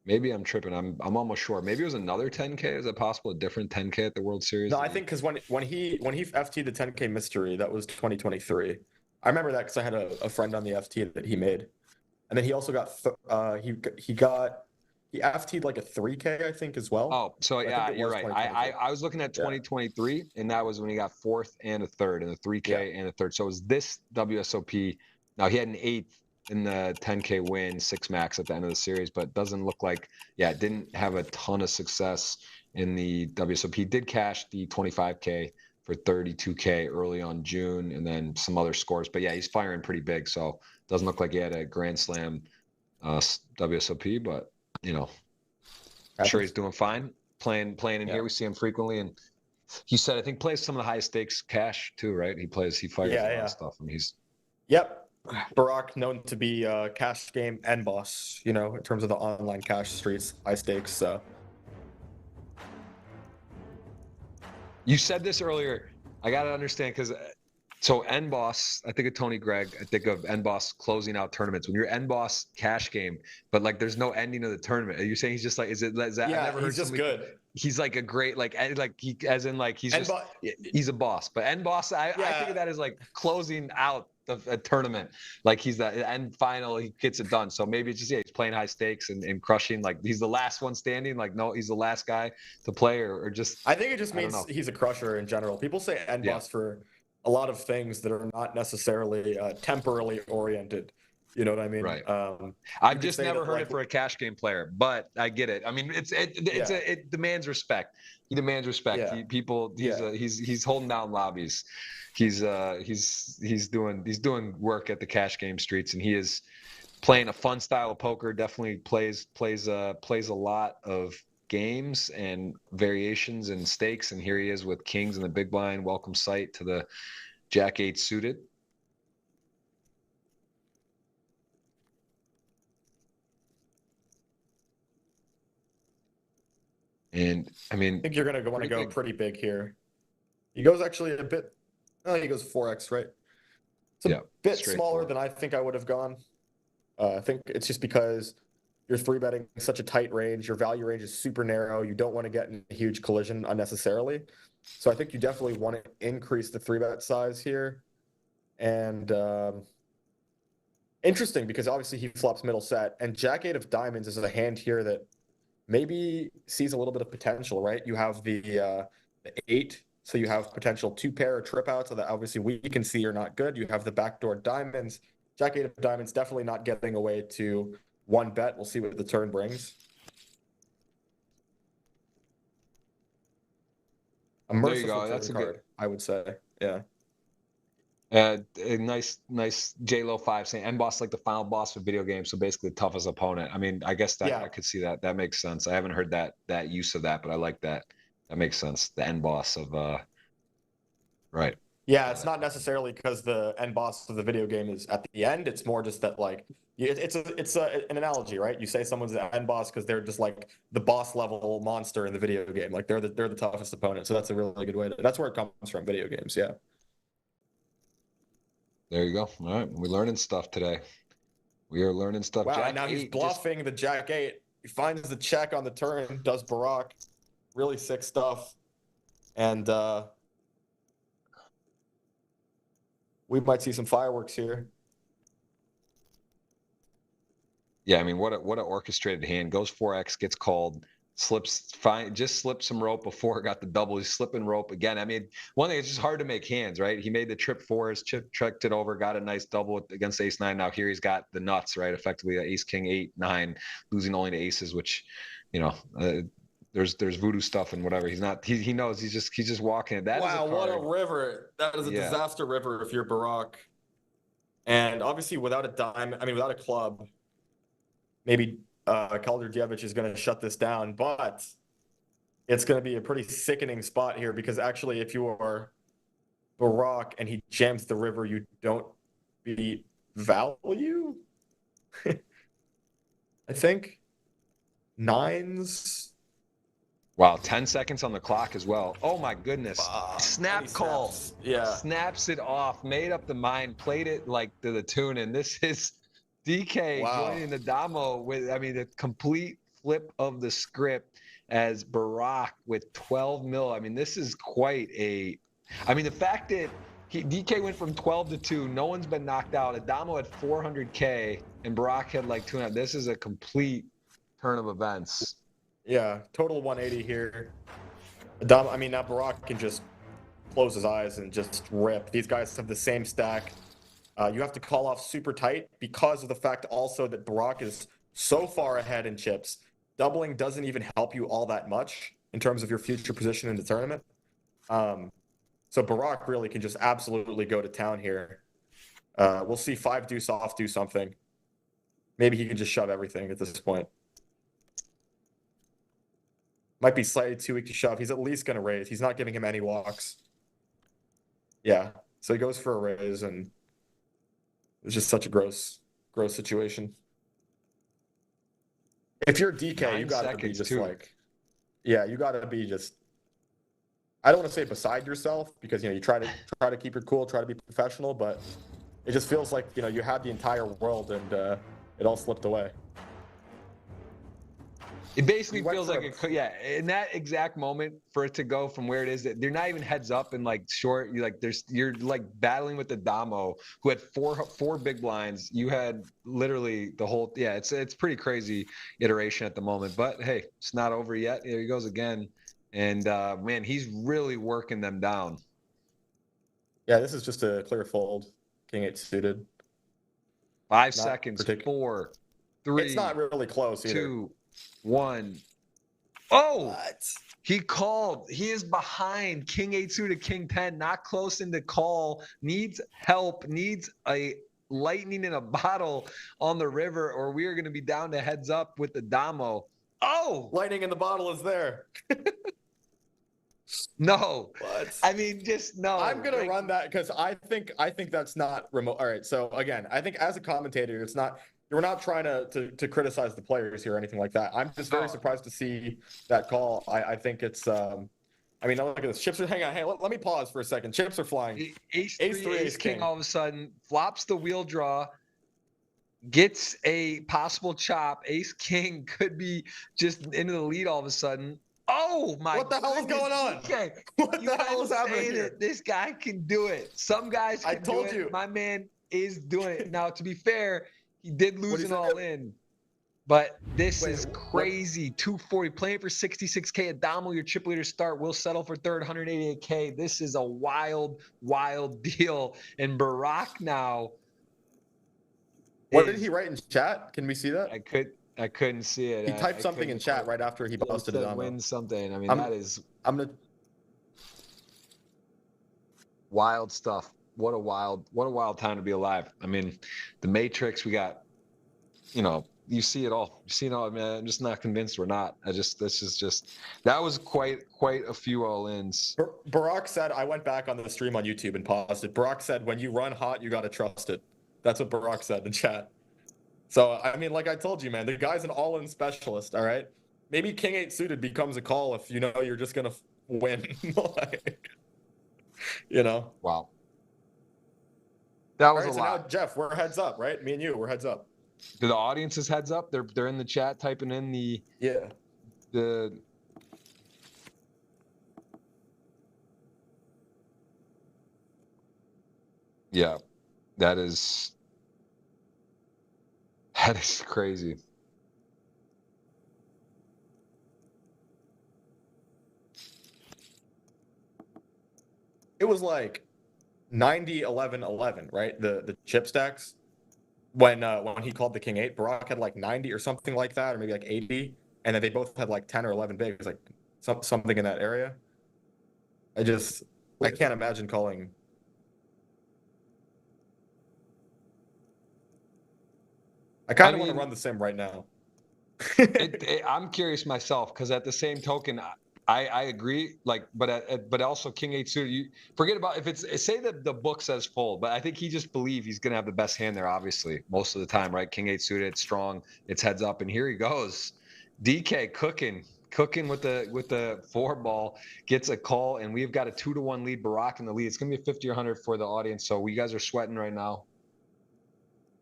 [SPEAKER 1] maybe I'm tripping. I'm almost sure. Maybe it was another 10K. Is it possible a different 10K at the World Series?
[SPEAKER 2] No, I think because when he FT'd the 10K mystery, that was 2023. I remember that because I had a friend on the FT that he made, and then he also got he FT'd like a 3K, I think, as well.
[SPEAKER 1] Oh, so yeah, you're right. I was looking at 2023, and that was when he got 4th and a 3rd, and a 3K and a 3rd. So it was this WSOP. Now he had an 8th in the 10K win, 6 max at the end of the series, but doesn't look like, didn't have a ton of success in the WSOP. He did cash the 25K for 32K early on June, and then some other scores. But yeah, he's firing pretty big, so doesn't look like he had a Grand Slam WSOP, but I'm sure he's doing fine. Playing in here, we see him frequently, and he said I think plays some of the highest stakes cash too, right? He fires a lot of stuff, and he's
[SPEAKER 2] Barack known to be cash game and boss, in terms of the online cash streets, high stakes. So
[SPEAKER 1] you said this earlier. I got to understand because so NBoss, I think of Tony Gregg. I think of NBoss closing out tournaments. When you're NBoss cash game, but like there's no ending of the tournament. Are you saying he's just like, is that? Yeah, I've never heard
[SPEAKER 2] just good.
[SPEAKER 1] He's like a great he's a boss. But NBoss, I think of that as like closing out a tournament. Like he's the end final, he gets it done. So maybe it's just he's playing high stakes and crushing. Like he's the last one standing. Like no, he's the last guy to play, or just.
[SPEAKER 2] I think it just means he's a crusher in general. People say NBoss for a lot of things that are not necessarily temporally oriented. You know what I mean?
[SPEAKER 1] Right. I've just never heard it for a cash game player, but I get it. I mean, it demands respect. He demands respect.
[SPEAKER 2] Yeah.
[SPEAKER 1] He's holding down lobbies. He's doing work at the cash game streets, and he is playing a fun style of poker. Definitely plays a lot of games and variations and stakes, and here he is with kings in the big blind. Welcome sight to the Jack 8 suited. And I mean,
[SPEAKER 2] I think you're going to want to go pretty big here. He goes actually a bit. He goes 4x, right? It's a bit smaller than I think I would have gone. I think it's just because you're 3-betting such a tight range. Your value range is super narrow. You don't want to get in a huge collision unnecessarily. So I think you definitely want to increase the 3-bet size here. And interesting because obviously he flops middle set, and Jack 8 of diamonds is a hand here that maybe sees a little bit of potential, right? You have the 8, so you have potential 2-pair or trip outs that obviously we can see are not good. You have the backdoor diamonds. Jack 8 of diamonds definitely not getting away to 1 bet. We'll see what the turn brings. A merciful turn
[SPEAKER 1] That's a
[SPEAKER 2] card, I would say. Yeah.
[SPEAKER 1] A nice J-Lo 5 saying NBoss like the final boss of video games, so basically the toughest opponent. I mean, I guess that I could see that. That makes sense. I haven't heard that use of that, but I like that. That makes sense. The NBoss of right.
[SPEAKER 2] Yeah, it's not necessarily because the end boss of the video game is at the end. It's more just that it's an analogy, right? You say someone's the end boss because they're just like the boss level monster in the video game. Like they're the toughest opponent. So that's a really good way that's where it comes from, video games. Yeah.
[SPEAKER 1] There you go. All right, we're learning stuff today. We are learning stuff.
[SPEAKER 2] Wow,
[SPEAKER 1] Jack
[SPEAKER 2] now he's bluffing the Jack 8. He finds the check on the turn, does Barack. Really sick stuff. And we might see some fireworks here.
[SPEAKER 1] Yeah, I mean, what an orchestrated hand. Goes 4x, gets called, just slipped some rope before it got the double. He's slipping rope again. I mean, one thing, it's just hard to make hands, right? He made the trip 4s, checked it over, got a nice double against ace 9. Now here he's got the nuts, right? Effectively ace king 8 9, losing only to aces, which there's voodoo stuff and whatever. He knows he's just walking it.
[SPEAKER 2] Wow, what a river. That is a disaster river if you're Barack. And obviously without a dime, I mean, without a club, maybe Kalderdjevich is going to shut this down, but it's going to be a pretty sickening spot here because actually if you are Barak and he jams the river, you don't beat value. I think nines.
[SPEAKER 1] Wow, 10 seconds on the clock as well. Oh my goodness. Snap call.
[SPEAKER 2] Yeah.
[SPEAKER 1] Snaps it off, made up the mind, played it like to the tune. And this is DK joining Adamo with, I mean, the complete flip of the script as Barak with 12 mil. I mean, this is quite a, I mean, the fact that DK went from 12 to 2, no one's been knocked out. Adamo had 400K and Barak had like 200. This is a complete turn of events.
[SPEAKER 2] Yeah, total 180 here. Adamo, I mean, now Barak can just close his eyes and just rip. These guys have the same stack. You have to call off super tight because of the fact also that Barak is so far ahead in chips. Doubling doesn't even help you all that much in terms of your future position in the tournament. So Barak really can just absolutely go to town here. We'll see 5 deuce off do something. Maybe he can just shove everything at this point. Might be slightly too weak to shove. He's at least going to raise. He's not giving him any walks. Yeah. So he goes for a raise, and it's just such a gross situation. If you're DK, you got to be just too. Like, yeah, you got to be just, I don't want to say beside yourself because, you know, you try to keep your cool, try to be professional, but it just feels like, you know, you had the entire world and it all slipped away.
[SPEAKER 1] It basically feels like yeah, in that exact moment for it to go from where it is that they're not even heads up and like short. You're like battling with Adamo who had four big blinds. You had literally the whole, yeah, it's pretty crazy iteration at the moment, but hey, it's not over yet. Here he goes again. And man, he's really working them down.
[SPEAKER 2] Yeah, this is just a clear fold. King 8 suited.
[SPEAKER 1] 5 seconds. 4, 3.
[SPEAKER 2] It's not really close either.
[SPEAKER 1] 2, 1. Oh,
[SPEAKER 2] what?
[SPEAKER 1] He called. He is behind. King 8 suited, King 10, not close in the call. Needs help. Needs a lightning in a bottle on the river, or we are going to be down to heads up with the Adamo. Oh,
[SPEAKER 2] lightning in the bottle is there.
[SPEAKER 1] No.
[SPEAKER 2] What?
[SPEAKER 1] I mean, just no.
[SPEAKER 2] I'm gonna run that because I think that's not remote. All right. So again, I think as a commentator, it's not. We're not trying to criticize the players here or anything like that. I'm just very surprised to see that call. I think it's. I mean, look at this. Chips are hang on. Hey, let me pause for a second. Chips are flying.
[SPEAKER 1] Ace 3, Ace King all of a sudden flops the wheel draw. Gets a possible chop. Ace King could be just into the lead all of a sudden. Oh my!
[SPEAKER 2] What the hell is going on?
[SPEAKER 1] Okay,
[SPEAKER 2] what the hell is happening here?
[SPEAKER 1] This guy can do it. Some guys can do it. I told you. My man is doing it. Now, to be fair, he did lose an all-in, but this is crazy. 240, playing for 66K. Adamo, your chip leader start. Will settle for third, 188K. This is a wild, wild deal. And Barak now.
[SPEAKER 2] What did he write in chat? Can we see that?
[SPEAKER 1] I couldn't see it.
[SPEAKER 2] He typed something in chat right after he busted it on.
[SPEAKER 1] Win something. I mean,
[SPEAKER 2] I'm gonna.
[SPEAKER 1] Wild stuff. What a wild time to be alive. I mean, the Matrix. We got, you see it all. You see it all. Man, I'm just not convinced we're not. That was quite a few all-ins.
[SPEAKER 2] Barak said, I went back on the stream on YouTube and paused it. Barak said, when you run hot, you got to trust it. That's what Barak said in chat. So, I mean, like I told you, man, the guy's an all-in specialist, all right? Maybe King 8 suited becomes a call if you know you're just going to win.
[SPEAKER 1] Wow. That was a lot.
[SPEAKER 2] Now, Jeff, we're heads up, right? Me and you, we're heads up.
[SPEAKER 1] Do the audience's heads up? They're in the chat typing in the...
[SPEAKER 2] Yeah.
[SPEAKER 1] Yeah. That is crazy.
[SPEAKER 2] It was like 90, 11, 11, right? The chip stacks when he called the King 8. Barak had like 90 or something like that, or maybe like 80, and then they both had like 10 or 11 bigs, like something in that area. I can't imagine calling. I kind of want to run the sim right now.
[SPEAKER 1] I'm curious myself because at the same token, I agree. Like, but also King 8 suited. You forget about if it's say that the book says fold, but I think he just believes he's gonna have the best hand there. Obviously, most of the time, right? King 8 suited, it's strong, it's heads up, and here he goes. DK cooking with the 4 ball, gets a call, and we've got a 2-1 lead. Barack in the lead. It's gonna be a 50 or 100 for the audience. So we guys are sweating right now,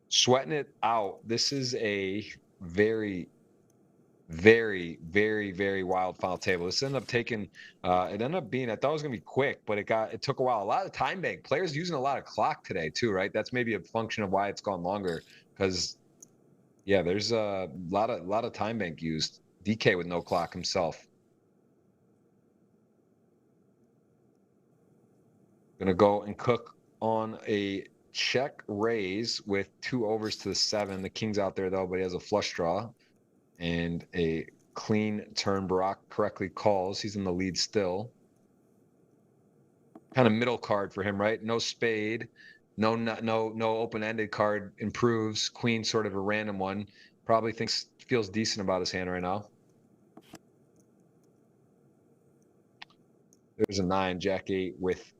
[SPEAKER 1] sweating it out. This is a very very, very, very wild final table. This ended up taking, it ended up being, I thought it was gonna be quick, but it took a while. A lot of time bank players using a lot of clock today too, right? That's maybe a function of why it's gone longer. Because yeah, there's a lot of time bank used. DK with no clock himself. Gonna go and cook on a check raise with 2 overs to the 7. The king's out there though, but he has a flush draw and a clean turn. Barack correctly calls. He's in the lead still. Kind of middle card for him, right? No spade, no open-ended card improves. Queen sort of a random one. Probably feels decent about his hand right now. There's a 9, Jack 8 with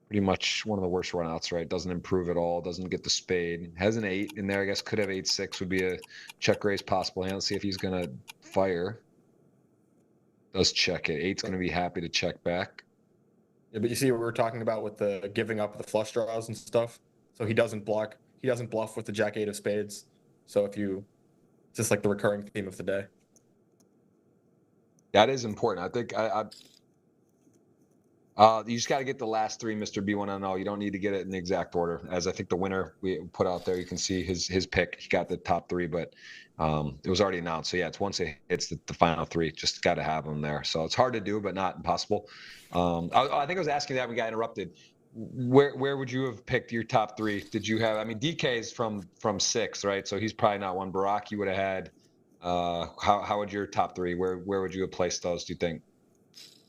[SPEAKER 1] pretty much one of the worst runouts, right? Doesn't improve at all. Doesn't get the spade. Has an 8 in there. I guess could have 8-6 would be a check raise possible hand. Let's see if he's gonna fire. Does check it. 8's gonna be happy to check back.
[SPEAKER 2] Yeah, but you see what we were talking about with the giving up the flush draws and stuff. So he doesn't block. He doesn't bluff with the Jack 8 of spades. So it's just like the recurring theme of the day.
[SPEAKER 1] That is important. I think you just got to get the last 3, Mr. B1NO. You don't need to get it in the exact order. As I think the winner we put out there, you can see his pick. He got the top 3, but it was already announced. So yeah, it's once it hits the final 3, just got to have them there. So it's hard to do, but not impossible. I think I was asking that when we got interrupted. Where would you have picked your top 3? Did you have? I mean, DK is from 6, right? So he's probably not one. Barack, you would have had. How would your top 3? Where would you have placed those? Do you think?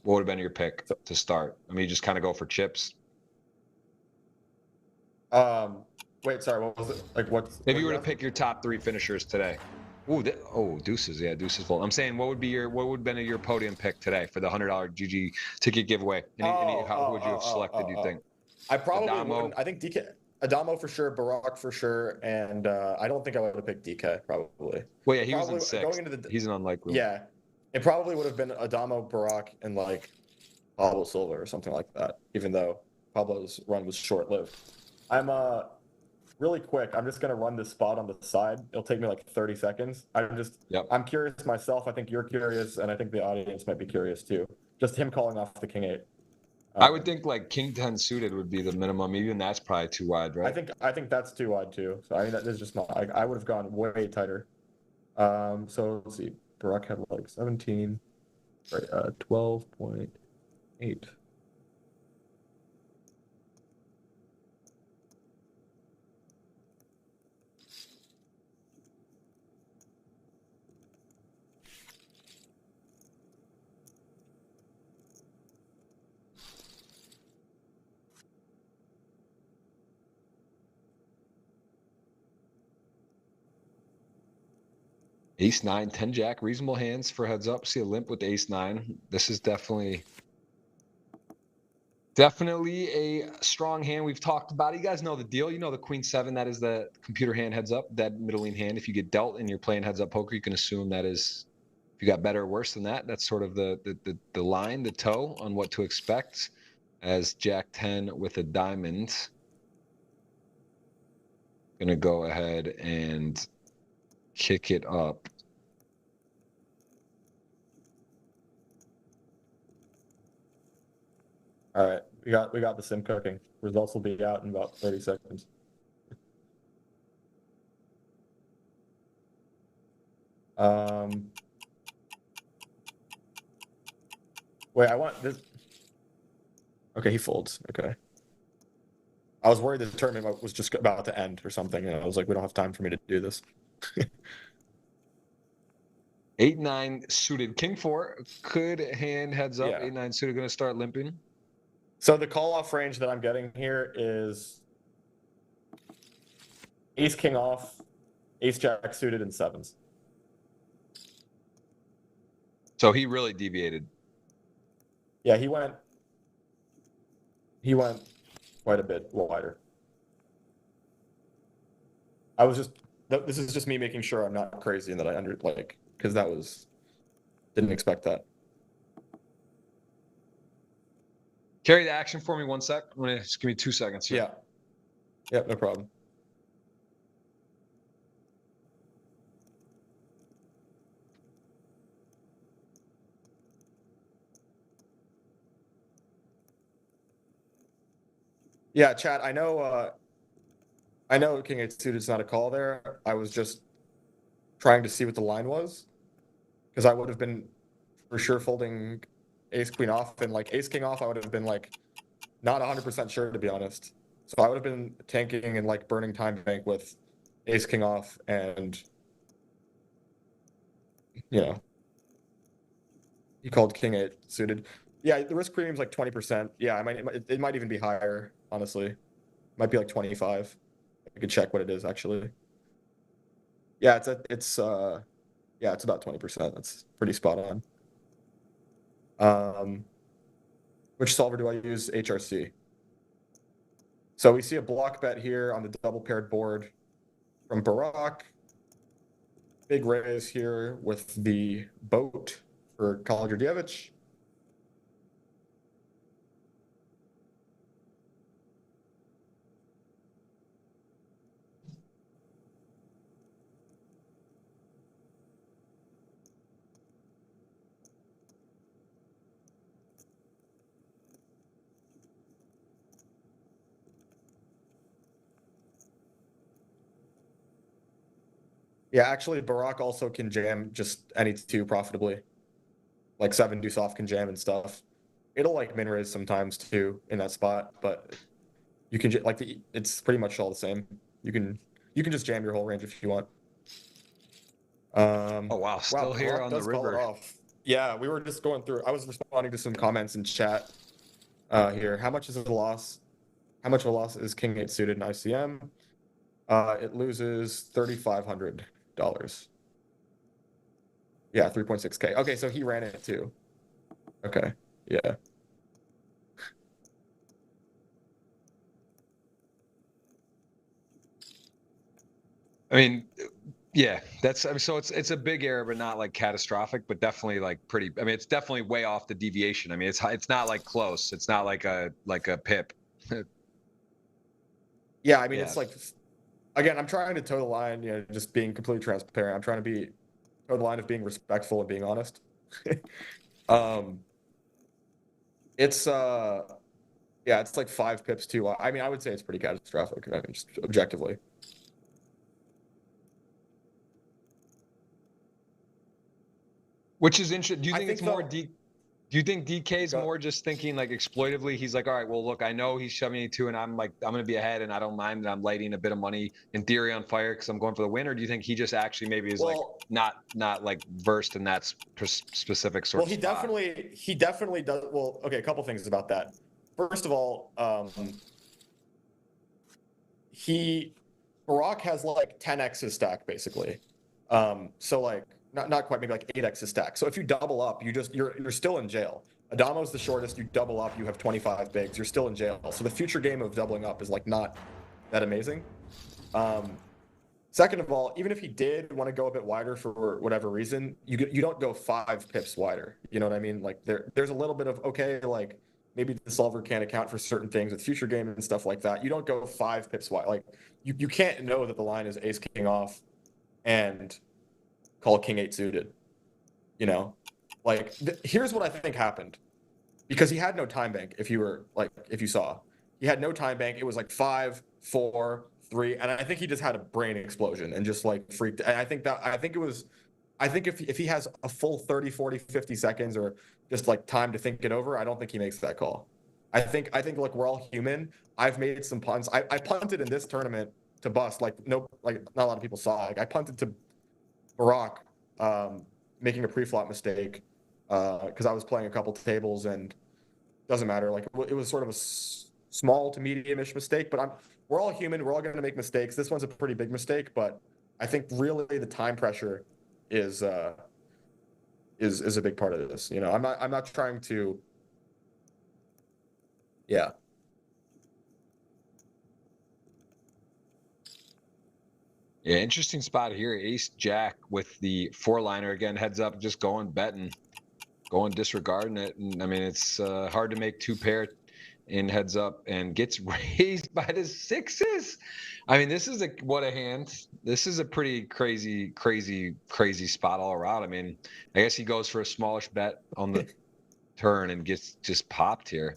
[SPEAKER 1] What would have been your pick to start? I mean, you just kind of go for chips.
[SPEAKER 2] Wait, sorry, what was it? Like what?
[SPEAKER 1] If you were to pick your top 3 finishers today. Ooh, deuces. Yeah, deuces full. I'm saying, what would have been your podium pick today for the $100 GG ticket giveaway? Who would you have selected? Do you think?
[SPEAKER 2] I probably
[SPEAKER 1] Adamo.
[SPEAKER 2] wouldn't. I think DK, Adamo for sure, Barack for sure, and I don't think I would have picked DK probably.
[SPEAKER 1] Well, yeah, he was in 6. He's an unlikely.
[SPEAKER 2] Yeah, it probably would have been Adamo, Barack, and like Pablo Silva or something like that. Even though Pablo's run was short-lived. I'm really quick. I'm just gonna run this spot on the side. It'll take me like 30 seconds. I'm curious myself. I think you're curious, and I think the audience might be curious too. Just him calling off the King 8.
[SPEAKER 1] I would think like King 10 suited would be the minimum. Even that's probably too wide, right?
[SPEAKER 2] I think that's too wide too. So I mean, that is just not. I would have gone way tighter. So let's see. Barack had like 17, right? 12.8.
[SPEAKER 1] Ace 9, 10 Jack, reasonable hands for heads up. See a limp with Ace 9. This is definitely a strong hand. We've talked about it. You guys know the deal. You know the Queen 7, that is the computer hand heads up, that middling hand. If you get dealt and you're playing heads up poker, you can assume that is, if you got better or worse than that, that's sort of the line, the toe on what to expect. As Jack 10 with a diamond. Gonna go ahead and kick it up.
[SPEAKER 2] All right, we got the sim cooking. Results will be out in about 30 seconds. Wait, I want this. Okay, he folds. Okay. I was worried the tournament was just about to end or something, and I was like, we don't have time for me to do this.
[SPEAKER 1] 8-9 suited. King 4 could hand heads up.
[SPEAKER 2] Yeah.
[SPEAKER 1] 8-9 suited going to start limping.
[SPEAKER 2] So the call-off range that I'm getting here is Ace King off, ace jack suited, and sevens.
[SPEAKER 1] So he really deviated.
[SPEAKER 2] Yeah, he went quite a bit wider. I was just, this is just me making sure I'm not crazy and that I because that was, didn't expect that.
[SPEAKER 1] Carry the action for me 1 sec. Just give me 2 seconds here.
[SPEAKER 2] Yeah. Yep, no problem. Yeah, chat, I know king eight suited is not a call there. I was just trying to see what the line was, because I would have been for sure folding ace queen off, and like ace king off I would have been like not 100% sure, to be honest. So I would have been tanking and like burning time bank with ace king off, and you know, he called king eight suited. Yeah, the risk premium is like 20%. Yeah, it might even be higher, honestly. Might be like 25. I could check what it is actually. Yeah, it's about 20%. That's pretty spot on. Which solver do I use? HRC. So we see a block bet here on the double paired board from Barack. Big raise here with the boat for Kolodjerdjevic. Yeah, actually, Barack also can jam just any two profitably. Like 7 deuce off can jam and stuff. It'll like min raise sometimes too in that spot, but you can like it's pretty much all the same. You can just jam your whole range if you want.
[SPEAKER 1] Oh wow, still here
[SPEAKER 2] Barack
[SPEAKER 1] on the
[SPEAKER 2] does call it
[SPEAKER 1] river.
[SPEAKER 2] off. Yeah, we were just going through. I was responding to some comments in chat here. How much is the loss? How much of a loss is king eight suited in ICM? It loses $3,500. Yeah, 3.6K. Okay, so he ran it too. Okay, yeah.
[SPEAKER 1] I mean, yeah, so it's a big error, but not like catastrophic, but definitely like pretty. I mean, it's definitely way off the deviation. I mean, it's not like close. It's not like a pip.
[SPEAKER 2] Yeah, I mean,
[SPEAKER 1] Yeah.
[SPEAKER 2] it's like, again, I'm trying to toe the line, just being completely transparent. I'm trying to toe the line of being respectful and being honest. It's yeah, it's like 5 pips too. I mean, I would say it's pretty catastrophic, I mean, just objectively.
[SPEAKER 1] Which is interesting. Do you think it's more
[SPEAKER 2] do
[SPEAKER 1] you think DK's more just thinking like exploitively? He's like, all right, well, look, I know he's shoving me two, and I'm like, I'm going to be ahead, and I don't mind that I'm lighting a bit of money in theory on fire because I'm going for the win. Or do you think he just actually maybe is like not like versed in that specific sort of spot?
[SPEAKER 2] He definitely does. Well, okay, a couple things about that. First of all, Barack has like 10x his stack basically. So like not quite, maybe like 8x his stack. So if you double up, you're still in jail. Adamo's the shortest. You double up, you have 25 bigs. You're still in jail. So the future game of doubling up is like not that amazing. Second of all, even if he did want to go a bit wider for whatever reason, you don't go 5 pips wider. You know what I mean? Like there's a little bit of, okay, like maybe the solver can't account for certain things with future game and stuff like that. You don't go 5 pips wide. Like you can't know that the line is ace king off and call king eight suited. Like here's what I think happened, because he had no time bank. If you saw, he had no time bank. It was like 5, 4, 3, and I think he just had a brain explosion and just like freaked. And I think if he has a full 30, 40, 50 seconds or just like time to think it over, I don't think he makes that call. I think look, we're all human. I've made some punts. I punted in this tournament to bust. Like not a lot of people saw. Like I punted to Barack, making a pre-flop mistake because I was playing a couple tables, and doesn't matter. Like it was sort of a small to medium-ish mistake, but we're all human. We're all going to make mistakes. This one's a pretty big mistake, but I think really the time pressure is a big part of this. You know, I'm not trying to. Yeah.
[SPEAKER 1] Yeah, interesting spot here. Ace Jack with the 4-liner again, heads up, just going betting, going disregarding it. And I mean, it's hard to make 2-pair in heads up and gets raised by the 6s. I mean, this is what a hand. This is a pretty crazy spot all around. I mean, I guess he goes for a smallish bet on the turn and gets just popped here.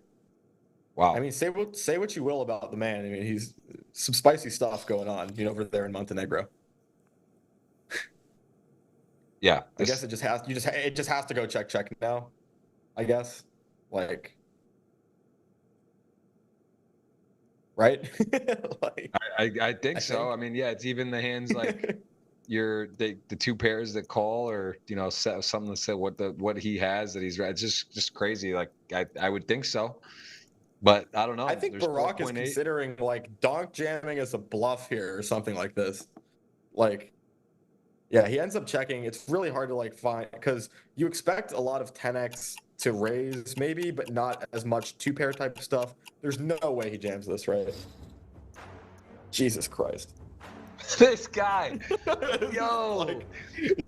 [SPEAKER 1] Wow.
[SPEAKER 2] I mean, say what you will about the man. I mean, he's some spicy stuff going on, you know, over there in Montenegro.
[SPEAKER 1] Yeah,
[SPEAKER 2] I guess it just has to go check now. I guess, like, right? Like,
[SPEAKER 1] I think so. I mean, yeah, it's even the hands like the 2 pairs that call, or you know, something to say what he has that he's it's just crazy. Like I would think so, but I don't know.
[SPEAKER 2] I think
[SPEAKER 1] There's
[SPEAKER 2] Barack is
[SPEAKER 1] 4.8.
[SPEAKER 2] considering like donk jamming as a bluff here or something like this. Like, yeah, he ends up checking. It's really hard to like find because you expect a lot of 10x to raise maybe, but not as much 2-pair type stuff. There's no way he jams this, right? Jesus Christ.
[SPEAKER 1] This guy, yo,
[SPEAKER 2] Like,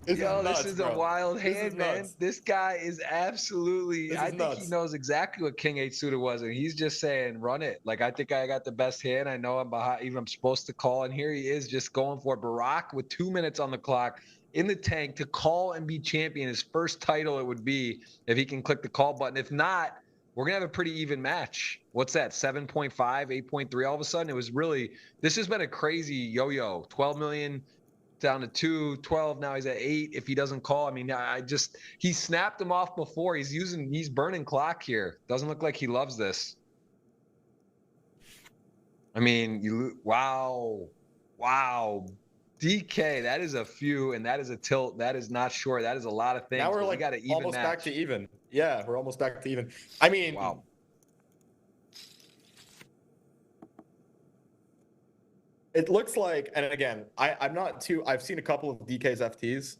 [SPEAKER 1] this
[SPEAKER 2] nuts,
[SPEAKER 1] is
[SPEAKER 2] bro.
[SPEAKER 1] a wild
[SPEAKER 2] This
[SPEAKER 1] hand,
[SPEAKER 2] is
[SPEAKER 1] man.
[SPEAKER 2] nuts.
[SPEAKER 1] This guy is absolutely.
[SPEAKER 2] This
[SPEAKER 1] I
[SPEAKER 2] is
[SPEAKER 1] think he
[SPEAKER 2] nuts.
[SPEAKER 1] knows exactly what King 8 suited was, and he's just saying, "Run it." Like I think I got the best hand. I know I'm behind. Even I'm supposed to call, and here he is, just going for it. Barack with 2 minutes on the clock in the tank to call and be champion. His first title it would be if he can click the call button. If not, we're gonna have a pretty even match. What's that? 7.5, 8.3. All of a sudden, it was really. This has been a crazy yo-yo. 12 million down to 2, 12. Now he's at 8. If he doesn't call, I mean, he snapped him off before. He's burning clock here. Doesn't look like he loves this. I mean, wow. DK, that is a few, and that is a tilt. That is not short. That is a lot of things.
[SPEAKER 2] Now we're like
[SPEAKER 1] got an even
[SPEAKER 2] almost
[SPEAKER 1] match.
[SPEAKER 2] back to even. Yeah, we're almost back to even. I mean,
[SPEAKER 1] wow.
[SPEAKER 2] It looks like, and again, I'm not too. I've seen a couple of DK's FTs.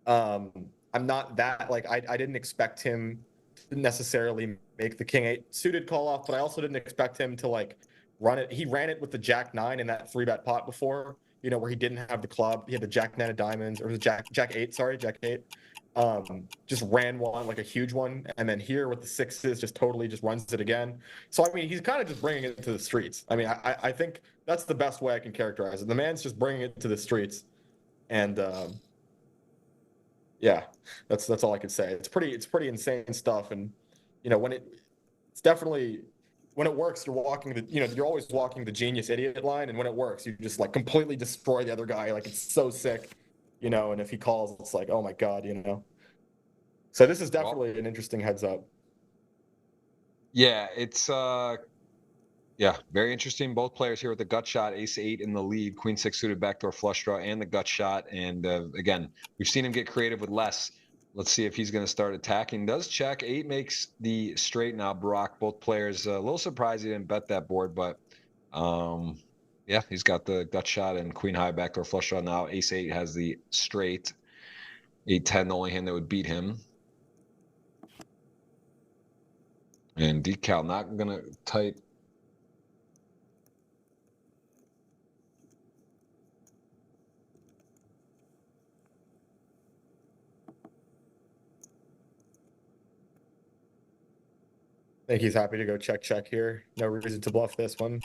[SPEAKER 2] I'm not that like I didn't expect him to necessarily make the King 8 suited call off, but I also didn't expect him to like run it. He ran it with the Jack 9 in that 3-bet pot before, you know, where he didn't have the club. He had the Jack 9 of diamonds, or the Jack 8. Sorry, Jack 8. Just ran one, like a huge one, and then here with the 6s, just totally just runs it again. So I mean, he's kind of just bringing it to the streets. I mean, I think that's the best way I can characterize it. The man's just bringing it to the streets, and yeah, that's all I can say. It's pretty insane stuff, and you know it's definitely when it works, you're always walking the genius idiot line, and when it works, you just like completely destroy the other guy. Like it's so sick. You know, and if he calls, it's like, oh my God, you know. So this is definitely an interesting heads up.
[SPEAKER 1] Yeah, it's very interesting. Both players here with the gut shot, ace 8 in the lead, queen 6 suited backdoor flush draw, and the gut shot. And again, we've seen him get creative with less. Let's see if he's going to start attacking. Does check. 8 makes the straight now. Barack, both players a little surprised he didn't bet that board, but yeah, he's got the gut shot and queen high backdoor flush draw now. Ace 8 has the straight. 8-10, the only hand that would beat him. And decal not gonna tight.
[SPEAKER 2] I think he's happy to go check here. No reason to bluff this one.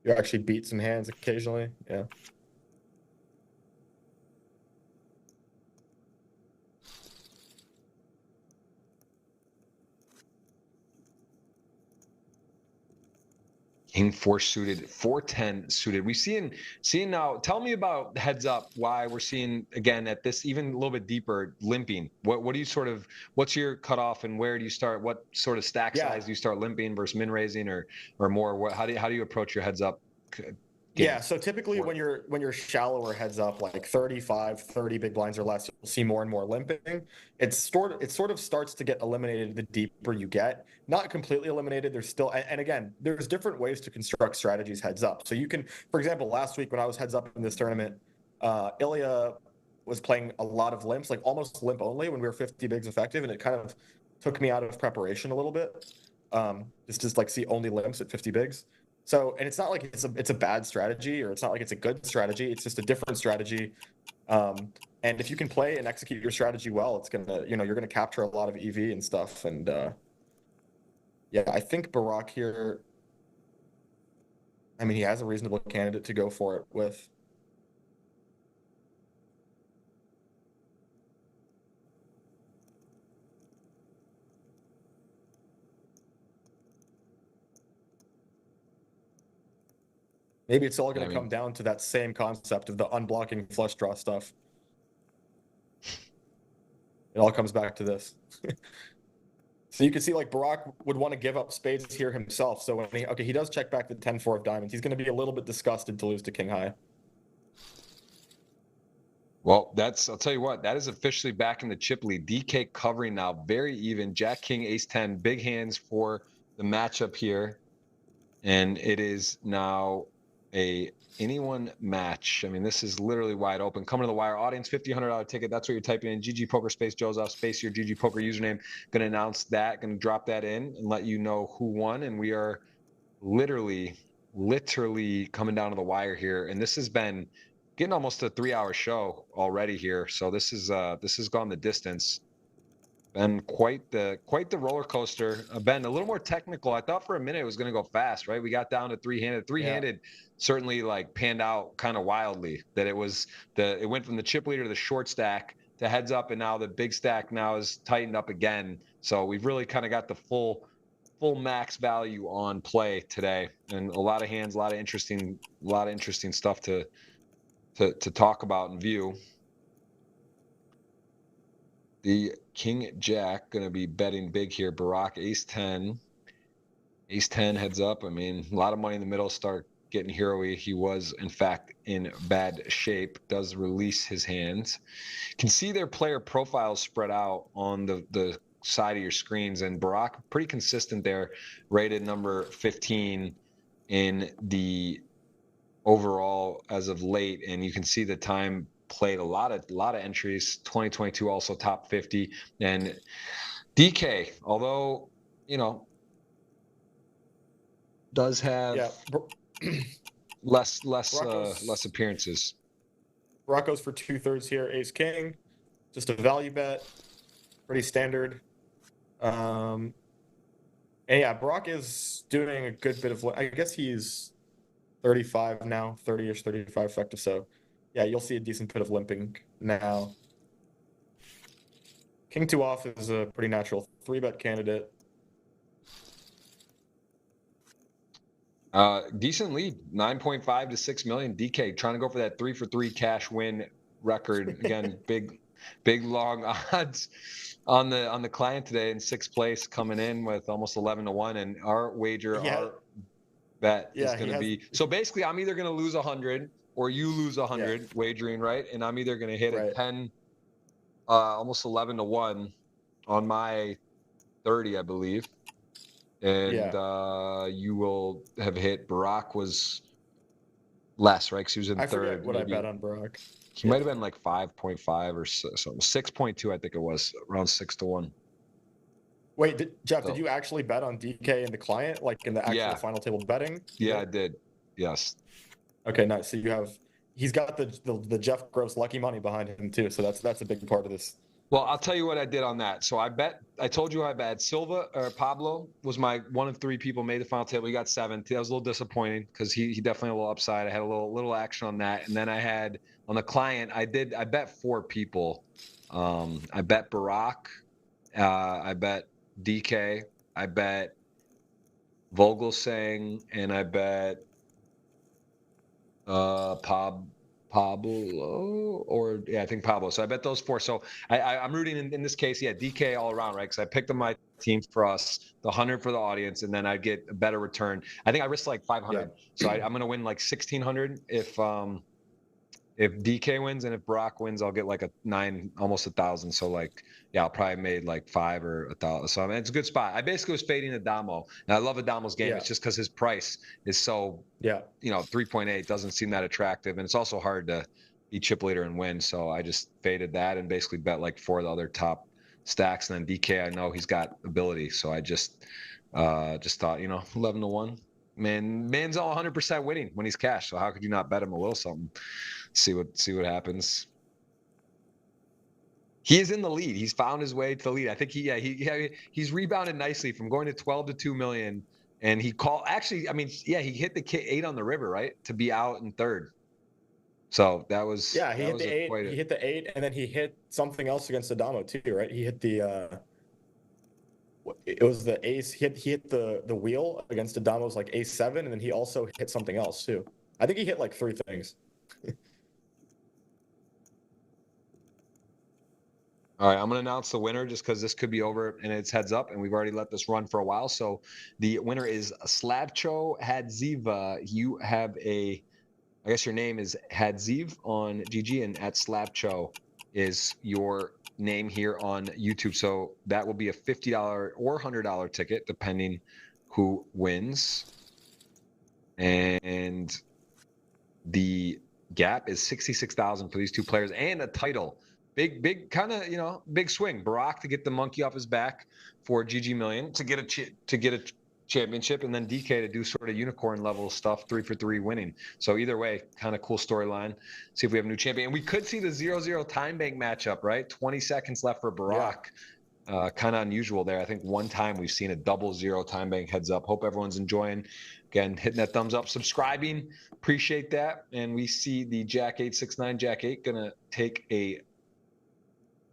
[SPEAKER 2] You actually beat some hands occasionally. Yeah.
[SPEAKER 1] King 4 suited, 4-10 suited. We've seen now. Tell me about heads up. Why we're seeing again at this even a little bit deeper limping. What do you what's your cutoff and where do you start? What sort of stack size do you start limping versus min raising or more? How do you approach your heads up?
[SPEAKER 2] Yeah, so typically when you're shallower heads up, like 35, 30 big blinds or less, you'll see more and more limping. It sort of starts to get eliminated the deeper you get. Not completely eliminated. There's still, and again, there's different ways to construct strategies heads up. So you can, for example, last week when I was heads up in this tournament, ElkY was playing a lot of limps, like almost limp only when we were 50 bigs effective, and it kind of took me out of preparation a little bit. Just like see only limps at 50 bigs. So, and it's not like it's a bad strategy, or it's not like it's a good strategy. It's just a different strategy. And if you can play and execute your strategy well, it's gonna, you're gonna capture a lot of EV and stuff. And yeah, I think Barak here, I mean, he has a reasonable candidate to go for it with. Maybe it's all going to come down to that same concept of the unblocking flush draw stuff. It all comes back to this. So you can see like Barak would want to give up spades here himself. So when he does check back the 10-4 of diamonds, he's going to be a little bit disgusted to lose to king high.
[SPEAKER 1] Well, I'll tell you what, that is officially back in the chip lead. DK covering now, very even. Jack, king, ace 10, big hands for the matchup here. And it is now a anyone match. I mean, this is literally wide open. Coming to the wire, audience, $50 ticket. That's what you're typing in. GGPoker space Jozoff space your GGPoker username. Going to announce that. Going to drop that in and let you know who won. And we are literally coming down to the wire here. And this has been getting almost a 3-hour show already here. So this has gone the distance. Been quite the roller coaster. Ben, a little more technical. I thought for a minute it was going to go fast, right? We got down to three-handed certainly like panned out kind of wildly. That it went from the chip leader to the short stack to heads up, and now the big stack now is tightened up again. So we've really kind of got the full max value on play today, and a lot of hands, a lot of interesting stuff to talk about and view. The king jack going to be betting big here. Barak ace 10 heads up. I mean, a lot of money in the middle. Start getting hero-y. He was in fact in bad shape. Does release his hands. Can see their player profiles spread out on the side of your screens, and Barak pretty consistent there, rated number 15 in the overall as of late, and you can see the time played, a lot of entries. 2022 also top 50. And DK, although does have less appearances.
[SPEAKER 2] Barak goes for 2/3 here, ace king, just a value bet, pretty standard. And yeah, Barak is doing a good bit of, I guess he's 35 now, 30-ish, 35 effective. So yeah, you'll see a decent bit of limping now. King 2 off is a pretty natural 3-bet candidate.
[SPEAKER 1] Decent lead, 9.5 to 6 million. DK trying to go for that 3-for-3 cash win record again. big long odds on the client today in 6th place, coming in with almost 11-1, and our wager, our bet is going to be, so basically I'm either going to lose 100 or you lose 100 wagering, right? And I'm either going to hit a 10 almost 11-1 on my 30, I believe, and you will have hit. Barak was less, right? Because he was in third.
[SPEAKER 2] I forget what I bet on Barak.
[SPEAKER 1] He might have been like 5.5 or something, 6.2, I think it was, around 6-1.
[SPEAKER 2] Wait, Jeff, did you actually bet on DK in the client, like in the actual final table betting?
[SPEAKER 1] Yeah, I did. Yes.
[SPEAKER 2] Okay, nice. So he's got the Jeff Gross lucky money behind him too. So that's a big part of this.
[SPEAKER 1] Well, I'll tell you what I did on that. So I told you I bet Silva or Pablo was my one of 3 people made the final table. He got 7th. That was a little disappointing because he definitely had a little upside. I had a little action on that. And then I had on the client, I bet 4 people. I bet Barak, I bet DK, I bet Vogelsang, and I bet Pablo, or I think Pablo. So I bet those 4. So I'm rooting in this case, DK all around, right? Because I picked up my team for us, the 100 for the audience, and then I'd get a better return. I think I risked like 500, so I'm gonna win like 1,600 if DK wins, and if Barak wins, I'll get like almost 1,000. So like, I'll probably made like 5 or 1,000. So I mean, it's a good spot. I basically was fading Adamo, and I love Adamo's game. It's just because his price is so 3.8 doesn't seem that attractive, and it's also hard to be chip leader and win. So I just faded that and basically bet like 4 of the other top stacks. And then DK, I know he's got ability, so I just thought, 11-1. Man's all 100% winning when he's cash. So how could you not bet him a little something? See what happens. He is in the lead. He's found his way to the lead. I think he's rebounded nicely from going to 12 to 2 million. And he he hit the 8 on the river, right? To be out in third. So that was
[SPEAKER 2] he hit the 8. He hit the 8, and then he hit something else against Adamo too, right? He hit the it was the ace. He hit the wheel against Adamo's like ace-7, and then he also hit something else too. I think he hit like 3 things.
[SPEAKER 1] All right, I'm going to announce the winner just because this could be over and it's heads up, and we've already let this run for a while. So the winner is Slavcho Hadziva. You have I guess your name is Hadziv on GG, and at Slavcho is your name here on YouTube. So that will be a $50 or $100 ticket, depending who wins. And the gap is 66,000 for these 2 players and a title. Big kind of, big swing. Barack to get the monkey off his back for GGMillion to get a championship, and then DK to do sort of unicorn level stuff, 3 for 3 winning. So either way, kind of cool storyline. See if we have a new champion. And we could see the 0-0 time bank matchup, right? 20 seconds left for Barack. Yeah. Kind of unusual there. I think one time we've seen a 0-0 time bank heads up. Hope everyone's enjoying. Again, hitting that thumbs up, subscribing. Appreciate that. And we see the Jack 869, Jack 8 gonna take a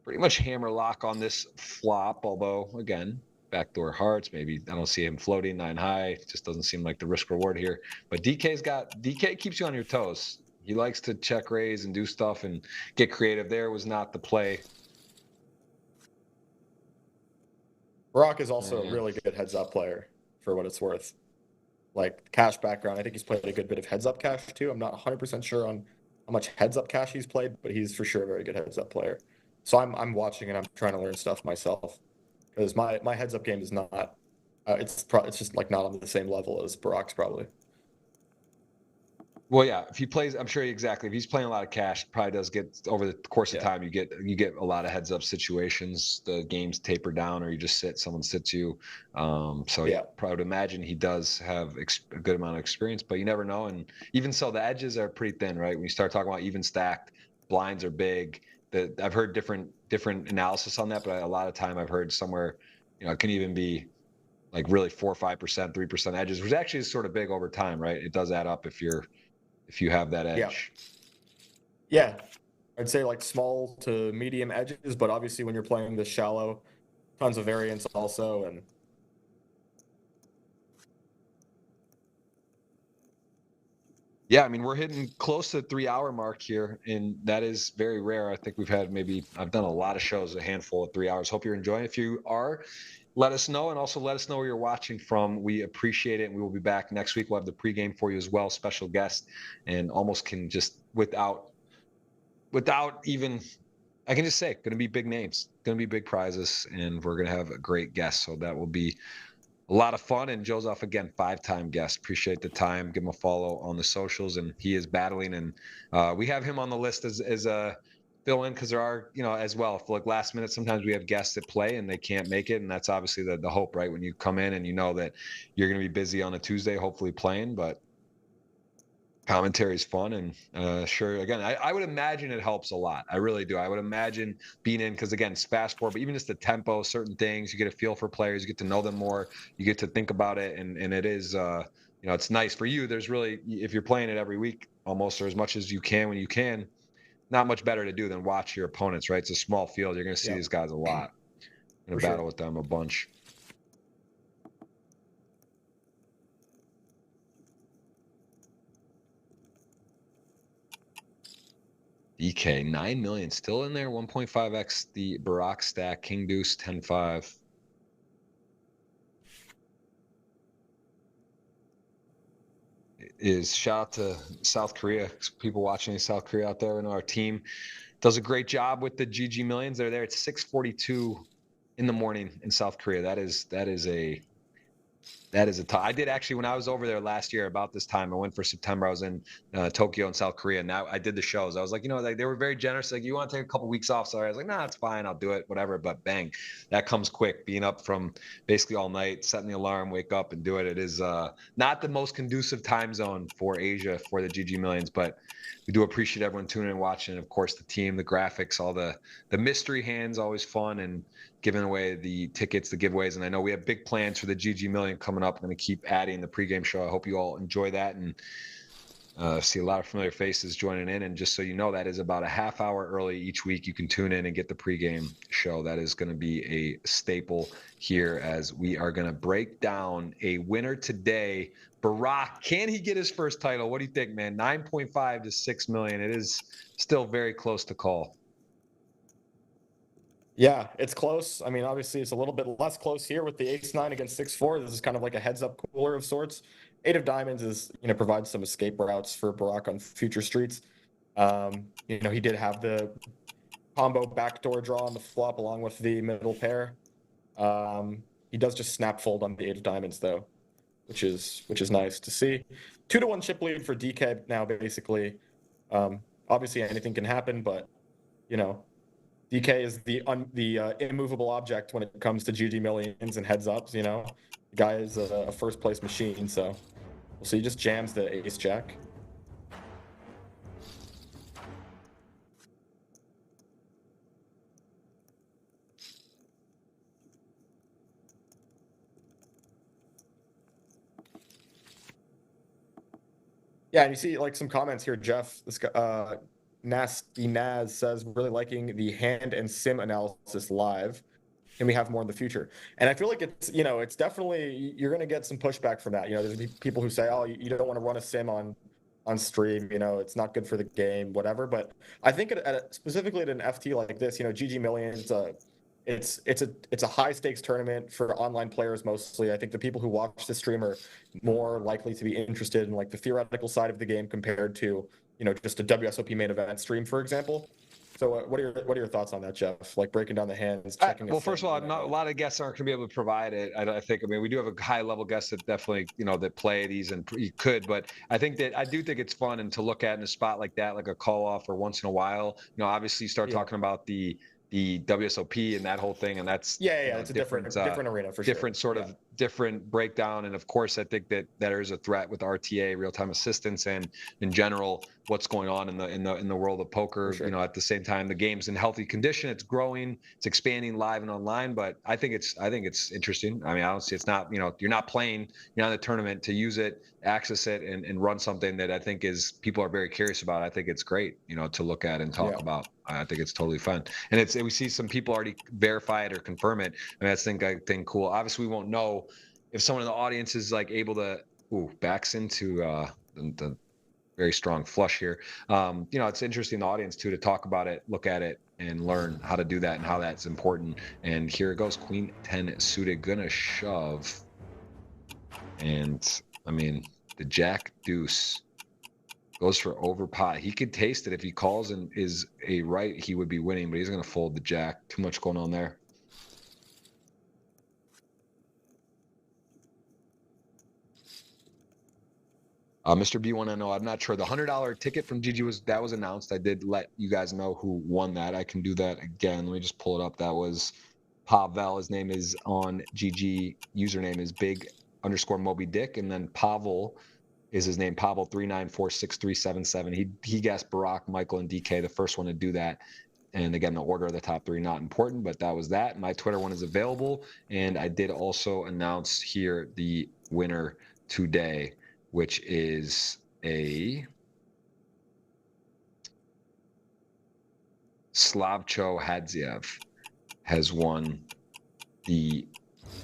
[SPEAKER 1] pretty much hammer lock on this flop, although again, backdoor hearts, maybe I don't see him floating 9 high. Just doesn't seem like the risk reward here. But DK keeps you on your toes. He likes to check raise and do stuff and get creative. There was not the play.
[SPEAKER 2] Barack is also a really good heads up player for what it's worth. Like cash background, I think he's played a good bit of heads up cash too. I'm not 100% sure on how much heads up cash he's played, but he's for sure a very good heads up player. So I'm watching and I'm trying to learn stuff myself, because my heads up game is not. It's just like not on the same level as Barack's probably.
[SPEAKER 1] Well, yeah, if he plays, I'm sure exactly. If he's playing a lot of cash, probably does get over the course of time. You get a lot of heads up situations. The games taper down, or you just someone sits you. So yeah, probably would imagine he does have a good amount of experience, but you never know. And even so, the edges are pretty thin, right? When you start talking about even stacked, blinds are big. I've heard different analysis on that, but a lot of time I've heard somewhere, it can even be like really 4 or 5%, 3% edges, which actually is sort of big over time, right? It does add up if you have that edge.
[SPEAKER 2] Yeah. I'd say like small to medium edges, but obviously when you're playing this shallow, tons of variance also. And
[SPEAKER 1] yeah, I mean, we're hitting close to the 3-hour mark here, and that is very rare. I think we've had I've done a lot of shows, a handful of 3 hours. Hope you're enjoying. If you are, let us know, and also let us know where you're watching from. We appreciate it, and we will be back next week. We'll have the pregame for you as well, special guest, and almost can just without even, I can just say, going to be big names, going to be big prizes, and we're going to have a great guest. So that will be a lot of fun. And Jozoff, again, 5-time guest. Appreciate the time. Give him a follow on the socials, and he is battling, and we have him on the list as a fill in, because there are, as well, for like last minute, sometimes we have guests that play and they can't make it, and that's obviously the hope, right? When you come in and that you're going to be busy on a Tuesday, hopefully playing, but commentary is fun, and sure, again, I would imagine it helps a lot. I really do. I would imagine being in, because again, it's fast forward, but even just the tempo, certain things, you get a feel for players, you get to know them more, you get to think about it, and it is it's nice for you. There's really, if you're playing it every week almost, or as much as you can when you can, not much better to do than watch your opponents, right? It's a small field. You're going to see these guys a lot. You're going to battle with them a bunch. DK, 9 million still in there, 1.5x the Barack stack, King Deuce, 10-5. Is shout out to South Korea. People watching in South Korea out there. And our team does a great job with the GGMillions. They're there at 6:42 in the morning in South Korea. That is That is a tough. I did actually, when I was over there last year about this time, I went for September. I was in Tokyo and South Korea. And now I did the shows. I was like, like they were very generous. Like, you want to take a couple weeks off? So I was like, nah, it's fine. I'll do it, whatever. But bang, that comes quick. Being up from basically all night, setting the alarm, wake up and do it. It is not the most conducive time zone for Asia for the GG Millions, but we do appreciate everyone tuning in and watching. And of course, the team, the graphics, all the mystery hands, always fun, and giving away the tickets, the giveaways. And I know we have big plans for the GG Million coming up. I'm going to keep adding the pregame show. I hope you all enjoy that and see a lot of familiar faces joining in. And just so you know, that is about a half hour early each week. You can tune in and get the pregame show. That is going to be a staple here as we are going to break down a winner today. Barack, can he get his first title? What do you think, man? 9.5 to 6 million. It is still very close to call.
[SPEAKER 2] Yeah, it's close. I mean, obviously, it's a little bit less close here with the ace-9 against 6-4. This is kind of like a heads-up cooler of sorts. 8 of diamonds is, provides some escape routes for Barack on future streets. He did have the combo backdoor draw on the flop along with the middle pair. He does just snap fold on the 8 of diamonds though, which is nice to see. 2-1 chip lead for DK now, basically. Obviously, anything can happen, but DK is the immovable object when it comes to GG Millions and heads ups. The guy is a first place machine, so we'll see. He just jams the ace jack. Yeah, and you see like some comments here, Jeff. This guy, Nasty Naz says, really liking the hand and sim analysis live. Can we have more in the future? And I feel like it's, it's definitely, you're going to get some pushback from that. There's people who say, oh, you don't want to run a sim on stream, it's not good for the game, whatever. But I think specifically at an FT like this, GG Million, it's a high stakes tournament for online players mostly. I think the people who watch the stream are more likely to be interested in like the theoretical side of the game compared to just a WSOP main event stream, for example. So what are your thoughts on that, Jeff? Like breaking down the hands, checking.
[SPEAKER 1] Well, first of all, a lot of guests aren't going to be able to provide it. I think. I mean, we do have a high level guest that definitely that play these and you could, but I think it's fun and to look at in a spot like that, like a call off or once in a while. Obviously, you start talking about the WSOP and that whole thing, and that's
[SPEAKER 2] it's a different arena for sure.
[SPEAKER 1] Different sort of different breakdown, and of course, I think that there is a threat with RTA, real time assistance, and in general, what's going on in the world of poker. Sure. At the same time, the game's in healthy condition, it's growing, it's expanding live and online. But I think it's interesting. I mean, I don't see it's not you're not playing, you're not in the tournament to use it, access it, and run something that I think is people are very curious about. I think it's great, to look at and talk about. I think it's totally fun, and we see some people already verify it or confirm it. I mean, that's I think cool. Obviously, we won't know if someone in the audience is like able to backs into the very strong flush here. It's interesting in the audience too to talk about it, look at it, and learn how to do that and how that's important. And here it goes, Queen 10 suited, gonna shove, and I mean the Jack Deuce goes for over pot. He could taste it if he calls and is a right, he would be winning, but he's going to fold the Jack. Too much going on there. Mr. B want to know, I'm not sure. The $100 ticket from GG was announced. I did let you guys know who won that. I can do that again. Let me just pull it up. That was Pavel. His name is on GG. Username is big_Moby Dick, and then Pavel is his name, Pavel 3946377. He guessed Barack, Michael, and DK, the first one to do that. And again, the order of the top three not important, but that was that. My Twitter one is available, and I did also announce here the winner today, which is a Slavcho Hadziev has won the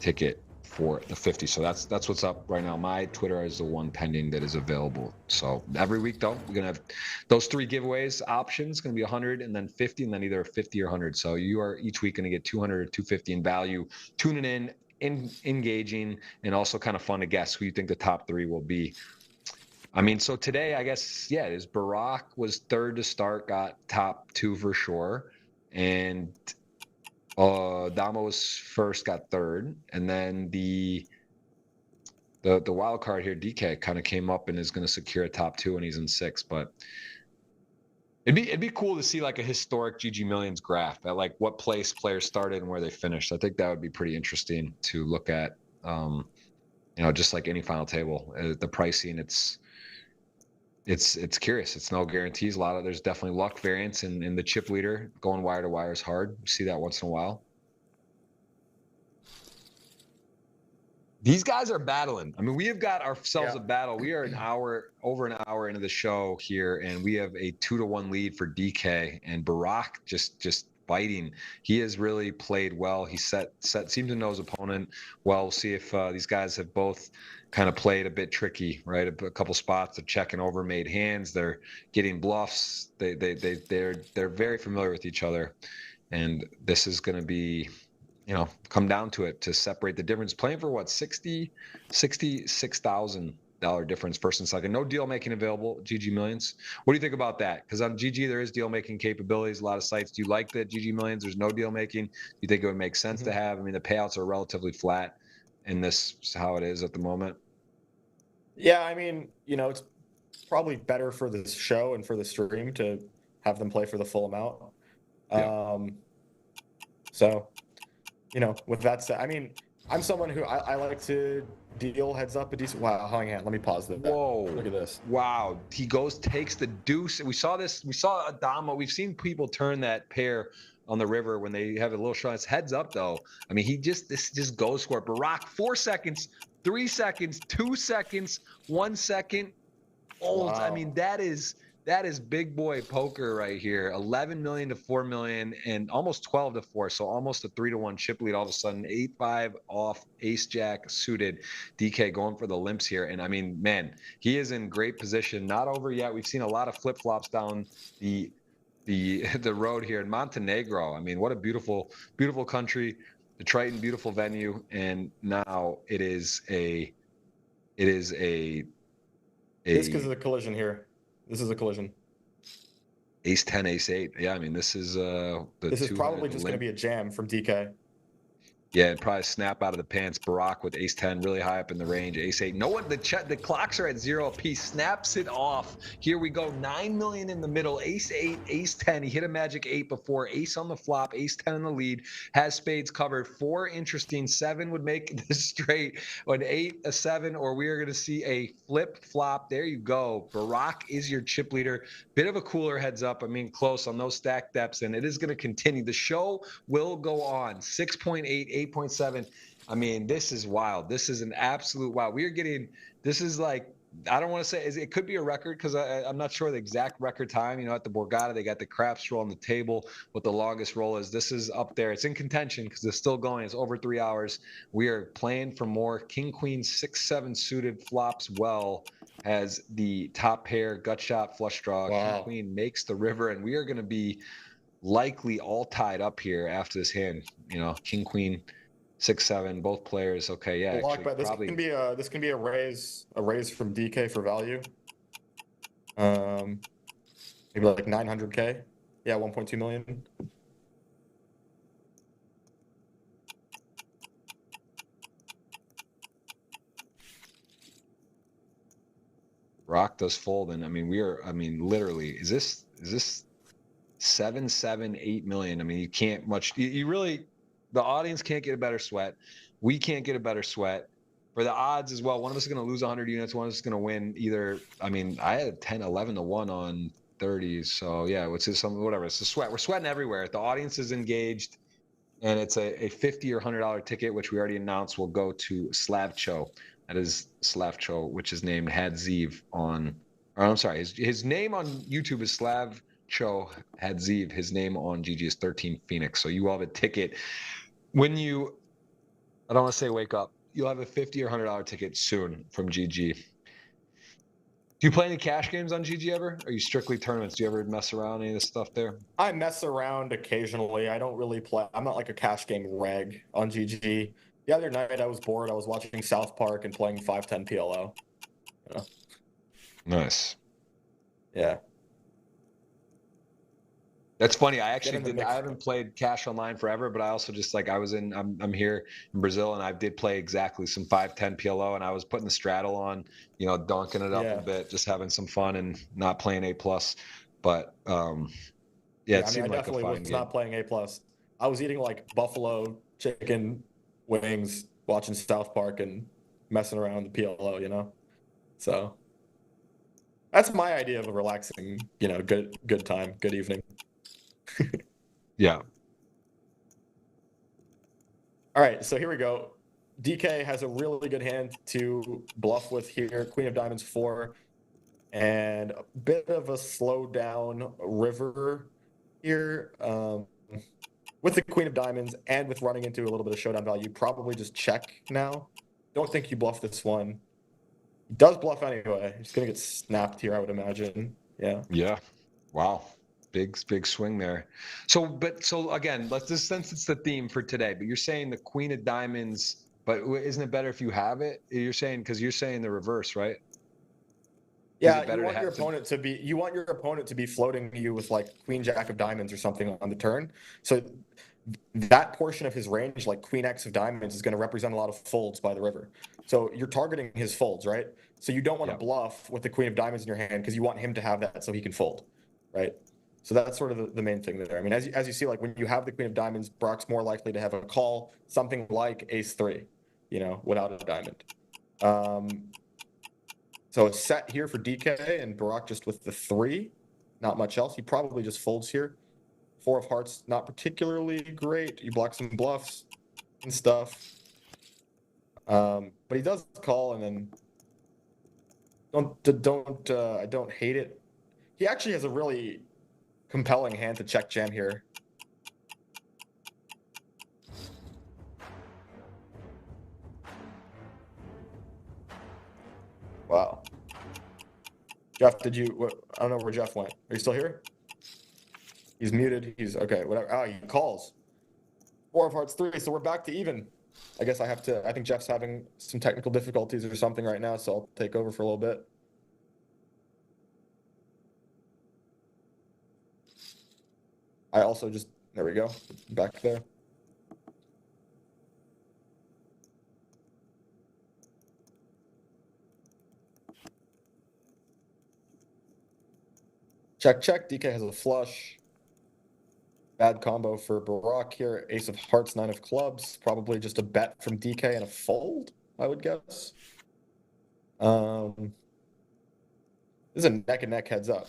[SPEAKER 1] ticket for the 50. So that's what's up right now. My Twitter is the one pending that is available. So every week though, we're gonna have those 3 giveaways options, gonna be 100 and then 50, and then either 50 or 100. So you are each week gonna get 200 or 250 in value, tuning in, engaging, and also kind of fun to guess who you think the top 3 will be. I mean, so today, I guess, yeah, it is. Barack was third to start, got top 2 for sure. And Adamo was first, got third. And then the The wild card here, DK, kind of came up and is going to secure a top 2 when he's in 6. But it'd be cool to see like a historic GG Millions graph at like what place players started and where they finished. I think that would be pretty interesting to look at. You know, just like any final table, the pricing, it's curious. It's no guarantees. There's definitely luck variance in the chip leader. Going wire to wire is hard. You see that once in a while. These guys are battling. I mean, we have got ourselves a battle. We are over an hour into the show here, and we have a 2-1 lead for DK, and Barack just fighting. He has really played well. He seems to know his opponent well. We'll see if these guys have both kind of played a bit tricky, right? A couple spots of checking over made hands. They're getting bluffs. They're very familiar with each other, and this is going to be, you know, come down to it to separate the difference. Playing for what, $66,000 difference first and second. No deal making available. GG Millions. What do you think about that? Because on GG there is deal making capabilities. A lot of sites. Do you like that GG Millions? There's no deal making. Do you think it would make sense to have? I mean, the payouts are relatively flat, and this is how it is at the moment.
[SPEAKER 2] Yeah, I mean, you know, it's probably better for the show and for the stream to have them play for the full amount.
[SPEAKER 1] Yeah.
[SPEAKER 2] So, you know, with that said, I mean, I'm someone who I like to deal heads up a decent. Wow, hang on, let me pause that.
[SPEAKER 1] Whoa!
[SPEAKER 2] Look at this.
[SPEAKER 1] Wow, he takes the deuce. We saw this. We saw Adamo. We've seen people turn that pair on the river when they have a little shot. It's heads up though. I mean, this just goes for it. Barack, 4 seconds, 3 seconds, 2 seconds, 1 second. Oh, wow. I mean, that is big boy poker right here. 11 million to 4 million and almost 12 to 4. So almost a 3-1 chip lead all of a sudden. 8-5 off, ace jack suited. DK going for the limps here. And I mean, man, he is in great position. Not over yet. We've seen a lot of flip flops down the road here in Montenegro. I mean, what a beautiful country. The Triton, beautiful venue. And now it is a
[SPEAKER 2] It's because of the collision here. This is a collision.
[SPEAKER 1] Ace 10, ace 8. Yeah, I mean, this is
[SPEAKER 2] this is probably just going to be a jam from DK.
[SPEAKER 1] Yeah, and probably snap out of the pants. Barack with ace 10 really high up in the range. Ace 8. No one, the clocks are at 0 apiece. Snaps it off. Here we go. 9 million in the middle. Ace 8, ace 10. He hit a magic 8 before. Ace on the flop. Ace 10 in the lead. Has spades covered. 4 interesting. 7 would make the straight. An 8, a 7, or we are going to see a flip flop. There you go. Barack is your chip leader. Bit of a cooler heads up. I mean, close on those stack depths, and it is going to continue. The show will go on. 6.8, 8.7. I mean, this is wild. This is an absolute wild. We are getting, this is like, I don't want to say, it could be a record because I'm not sure the exact record time. You know, at the Borgata, they got the craps roll on the table. What the longest roll is. This is up there. It's in contention because it's still going. It's over 3 hours. We are playing for more. King, queen, 6, 7 suited flops well as the top pair, gut shot, flush draw. Wow. King, queen makes the river, and we are going to be likely all tied up here after this hand. You know, king, queen, 6, 7, both players. Okay, yeah.
[SPEAKER 2] Actually, but this probably can be a raise from DK for value. Maybe like 900K. Yeah, 1.2 million.
[SPEAKER 1] Rock does fold, and I mean, literally, is this 7, 7, 8 million? I mean, you can't much. You really, the audience can't get a better sweat. We can't get a better sweat. For the odds as well, one of us is going to lose 100 units. One of us is going to win either. I mean, I had 10, 11 to 1 on 30s. So yeah, what's this? Whatever. It's a sweat. We're sweating everywhere. The audience is engaged, and it's a $50 or $100 ticket, which we already announced will go to Slavcho. That is Slavcho, which is named Hadziv on. Or I'm sorry, his name on YouTube is Slavcho Hadziv. His name on GG is 13 Phoenix. So you will have a ticket when you. I don't want to say wake up. You'll have a $50 or $100 ticket soon from GG. Do you play any cash games on GG ever? Are you strictly tournaments? Do you ever mess around any of this stuff there?
[SPEAKER 2] I mess around occasionally. I don't really play. I'm not like a cash game reg on GG. The other night I was bored. I was watching South Park and playing 510 PLO. You know?
[SPEAKER 1] Nice.
[SPEAKER 2] Yeah.
[SPEAKER 1] That's funny. I
[SPEAKER 2] Get
[SPEAKER 1] actually
[SPEAKER 2] in the
[SPEAKER 1] did.
[SPEAKER 2] mix.
[SPEAKER 1] I haven't played cash online forever, but I also just like I'm here in Brazil, and I did play exactly some 5-10 PLO, and I was putting the straddle on, donking it up a
[SPEAKER 2] Yeah.
[SPEAKER 1] bit, just having some fun and not playing A plus. But yeah,
[SPEAKER 2] Yeah,
[SPEAKER 1] it
[SPEAKER 2] I mean, I
[SPEAKER 1] seemed like a
[SPEAKER 2] definitely was
[SPEAKER 1] fine game.
[SPEAKER 2] not playing A plus. I was eating like buffalo chicken wings, watching South Park, and messing around the PLO. So that's my idea of a relaxing, good time, good evening.
[SPEAKER 1] Yeah.
[SPEAKER 2] All right, so here we go. DK has a really good hand to bluff with here. Queen of Diamonds 4, and a bit of a slow down river here. With the Queen of Diamonds and with running into a little bit of showdown value, probably just check now. Don't think you bluff this one. He does bluff anyway. He's gonna get snapped here, I would imagine. Yeah.
[SPEAKER 1] Yeah. Wow. Big swing there. So again, let's just, since it's the theme for today, but you're saying the Queen of Diamonds, but isn't it better if you have it? Because you're saying the reverse, right? Is
[SPEAKER 2] Yeah,
[SPEAKER 1] it better to have to?
[SPEAKER 2] you want your opponent to be floating you with like Queen Jack of Diamonds or something on the turn. So that portion of his range, like Queen X of Diamonds, is going to represent a lot of folds by the river. So you're targeting his folds, right? So you don't want to
[SPEAKER 1] Yeah.
[SPEAKER 2] bluff with the Queen of Diamonds in your hand because you want him to have that so he can fold, right? So that's sort of the main thing there. I mean, as you see, like when you have the Queen of Diamonds, Brock's more likely to have a call, something like Ace 3, without a diamond. So it's set here for DK and Barack just with the 3, not much else. He probably just folds here. 4 of hearts, not particularly great. You block some bluffs and stuff. But he does call, and then I don't hate it. He actually has a really compelling hand to check jam here. Wow. Jeff, I don't know where Jeff went. Are you still here? He's muted. He's okay, whatever. Oh, he calls. 4 of hearts 3, so we're back to even. I guess I think Jeff's having some technical difficulties or something right now, so I'll take over for a little bit. I also there we go, back there. Check, DK has a flush. Bad combo for Barack here. Ace of hearts, 9 of clubs. Probably just a bet from DK and a fold, I would guess. This is a neck and neck heads up.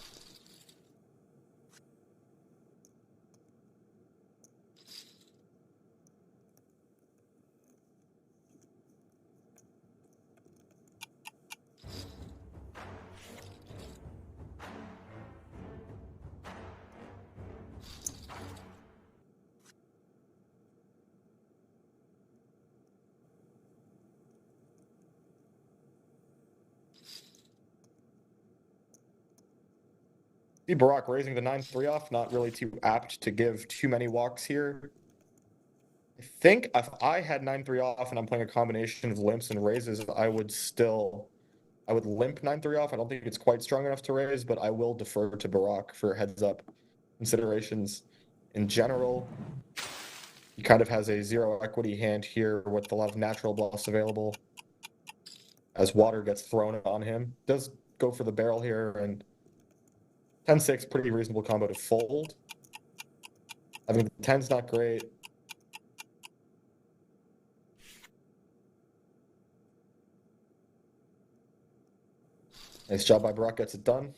[SPEAKER 2] See Barack raising the 9-3 off, not really too apt to give too many walks here. I think if I had 9-3 off and I'm playing a combination of limps and raises, I would limp 9-3 off. I don't think it's quite strong enough to raise, but I will defer to Barack for heads up considerations. In general, he kind of has a 0 equity hand here with a lot of natural bluffs available. As water gets thrown on him, does go for the barrel here, and 10-6, pretty reasonable combo to fold. I mean, the 10's not great. Nice job by Brock, gets it done.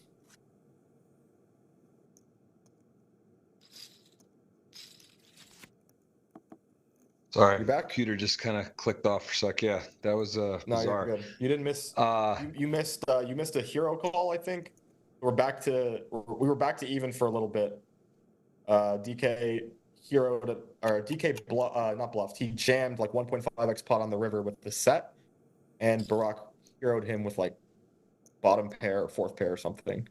[SPEAKER 1] Sorry,
[SPEAKER 2] You're back?
[SPEAKER 1] computer just kind of clicked off for a sec. Yeah, that was
[SPEAKER 2] No,
[SPEAKER 1] bizarre.
[SPEAKER 2] you're good. You didn't miss. You missed a hero call, I think. We were back to even for a little bit. DK not bluffed. He jammed like 1.5x pot on the river with the set, and Barack heroed him with like bottom pair or 4th pair or something.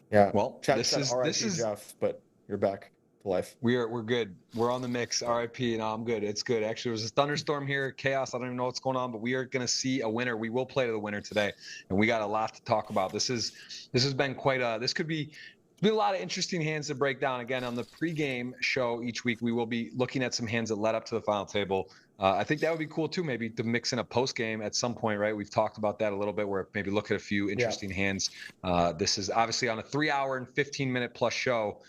[SPEAKER 2] Yeah.
[SPEAKER 1] Well,
[SPEAKER 2] Chad
[SPEAKER 1] this
[SPEAKER 2] said
[SPEAKER 1] is
[SPEAKER 2] RIP Jeff, but you're back. life.
[SPEAKER 1] We're good. We're on the mix. RIP. No, I'm good. It's good. Actually, there was a thunderstorm here, chaos. I don't even know what's going on, but we are going to see a winner. We will play to the winner today, and we got a lot to talk about. This has been quite a. This could be a lot of interesting hands to break down. Again, on the pregame show each week, we will be looking at some hands that led up to the final table. I think that would be cool too, maybe to mix in a post game at some point, right? We've talked about that a little bit, where maybe look at a few interesting hands. This is obviously on a 3-hour and 15-minute plus show.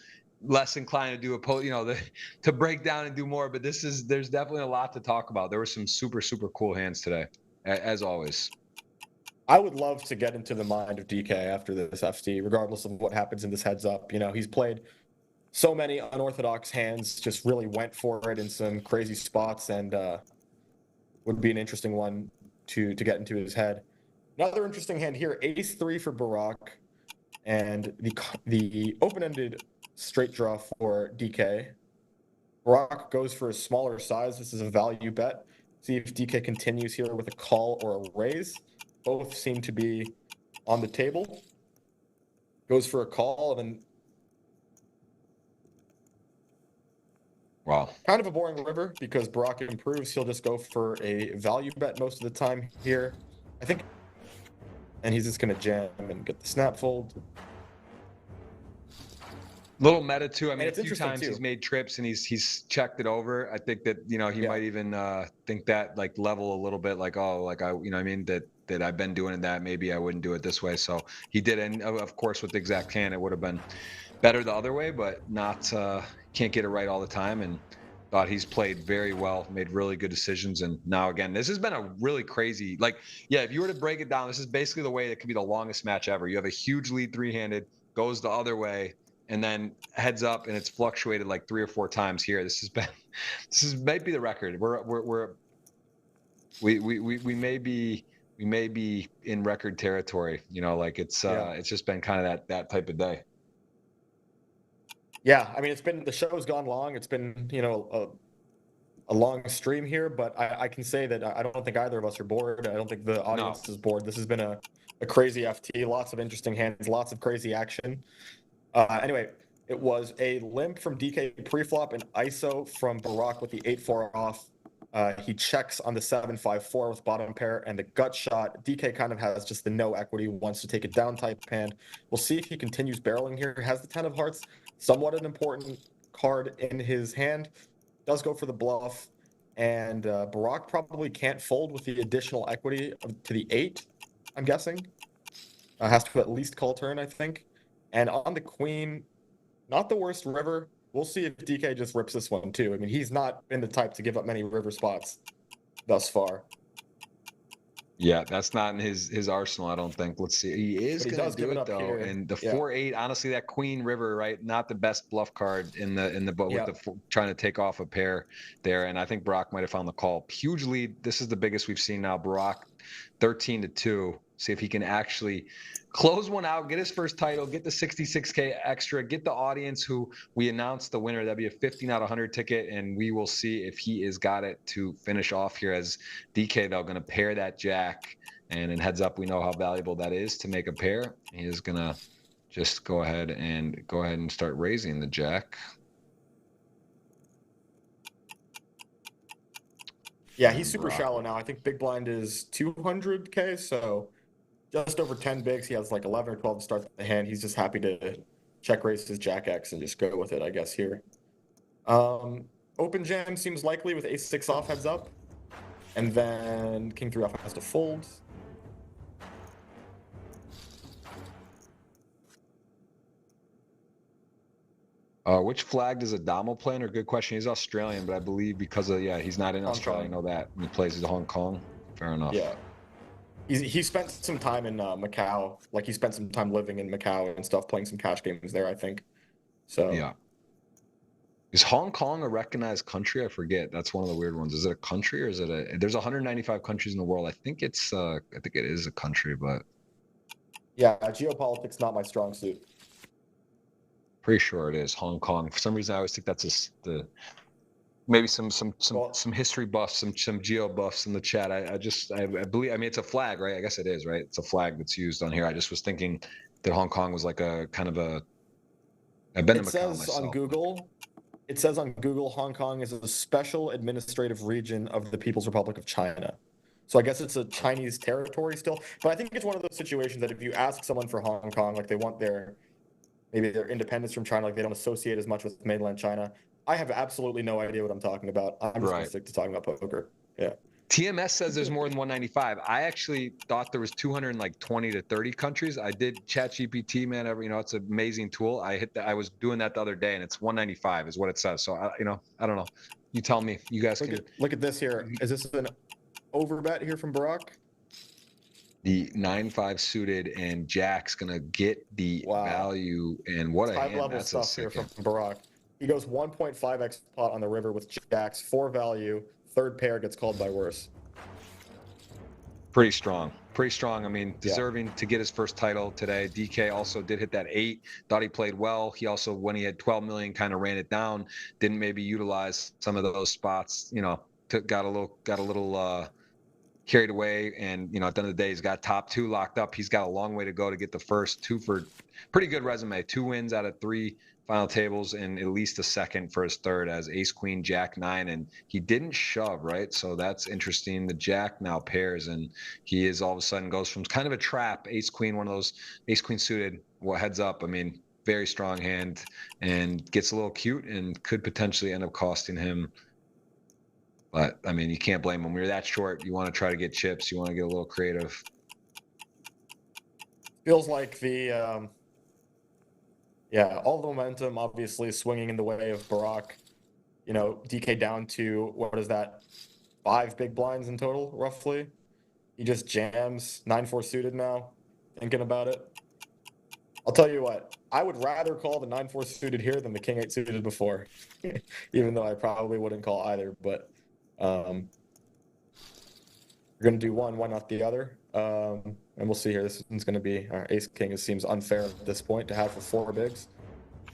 [SPEAKER 1] Less inclined to do to break down and do more, but there's definitely a lot to talk about. There were some super cool hands today, as always.
[SPEAKER 2] I would love to get into the mind of DK after this FT, regardless of what happens in this heads up. He's played so many unorthodox hands, just really went for it in some crazy spots, and would be an interesting one to get into his head. Another interesting hand here, ace-3 for Barack, and the open-ended straight draw for DK. Barack goes for a smaller size. This is a value bet. See if DK continues here with a call or a raise. Both seem to be on the table. Goes for a call, and then
[SPEAKER 1] wow,
[SPEAKER 2] kind of a boring river because Barack improves. He'll just go for a value bet most of the time here, I think. And he's just going to jam and get the snap fold.
[SPEAKER 1] Little meta too. I mean, a
[SPEAKER 2] it's
[SPEAKER 1] few times he's made trips and he's checked it over. I think that he might even think that like level a little bit, like that I've been doing that. Maybe I wouldn't do it this way. So he did, and of course with the exact hand, it would have been better the other way, but not can't get it right all the time. And thought he's played very well, made really good decisions. And now again, this has been a really crazy, if you were to break it down, this is basically the way it could be the longest match ever. You have a huge lead 3-handed, goes the other way, and then heads up, and it's fluctuated like 3 or 4 times here. This might be the record. We may be in record territory. It's just been kind of that type of day.
[SPEAKER 2] Yeah, I mean, the show's gone long. It's been a long stream here, but I can say that I don't think either of us are bored. I don't think the audience is bored. This has been a crazy FT. Lots of interesting hands, lots of crazy action. Anyway, it was a limp from DK preflop and ISO from Barack with the 8-4 off. He checks on the 7-5-4 with bottom pair and the gut shot. DK kind of has just the no equity, wants to take a down type hand. We'll see if he continues barreling here. Has the 10 of hearts, somewhat an important card in his hand. Does go for the bluff, and Barack probably can't fold with the additional equity to the 8, I'm guessing. Has to at least call turn, I think. And on the queen, not the worst river. We'll see if DK just rips this one too. I mean, he's not been the type to give up many river spots thus far.
[SPEAKER 1] Yeah, that's not in his arsenal, I don't think. Let's see. He is going to do it though. Here. And the 4-8, honestly, that queen river, right? Not the best bluff card in the boat with the trying to take off a pair there. And I think Barack might have found the call. Huge lead. This is the biggest we've seen now. Barack 13-2. See if he can actually close one out, get his first title, get the 66K extra, get the audience who we announced the winner. That'd be a 15 out of 100 ticket, and we will see if he is got it to finish off here as DK, though, going to pair that jack. And in heads up, we know how valuable that is to make a pair. He is going to just go ahead and start raising the jack.
[SPEAKER 2] Yeah, he's super shallow now. I think big blind is 200K, so just over 10 bigs. He has like 11 or 12 to start the hand. He's just happy to check raise his jack X and just go with it, I guess, here. Open jam seems likely with ace-6 off heads up. And then king 3 off has to fold.
[SPEAKER 1] Which flag does Adamo play under? Good question. He's Australian, but I believe because of, he's not in Australia. I know that. He plays in Hong Kong. Fair enough.
[SPEAKER 2] Yeah. He spent some time in Macau. Like, he spent some time living in Macau and stuff, playing some cash games there, I think. So
[SPEAKER 1] yeah. Is Hong Kong a recognized country? I forget. That's one of the weird ones. Is it a country or is it there's 195 countries in the world. I think it is a country, but
[SPEAKER 2] yeah, geopolitics not my strong suit.
[SPEAKER 1] Pretty sure it is Hong Kong. For some reason, I always think that's maybe some history buffs, some geo buffs in the chat. I believe. I mean, it's a flag, right? I guess it is, right? It's a flag that's used on here. I just was thinking that Hong Kong was like a kind of a. I've been to Macau myself.
[SPEAKER 2] It says on Google it says on Google, Hong Kong is a special administrative region of the People's Republic of China. So I guess it's a Chinese territory still. But I think it's one of those situations that if you ask someone for Hong Kong, like they want maybe their independence from China, like they don't associate as much with mainland China. I have absolutely no idea what I'm talking about. I'm just going to stick to talking about poker. Yeah.
[SPEAKER 1] TMS says there's more than 195. I actually thought there was 220 to 30 countries. I did ChatGPT, man. It's an amazing tool. I was doing that the other day, and it's 195 is what it says. So I don't know. You tell me. You guys
[SPEAKER 2] look at this here. Is this an overbet here from Barack?
[SPEAKER 1] The 9-5 suited, and Jack's gonna get the value. And what a
[SPEAKER 2] high level stuff here from Barack. He goes 1.5x pot on the river with Jacks, 4 value. Third pair gets called by worse.
[SPEAKER 1] Pretty strong. I mean, deserving to get his first title today. DK also did hit that 8. Thought he played well. He also, when he had 12 million, kind of ran it down. Didn't maybe utilize some of those spots. Got a little carried away. And at the end of the day, he's got top 2 locked up. He's got a long way to go to get the first 2 for pretty good resume. 2 wins out of 3 final tables, and at least a second for his third as ace, queen, jack, 9. And he didn't shove, right? So that's interesting. The jack now pairs, and he is all of a sudden goes from kind of a trap, ace, queen, one of those ace, queen suited, heads up. I mean, very strong hand, and gets a little cute and could potentially end up costing him. But I mean, you can't blame him. When you're that short, you want to try to get chips. You want to get a little creative.
[SPEAKER 2] Feels like the, all the momentum obviously swinging in the way of Barack. DK down to, what is that, 5 big blinds in total, roughly. He just jams 9-4 suited now, thinking about it. I'll tell you what, I would rather call the 9-4 suited here than the king 8 suited before, even though I probably wouldn't call either. But we're going to do one, why not the other? And we'll see here. This one's going to be ace king. It seems unfair at this point to have for 4 bigs.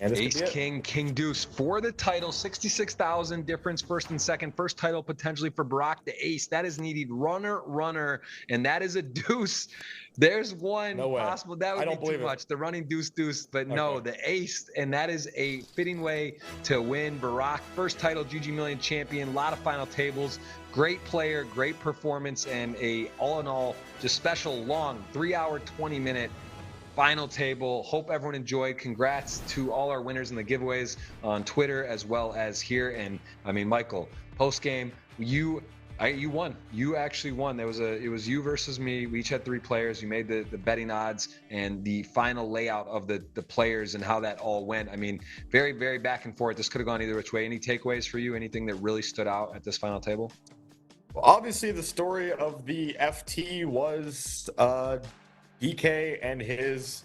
[SPEAKER 2] And
[SPEAKER 1] ace king, king deuce for the title. 66,000 difference, first and second. First title potentially for Barack. The ace that is needed. Runner, and that is a deuce. There's one possible. That would be too much. The running deuce, but no, the ace, and that is a fitting way to win. Barack, first title GGMillion champion. A lot of final tables. Great player, great performance, and all in all, just special long 3-hour, 20-minute final table. Hope everyone enjoyed. Congrats to all our winners in the giveaways on Twitter as well as here. And I mean, Michael, post game, you won. You actually won. It was you versus me. We each had 3 players. You made the betting odds and the final layout of the players and how that all went. I mean, very, very back and forth. This could have gone either which way. Any takeaways for you? Anything that really stood out at this final table?
[SPEAKER 2] Well, obviously, the story of the FT was DK and his,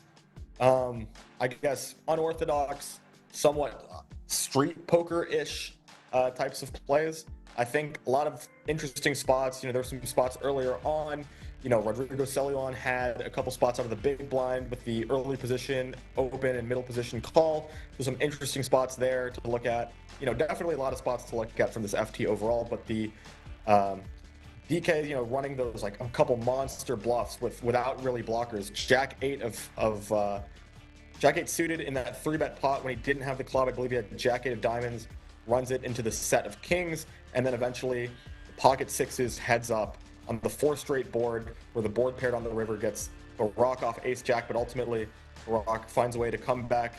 [SPEAKER 2] I guess, unorthodox, somewhat street poker-ish types of plays. I think a lot of interesting spots. There were some spots earlier on. Rodrigo Celion had a couple spots out of the big blind with the early position open and middle position call. There's some interesting spots there to look at. Definitely a lot of spots to look at from this FT overall, but the DK, running those like a couple monster bluffs without really blockers. Jack 8 Jack 8 suited in that 3-bet pot when he didn't have the club. I believe he had Jack 8 of diamonds, runs it into the set of kings, and then eventually pocket 6s heads up on the 4 straight board where the board paired on the river gets Barack off ace jack, but ultimately Barack finds a way to come back,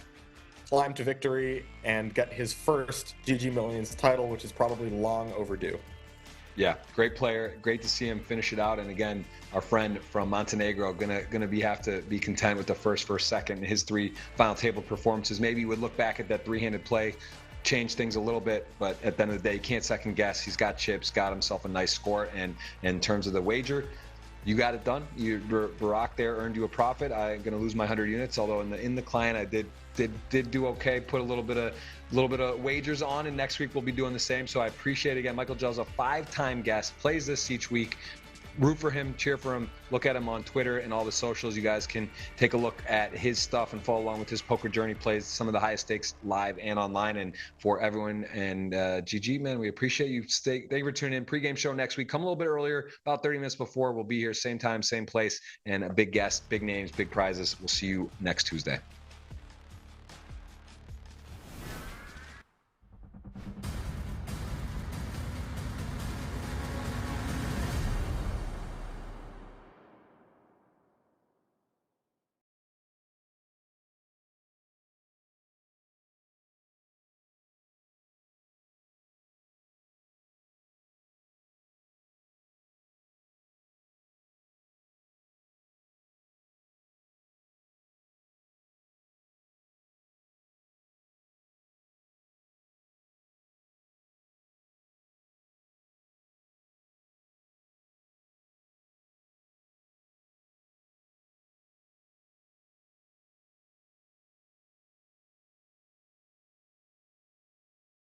[SPEAKER 2] climb to victory, and get his first GGMillions title, which is probably long overdue.
[SPEAKER 1] Yeah, great player. Great to see him finish it out. And again, our friend from Montenegro gonna have to be content with the first, second, and his 3 final table performances. Maybe he would look back at that 3-handed play, change things a little bit, but at the end of the day, you can't second guess. He's got chips, got himself a nice score, and in terms of the wager, you got it done. Barack there earned you a profit. I'm gonna lose my 100 units, although in the client I did do okay. Put a little bit of wagers on, and next week we'll be doing the same. So I appreciate it again. Michael Jozoff, 5-time guest, plays this each week. Root for him, cheer for him, look at him on Twitter and all the socials. You guys can take a look at his stuff and follow along with his poker journey. Plays some of the highest stakes live and online. And for everyone and GG, man, we appreciate you. Thank you for tuning in. Pregame show next week. Come a little bit earlier, about 30 minutes before. We'll be here, same time, same place, and a big guest, big names, big prizes. We'll see you next Tuesday.